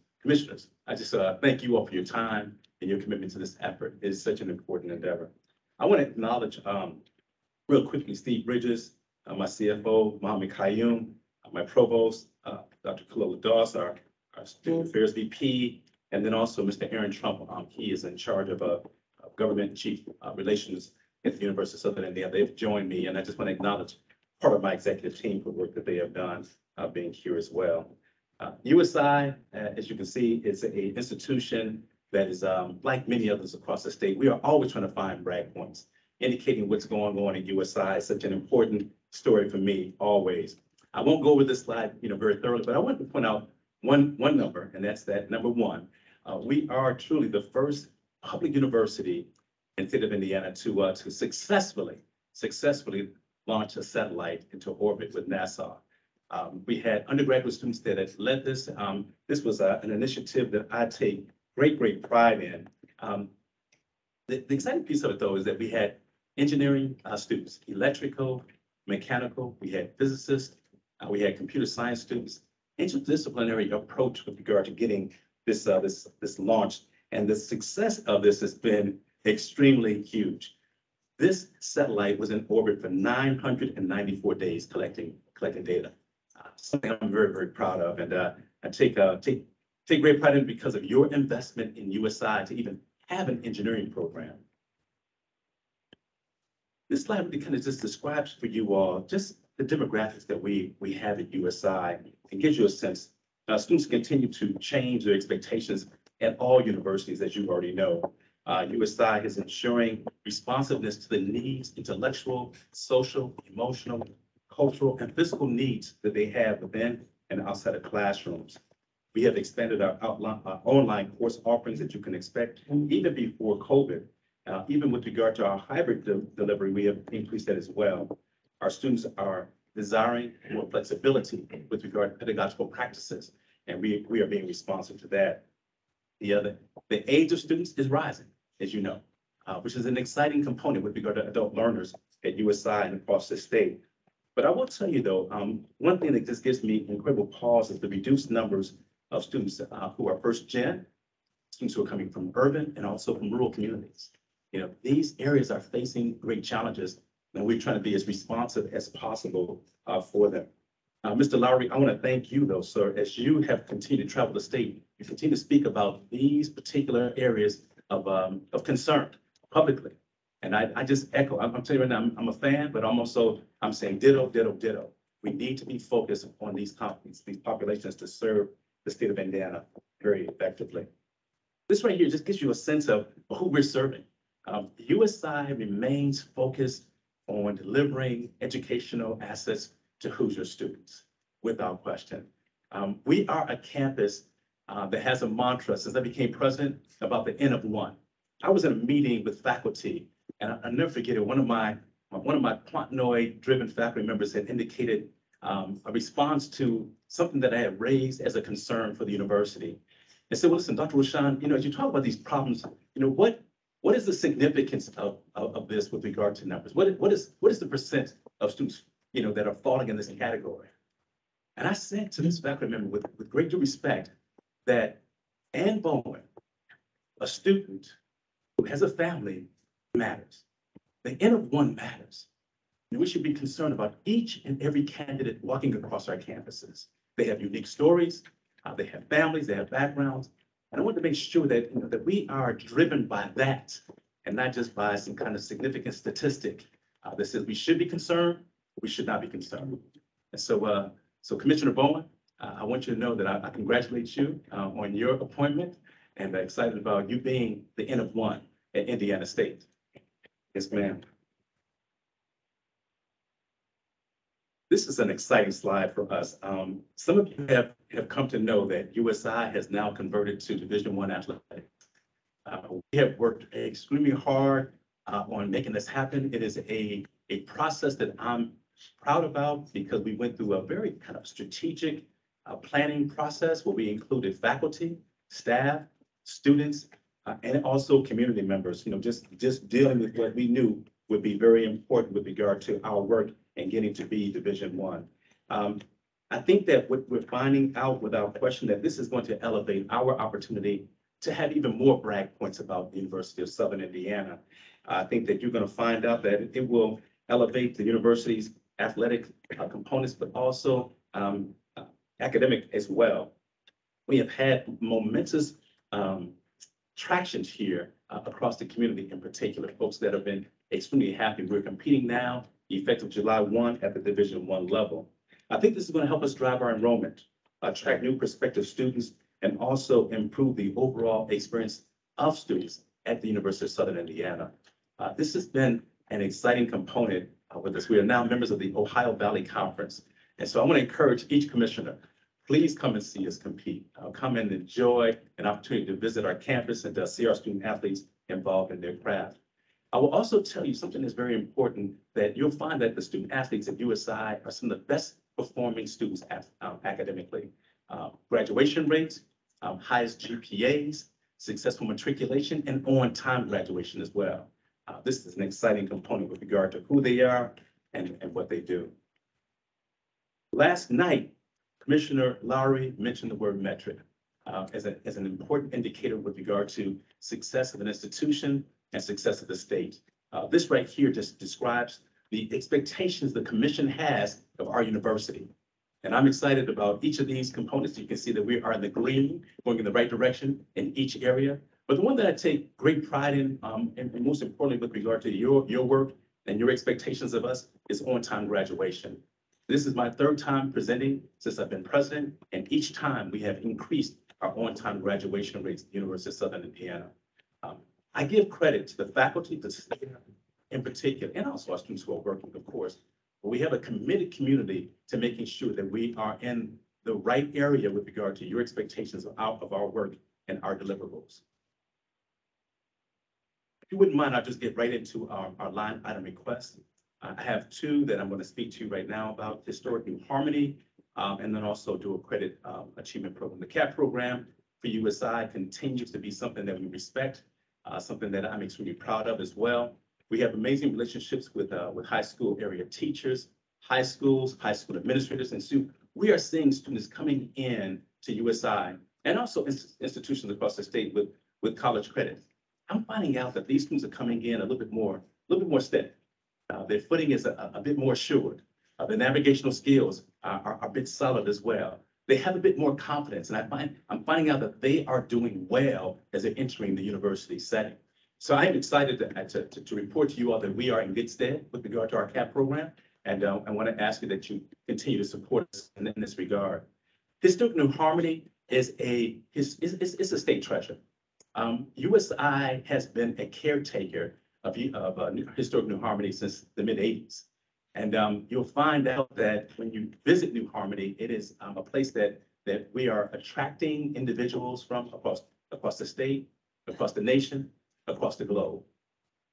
S14: I just thank you all for your time and your commitment to this effort. It is such an important endeavor. I want to acknowledge real quickly Steve Bridges, my CFO, Mohammed Qayyum, my provost, Dr. Khalil Doss, our student affairs VP, and then also Mr. Aaron Trump. He is in charge of government chief relations at the University of Southern Indiana. They've joined me, and I just want to acknowledge part of my executive team for the work that they have done being here as well. USI, as you can see, is an institution that is like many others across the state. We are always trying to find brag points, indicating what's going on at USI. It's such an important story for me, always. I won't go over this slide, very thoroughly, but I want to point out one number, and that's that number 1. We are truly the first public university in the state of Indiana to successfully launch a satellite into orbit with NASA. We had undergraduate students that had led this. This was an initiative that I take great pride in. The exciting piece of it, though, is that we had engineering students, electrical, mechanical, we had physicists, we had computer science students, interdisciplinary approach with regard to getting this launched. And the success of this has been extremely huge. This satellite was in orbit for 994 days collecting data. Something I'm very proud of, and I take great pride in it because of your investment in USI to even have an engineering program. This slide really kind of just describes for you all just the demographics that we have at USI. It gives you a sense. Students continue to change their expectations at all universities, as you already know. USI is ensuring responsiveness to the needs, intellectual, social, emotional, cultural, and physical needs that they have within and outside of classrooms. We have expanded our online course offerings that you can expect even before COVID. Even with regard to our hybrid delivery, we have increased that as well. Our students are desiring more flexibility with regard to pedagogical practices, and we are being responsive to that. The age of students is rising, as you know, which is an exciting component with regard to adult learners at USI and across the state. But I will tell you though, one thing that just gives me incredible pause is the reduced numbers of students who are first gen, students who are coming from urban and also from rural communities. You know, these areas are facing great challenges, and we're trying to be as responsive as possible for them. Mr. Lowry, I want to thank you though, sir, as you have continued to travel the state, you continue to speak about these particular areas of concern publicly. And I just echo, I'm telling you right now, I'm a fan, but I'm saying ditto, ditto, ditto. We need to be focused on these populations to serve the state of Indiana very effectively. This right here just gives you a sense of who we're serving. USI remains focused on delivering educational assets to Hoosier students, without question. We are a campus that has a mantra since I became president about the N of one. I was in a meeting with faculty, and I'll never forget it. One of my Quantenoid-driven faculty members had indicated a response to something that I had raised as a concern for the university. And said, well, listen, Dr. Rushan, you know, as you talk about these problems, you know, what is the significance of this with regard to numbers? What is the percent of students, you know, that are falling in this category? And I said to this faculty member with great due respect that Ann Bowen, a student who has a family, matters. The N of one matters. And we should be concerned about each and every candidate walking across our campuses. They have unique stories, they have families, they have backgrounds. And I want to make sure that, you know, that we are driven by that and not just by some kind of significant statistic that says we should be concerned, we should not be concerned. And so, so Commissioner Bowen, I want you to know that I congratulate you on your appointment and excited about you being the N of one at Indiana State. Yes, ma'am. This is an exciting slide for us. Some of you have come to know that USI has now converted to Division I athletics. We have worked extremely hard on making this happen. It is a process that I'm proud about because we went through a very kind of strategic planning process where we included faculty, staff, students, and also community members, you know, just dealing with what we knew would be very important with regard to our work and getting to be Division I. I think that what we're finding out without question that this is going to elevate our opportunity to have even more brag points about the University of Southern Indiana. I think that you're going to find out that it will elevate the university's athletic components, but also academic as well. We have had momentous tractions here across the community, in particular, folks that have been extremely happy. We're competing now, effective July 1 at the Division I level. I think this is going to help us drive our enrollment, attract new prospective students, and also improve the overall experience of students at the University of Southern Indiana. This has been an exciting component with us. We are now members of the Ohio Valley Conference. And so I want to encourage each commissioner, please come and see us compete. Come and enjoy an opportunity to visit our campus and to see our student athletes involved in their craft. I will also tell you something that's very important, that you'll find that the student athletes at USI are some of the best performing students academically. Graduation rates, highest GPAs, successful matriculation, and on-time graduation as well. This is an exciting component with regard to who they are and what they do. Last night, Commissioner Lowry mentioned the word metric as an important indicator with regard to success of an institution and success of the state. This right here just describes the expectations the commission has of our university. And I'm excited about each of these components. You can see that we are in the green, going in the right direction in each area. But the one that I take great pride in, and most importantly with regard to your work and your expectations of us, is on-time graduation. This is my third time presenting since I've been president, and each time we have increased our on-time graduation rates at the University of Southern Indiana. I give credit to the faculty, the staff in particular, and also our students who are working, of course. But we have a committed community to making sure that we are in the right area with regard to your expectations of our work and our deliverables. If you wouldn't mind, I'll just get right into our line item requests. I have two that I'm going to speak to right now about Historic New Harmony, and then also do a credit achievement program. The CAP program for USI continues to be something that we respect, something that I'm extremely proud of as well. We have amazing relationships with high school area teachers, high schools, high school administrators, and so we are seeing students coming in to USI and also institutions across the state with college credits. I'm finding out that these students are coming in a little bit more steady. Their footing is a bit more assured. The navigational skills are a bit solid as well. They have a bit more confidence, and I'm finding out that they are doing well as they're entering the university setting. So I am excited to report to you all that we are in good stead with regard to our CAP program, and I want to ask you that you continue to support us in this regard. Historic New Harmony is a state treasure. USI has been a caretaker of Historic New Harmony since the mid-'80s. And you'll find out that when you visit New Harmony, it is a place that we are attracting individuals from across the state, across the nation, across the globe.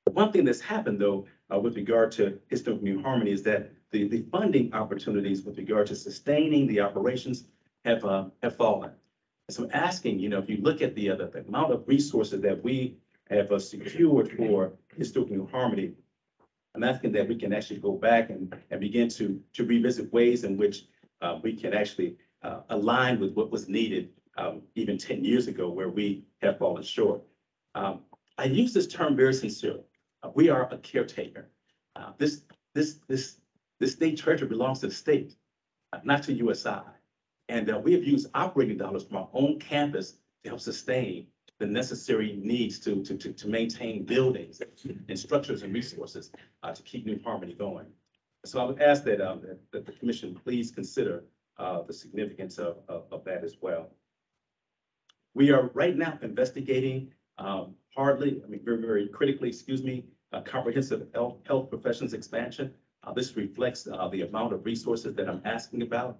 S14: One thing that's happened, though, with regard to Historic New Harmony is that the funding opportunities with regard to sustaining the operations have fallen. And so I'm asking, if you look at the amount of resources that we have secured for Historic New Harmony, I'm asking that we can actually go back and begin to revisit ways in which we can actually align with what was needed even 10 years ago, where we have fallen short. I use this term very sincerely. We are a caretaker. This state treasure belongs to the state, not to USI. And we have used operating dollars from our own campus to help sustain the necessary needs to maintain buildings and structures and resources to keep New Harmony going. So I would ask that the commission please consider the significance of that as well. We are right now investigating very critically, comprehensive health professions expansion. This reflects the amount of resources that I'm asking about.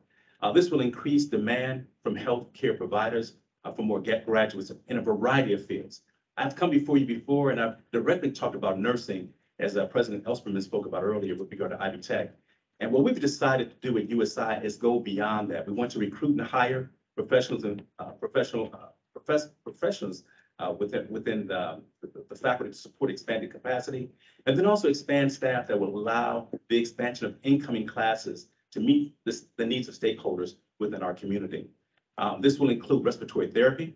S14: This will increase demand from healthcare providers for more graduates in a variety of fields. I've come before you before, and I've directly talked about nursing, as President Ellspermann spoke about earlier with regard to Ivy Tech. And what we've decided to do at USI is go beyond that. We want to recruit and hire professionals and professionals within the faculty to support expanded capacity, and then also expand staff that will allow the expansion of incoming classes to meet the needs of stakeholders within our community. This will include respiratory therapy,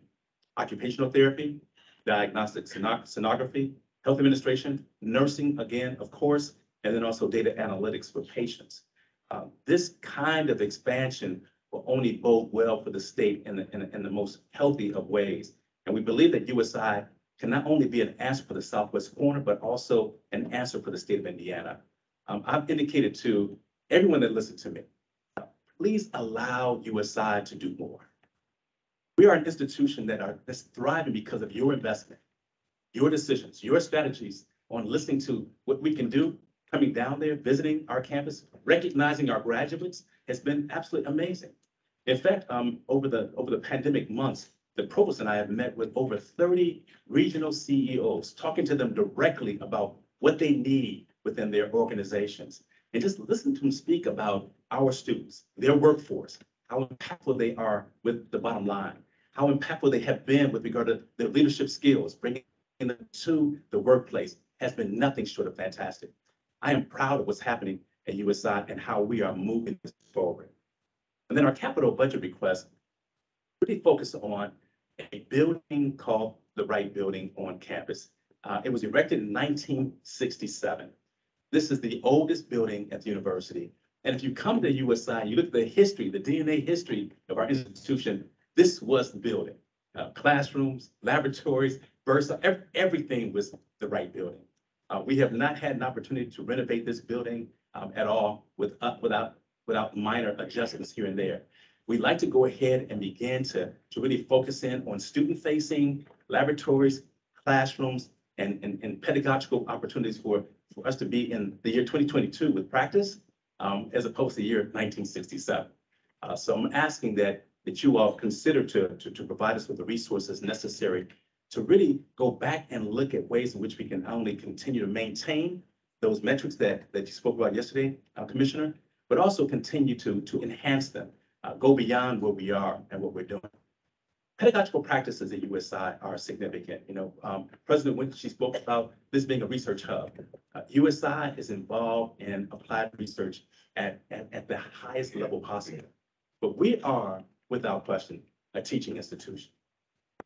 S14: occupational therapy, diagnostic sonography, health administration, nursing again, of course, and then also data analytics for patients. This kind of expansion will only bode well for the state in the most healthy of ways. And we believe that USI can not only be an answer for the Southwest corner, but also an answer for the state of Indiana. I've indicated to everyone that listened to me, please allow USI to do more. We are an institution that's thriving because of your investment, your decisions, your strategies on listening to what we can do, coming down there, visiting our campus, recognizing our graduates has been absolutely amazing. In fact, over the pandemic months, the provost and I have met with over 30 regional CEOs, talking to them directly about what they need within their organizations. And just listen to them speak about our students, their workforce, how impactful they are with the bottom line, how impactful they have been with regard to their leadership skills, bringing them to the workplace has been nothing short of fantastic. I am proud of what's happening at USI and how we are moving this forward. And then our capital budget request really focused on a building called the Wright Building on campus. It was erected in 1967. This is the oldest building at the university. And if you come to USI, you look at the history, the DNA history of our institution, this was the building. Classrooms, laboratories, bursa, everything was the Wright Building. We have not had an opportunity to renovate this building at all without minor adjustments here and there. We'd like to go ahead and begin to really focus in on student-facing laboratories, classrooms, and pedagogical opportunities for us to be in the year 2022 with practice, as opposed to the year 1967. So I'm asking that you all consider to provide us with the resources necessary to really go back and look at ways in which we can not only continue to maintain those metrics that you spoke about yesterday, Commissioner, but also continue to enhance them, go beyond where we are and what we're doing. Pedagogical practices at USI are significant. President Whitcomb, she spoke about this being a research hub. USI is involved in applied research at the highest level possible. But we are, without question, a teaching institution.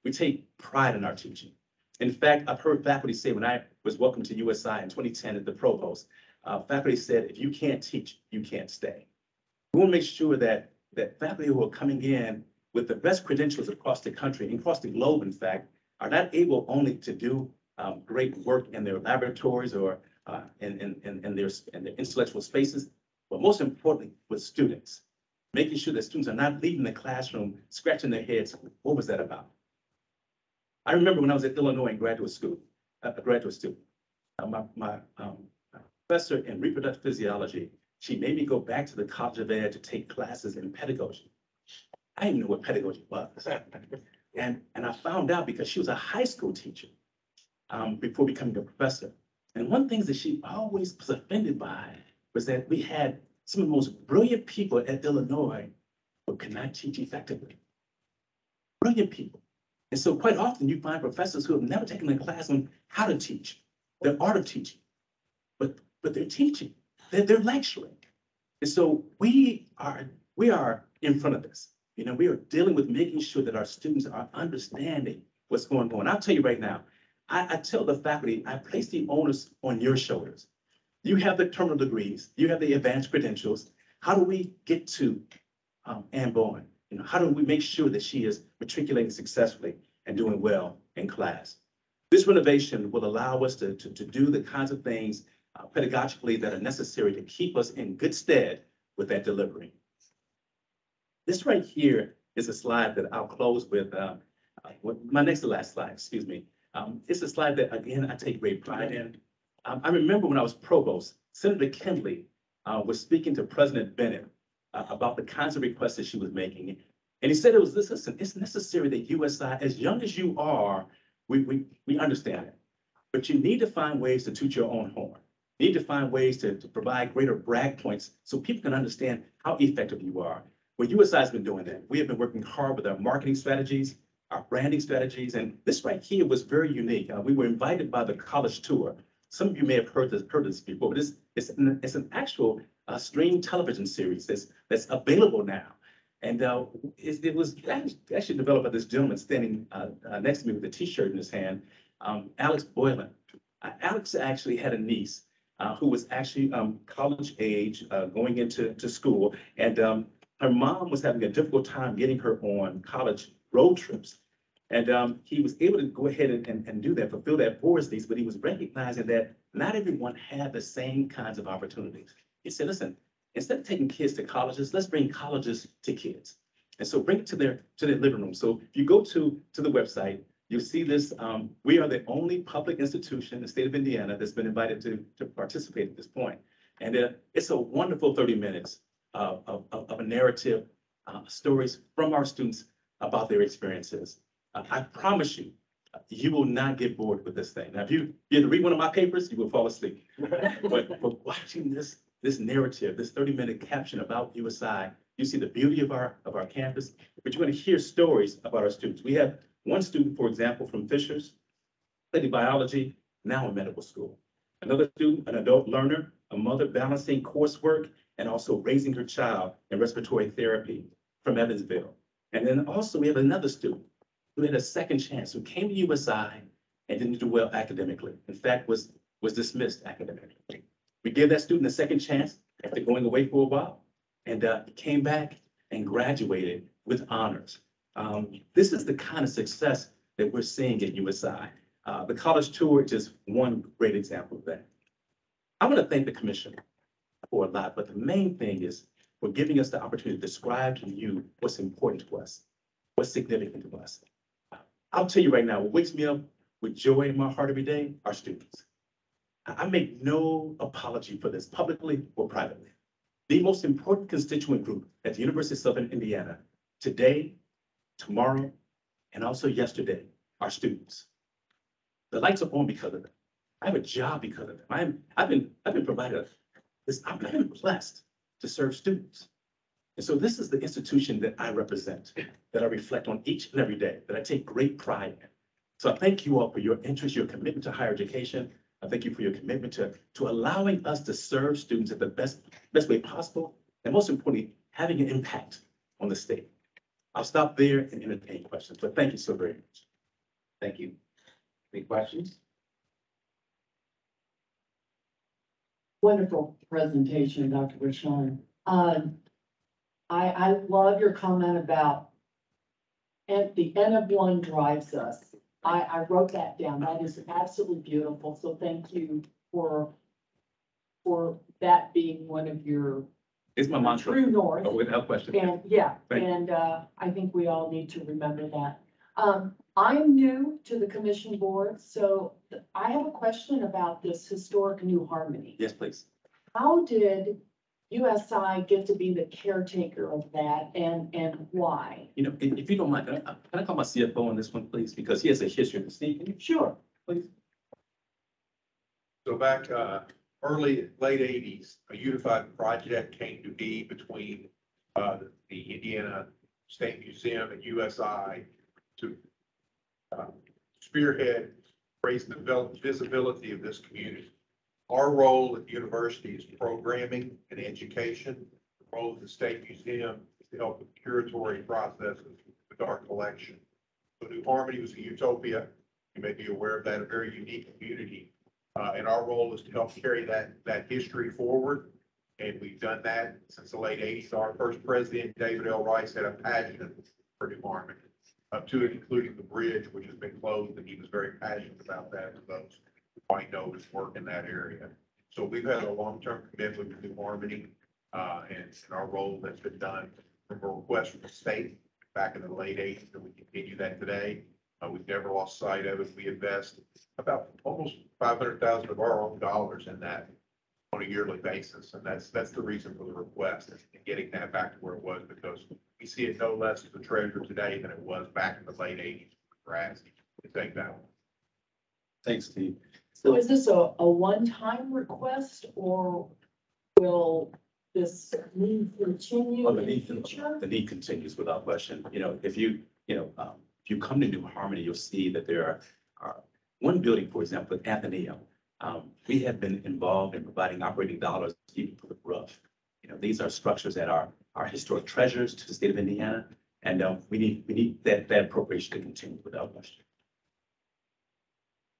S14: We take pride in our teaching. In fact, I've heard faculty say when I was welcomed to USI in 2010 as the provost, faculty said, if you can't teach, you can't stay. We want to make sure that faculty who are coming in with the best credentials across the country and across the globe, in fact, are not able only to do great work in their laboratories or in their intellectual spaces, but most importantly, with students, making sure that students are not leaving the classroom scratching their heads. What was that about? I remember when I was at Illinois in graduate school, a graduate student, my professor in reproductive physiology, she made me go back to the College of Ed to take classes in pedagogy. I didn't know what pedagogy was. And I found out because she was a high school teacher before becoming a professor. And one thing that she always was offended by was that we had some of the most brilliant people at Illinois who could not teach effectively. Brilliant people. And so quite often you find professors who have never taken a class on how to teach, the art of teaching, but they're teaching, they're lecturing. And so we are in front of this. We are dealing with making sure that our students are understanding what's going on. I'll tell you right now, I tell the faculty, I place the onus on your shoulders. You have the terminal degrees, you have the advanced credentials. How do we get to Ann Bowen? How do we make sure that she is matriculating successfully and doing well in class? This renovation will allow us to do the kinds of things pedagogically that are necessary to keep us in good stead with that delivery. This right here is a slide that I'll close with, my next to last slide, excuse me. It's a slide that, again, I take great pride in. I remember when I was provost, Senator Kindley was speaking to President Bennett about the kinds of requests that she was making. And he said listen, it's necessary that USI, as young as you are, we understand it. But you need to find ways to toot your own horn. You need to find ways to provide greater brag points so people can understand how effective you are. Well, USI has been doing that. We have been working hard with our marketing strategies, our branding strategies, and this right here was very unique. We were invited by the college tour. Some of you may have heard this before, but it's an actual streamed television series that's available now. And it was actually developed by this gentleman standing next to me with a T-shirt in his hand, Alex Boylan. Alex actually had a niece who was actually college age, going into school, and her mom was having a difficult time getting her on college road trips. And he was able to go ahead and do that, fulfill that board's needs, but he was recognizing that not everyone had the same kinds of opportunities. He said, listen, instead of taking kids to colleges, let's bring colleges to kids. And so bring it to their living room. So if you go to the website, you'll see this. We are the only public institution in the state of Indiana that's been invited to participate at this point. And it's a wonderful 30 minutes of a narrative, stories from our students about their experiences. I promise you, you will not get bored with this thing. Now, if you had to read one of my papers, you will fall asleep. But watching this narrative, this 30-minute caption about USI, you see the beauty of our campus, but you're going to hear stories about our students. We have one student, for example, from Fishers, studied biology, now in medical school. Another student, an adult learner, a mother balancing coursework and also raising her child in respiratory therapy from Evansville. And then also we have another student who had a second chance, who came to USI and didn't do well academically. In fact, was dismissed academically. We gave that student a second chance after going away for a while, and came back and graduated with honors. This is the kind of success that we're seeing at USI. The college tour is just one great example of that. I want to thank the commission for a lot, but the main thing is for giving us the opportunity to describe to you what's important to us, what's significant to us. I'll tell you right now, what wakes me up with joy in my heart every day are students. I make no apology for this, publicly or privately. the most important constituent group at the University of Southern Indiana today, tomorrow, and also yesterday are students. The lights are on because of them. I have a job because of them. I've been provided this. I've been blessed to serve students. And so this is the institution that I represent, that I reflect on each and every day, that I take great pride in. So I thank you all for your interest, your commitment to higher education. I thank you for your commitment to allowing us to serve students at the best way possible, and most importantly, having an impact on the state. I'll stop there and entertain questions, but thank you so very much.
S3: Thank you. Any questions?
S15: Wonderful presentation, Dr. Rashawn. I love your comment about and the N of one drives us. I wrote that down. That is absolutely beautiful. So thank you for that being one of your
S14: It's my mantra.
S15: true north.
S14: Oh, without question.
S15: And yeah,
S14: Thank you.
S15: and I think we all need to remember that. I'm new to the commission board, so I have a question about this historic New Harmony.
S14: Yes, please.
S15: How did USI get to be the caretaker of that and why?
S14: You know, if you don't mind, can I call my CFO on this one, please? Because he has a history. Steve, can you?
S15: Sure.
S14: Please.
S16: So back late '80s, a unified project came to be between the Indiana State Museum and USI to spearhead, raise the visibility of this community. Our role at the university is programming and education. The role of the State Museum is to help with curatory processes with our collection. So New Harmony was a utopia. You may be aware of that, a very unique community. And our role is to help carry that history forward. And we've done that since the late '80s. Our first president, David L. Rice, had a passion for New Harmony, up to it, including the bridge, which has been closed, and he was very passionate about that for those who might know his work in that area. So we've had a long-term commitment to New Harmony, and our role that's been done from a request from the state back in the late '80s, and we continue that today. We've never lost sight of it. We invest about almost 500,000 of our own dollars in that on a yearly basis. And that's the reason for the request, and getting that back to where it was, because we see it no less as a treasure today than it was back in the late '80s. We're asking to take that one.
S14: Thanks, Steve.
S15: So is this a one-time request or will this need continue
S14: Well,
S15: in the future?
S14: The need continues without question. You know, if you come to New Harmony, you'll see that there are one building, for example, at Athenaeum. We have been involved in providing operating dollars even for the roof. You know, these are structures that are historic treasures to the state of Indiana, and we need that appropriation to continue without question.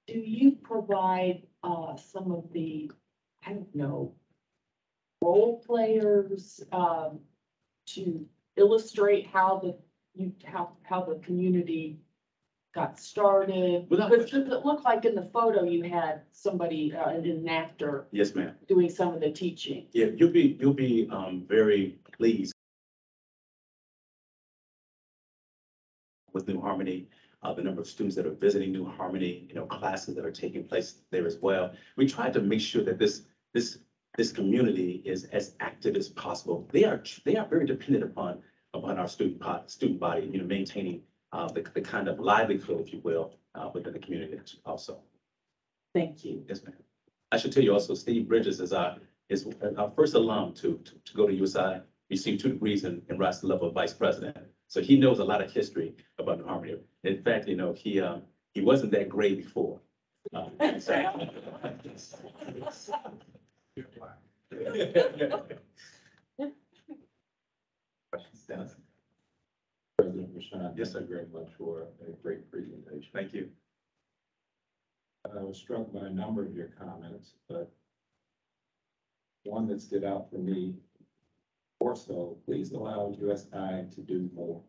S15: Do you provide some of the, I don't know, role players to illustrate how the community got started? Because it looked like in the photo you had somebody, an actor.
S14: Yes, ma'am.
S15: Doing some of the teaching.
S14: Yeah, you'll be very pleased with New Harmony, the number of students that are visiting New Harmony, classes that are taking place there as well. We tried to make sure that this community is as active as possible. They are very dependent upon our student body, maintaining the kind of livelihood, if you will, within the community also.
S15: Thank you.
S14: Yes, ma'am. I should tell you also, Steve Bridges is our first alum to go to USI, received 2 degrees and rise to the level of vice president. So he knows a lot of history about New Harmony. In fact, he wasn't that great before.
S10: President Rashawn,
S14: Yes, sir.
S10: thank you very much for a great presentation.
S14: Thank you.
S10: I was struck by a number of your comments, but one that stood out for me more so, please allow USI to do more.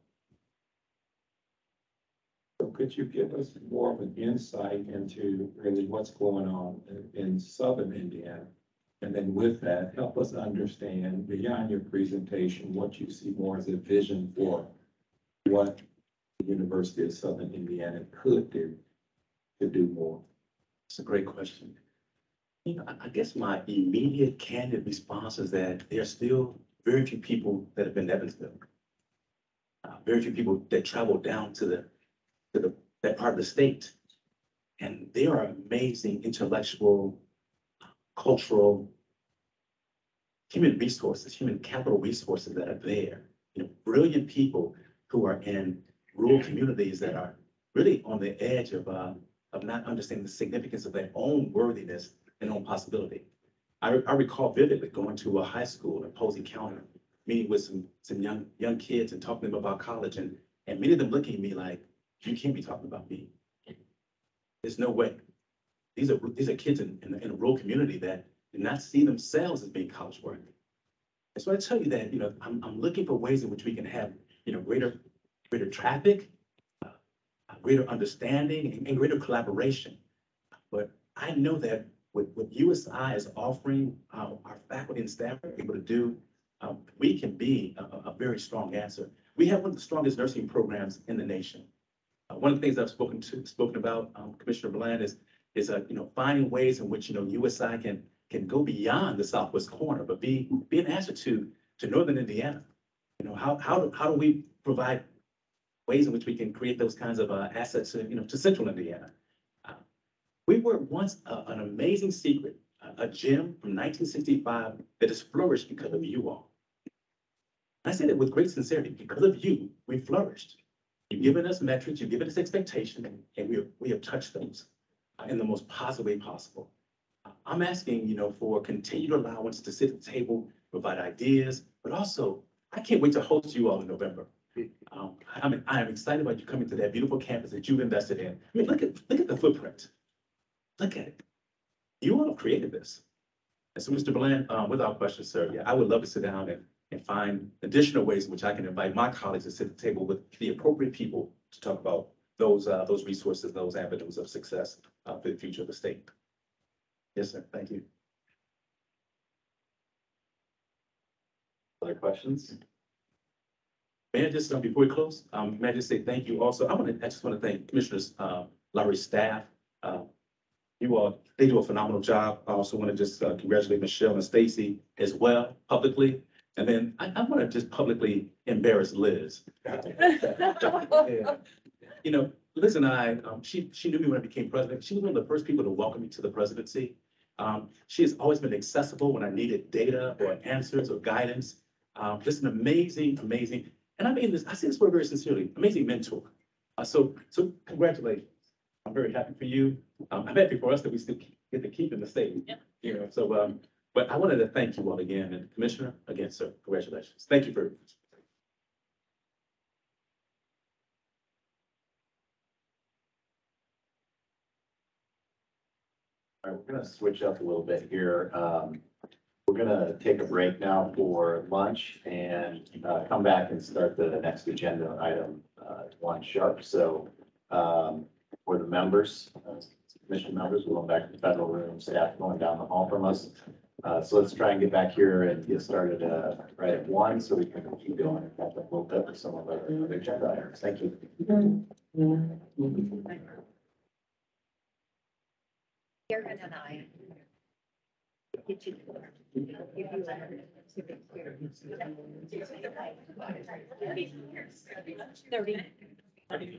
S10: So could you give us more of an insight into really what's going on in Southern Indiana? And then with that, help us understand beyond your presentation, what you see more as a vision for what the University of Southern Indiana could do to do more.
S14: It's a great question. You know, I guess my immediate candid response is that there are still very few people that have been to Evansville. Very few people that travel down to that part of the state. And there are amazing intellectual, cultural, human resources, human capital resources that are there. You know, brilliant people who are in rural communities that are really on the edge of not understanding the significance of their own worthiness and own possibility. I recall vividly going to a high school in Posey County, meeting with some young kids and talking to them about college, and many of them looking at me like, you can't be talking about me. There's no way. These are kids in a rural community that do not see themselves as being college worthy. And so I tell you that, you know, I'm looking for ways in which we can have, you know, greater traffic, greater understanding, and greater collaboration. But I know that what USI is offering our faculty and staff are able to do, we can be a very strong answer. We have one of the strongest nursing programs in the nation. One of the things I've spoken about, Commissioner Bland, is you know, finding ways in which, you know, USI can go beyond the southwest corner, but be an answer to northern Indiana. You know, how do we provide ways in which we can create those kinds of assets, you know, to central Indiana? We were once an amazing secret, a gem from 1965 that has flourished because of you all. I say that with great sincerity. Because of you, we flourished. You've given us metrics, you've given us expectation, and we have touched those in the most positive way possible. I'm asking, you know, for continued allowance to sit at the table, provide ideas, but also I can't wait to host you all in November. I am excited about you coming to that beautiful campus that you've invested in. I mean, look at the footprint. Look at it. You all have created this. And so, Mr. Bland, without question, sir, yeah, I would love to sit down and find additional ways in which I can invite my colleagues to sit at the table with the appropriate people to talk about those resources, those avenues of success for the future of the state. Yes, sir. Thank you.
S3: Other questions?
S14: May I just, before we close, may I just say thank you also. I just want to thank Commissioners Lowry's staff. They do a phenomenal job. I also want to just congratulate Michelle and Stacy as well publicly. And then I want to just publicly embarrass Liz. You know, Liz and I, she knew me when I became president. She was one of the first people to welcome me to the presidency. She has always been accessible when I needed data or answers or guidance. Just an amazing, and I mean this, I say this word very sincerely, amazing mentor. So congratulations. I'm very happy for you. I'm happy for us that we still get to keep in the state. Yeah. You know, so, but I wanted to thank you all again, and Commissioner, again, sir, congratulations. Thank you very much.
S3: All right, we're going to switch up a little bit here. We're going to take a break now for lunch and come back and start the next agenda item at 1 sharp. So for the members, commission members, we're going back to the federal room, staff going down the hall from us. So let's try and get back here and get started right at 1 so we can keep going and catch up a little bit with some of our other agenda items. Thank you.
S9: Karen and I. Did you? Probably.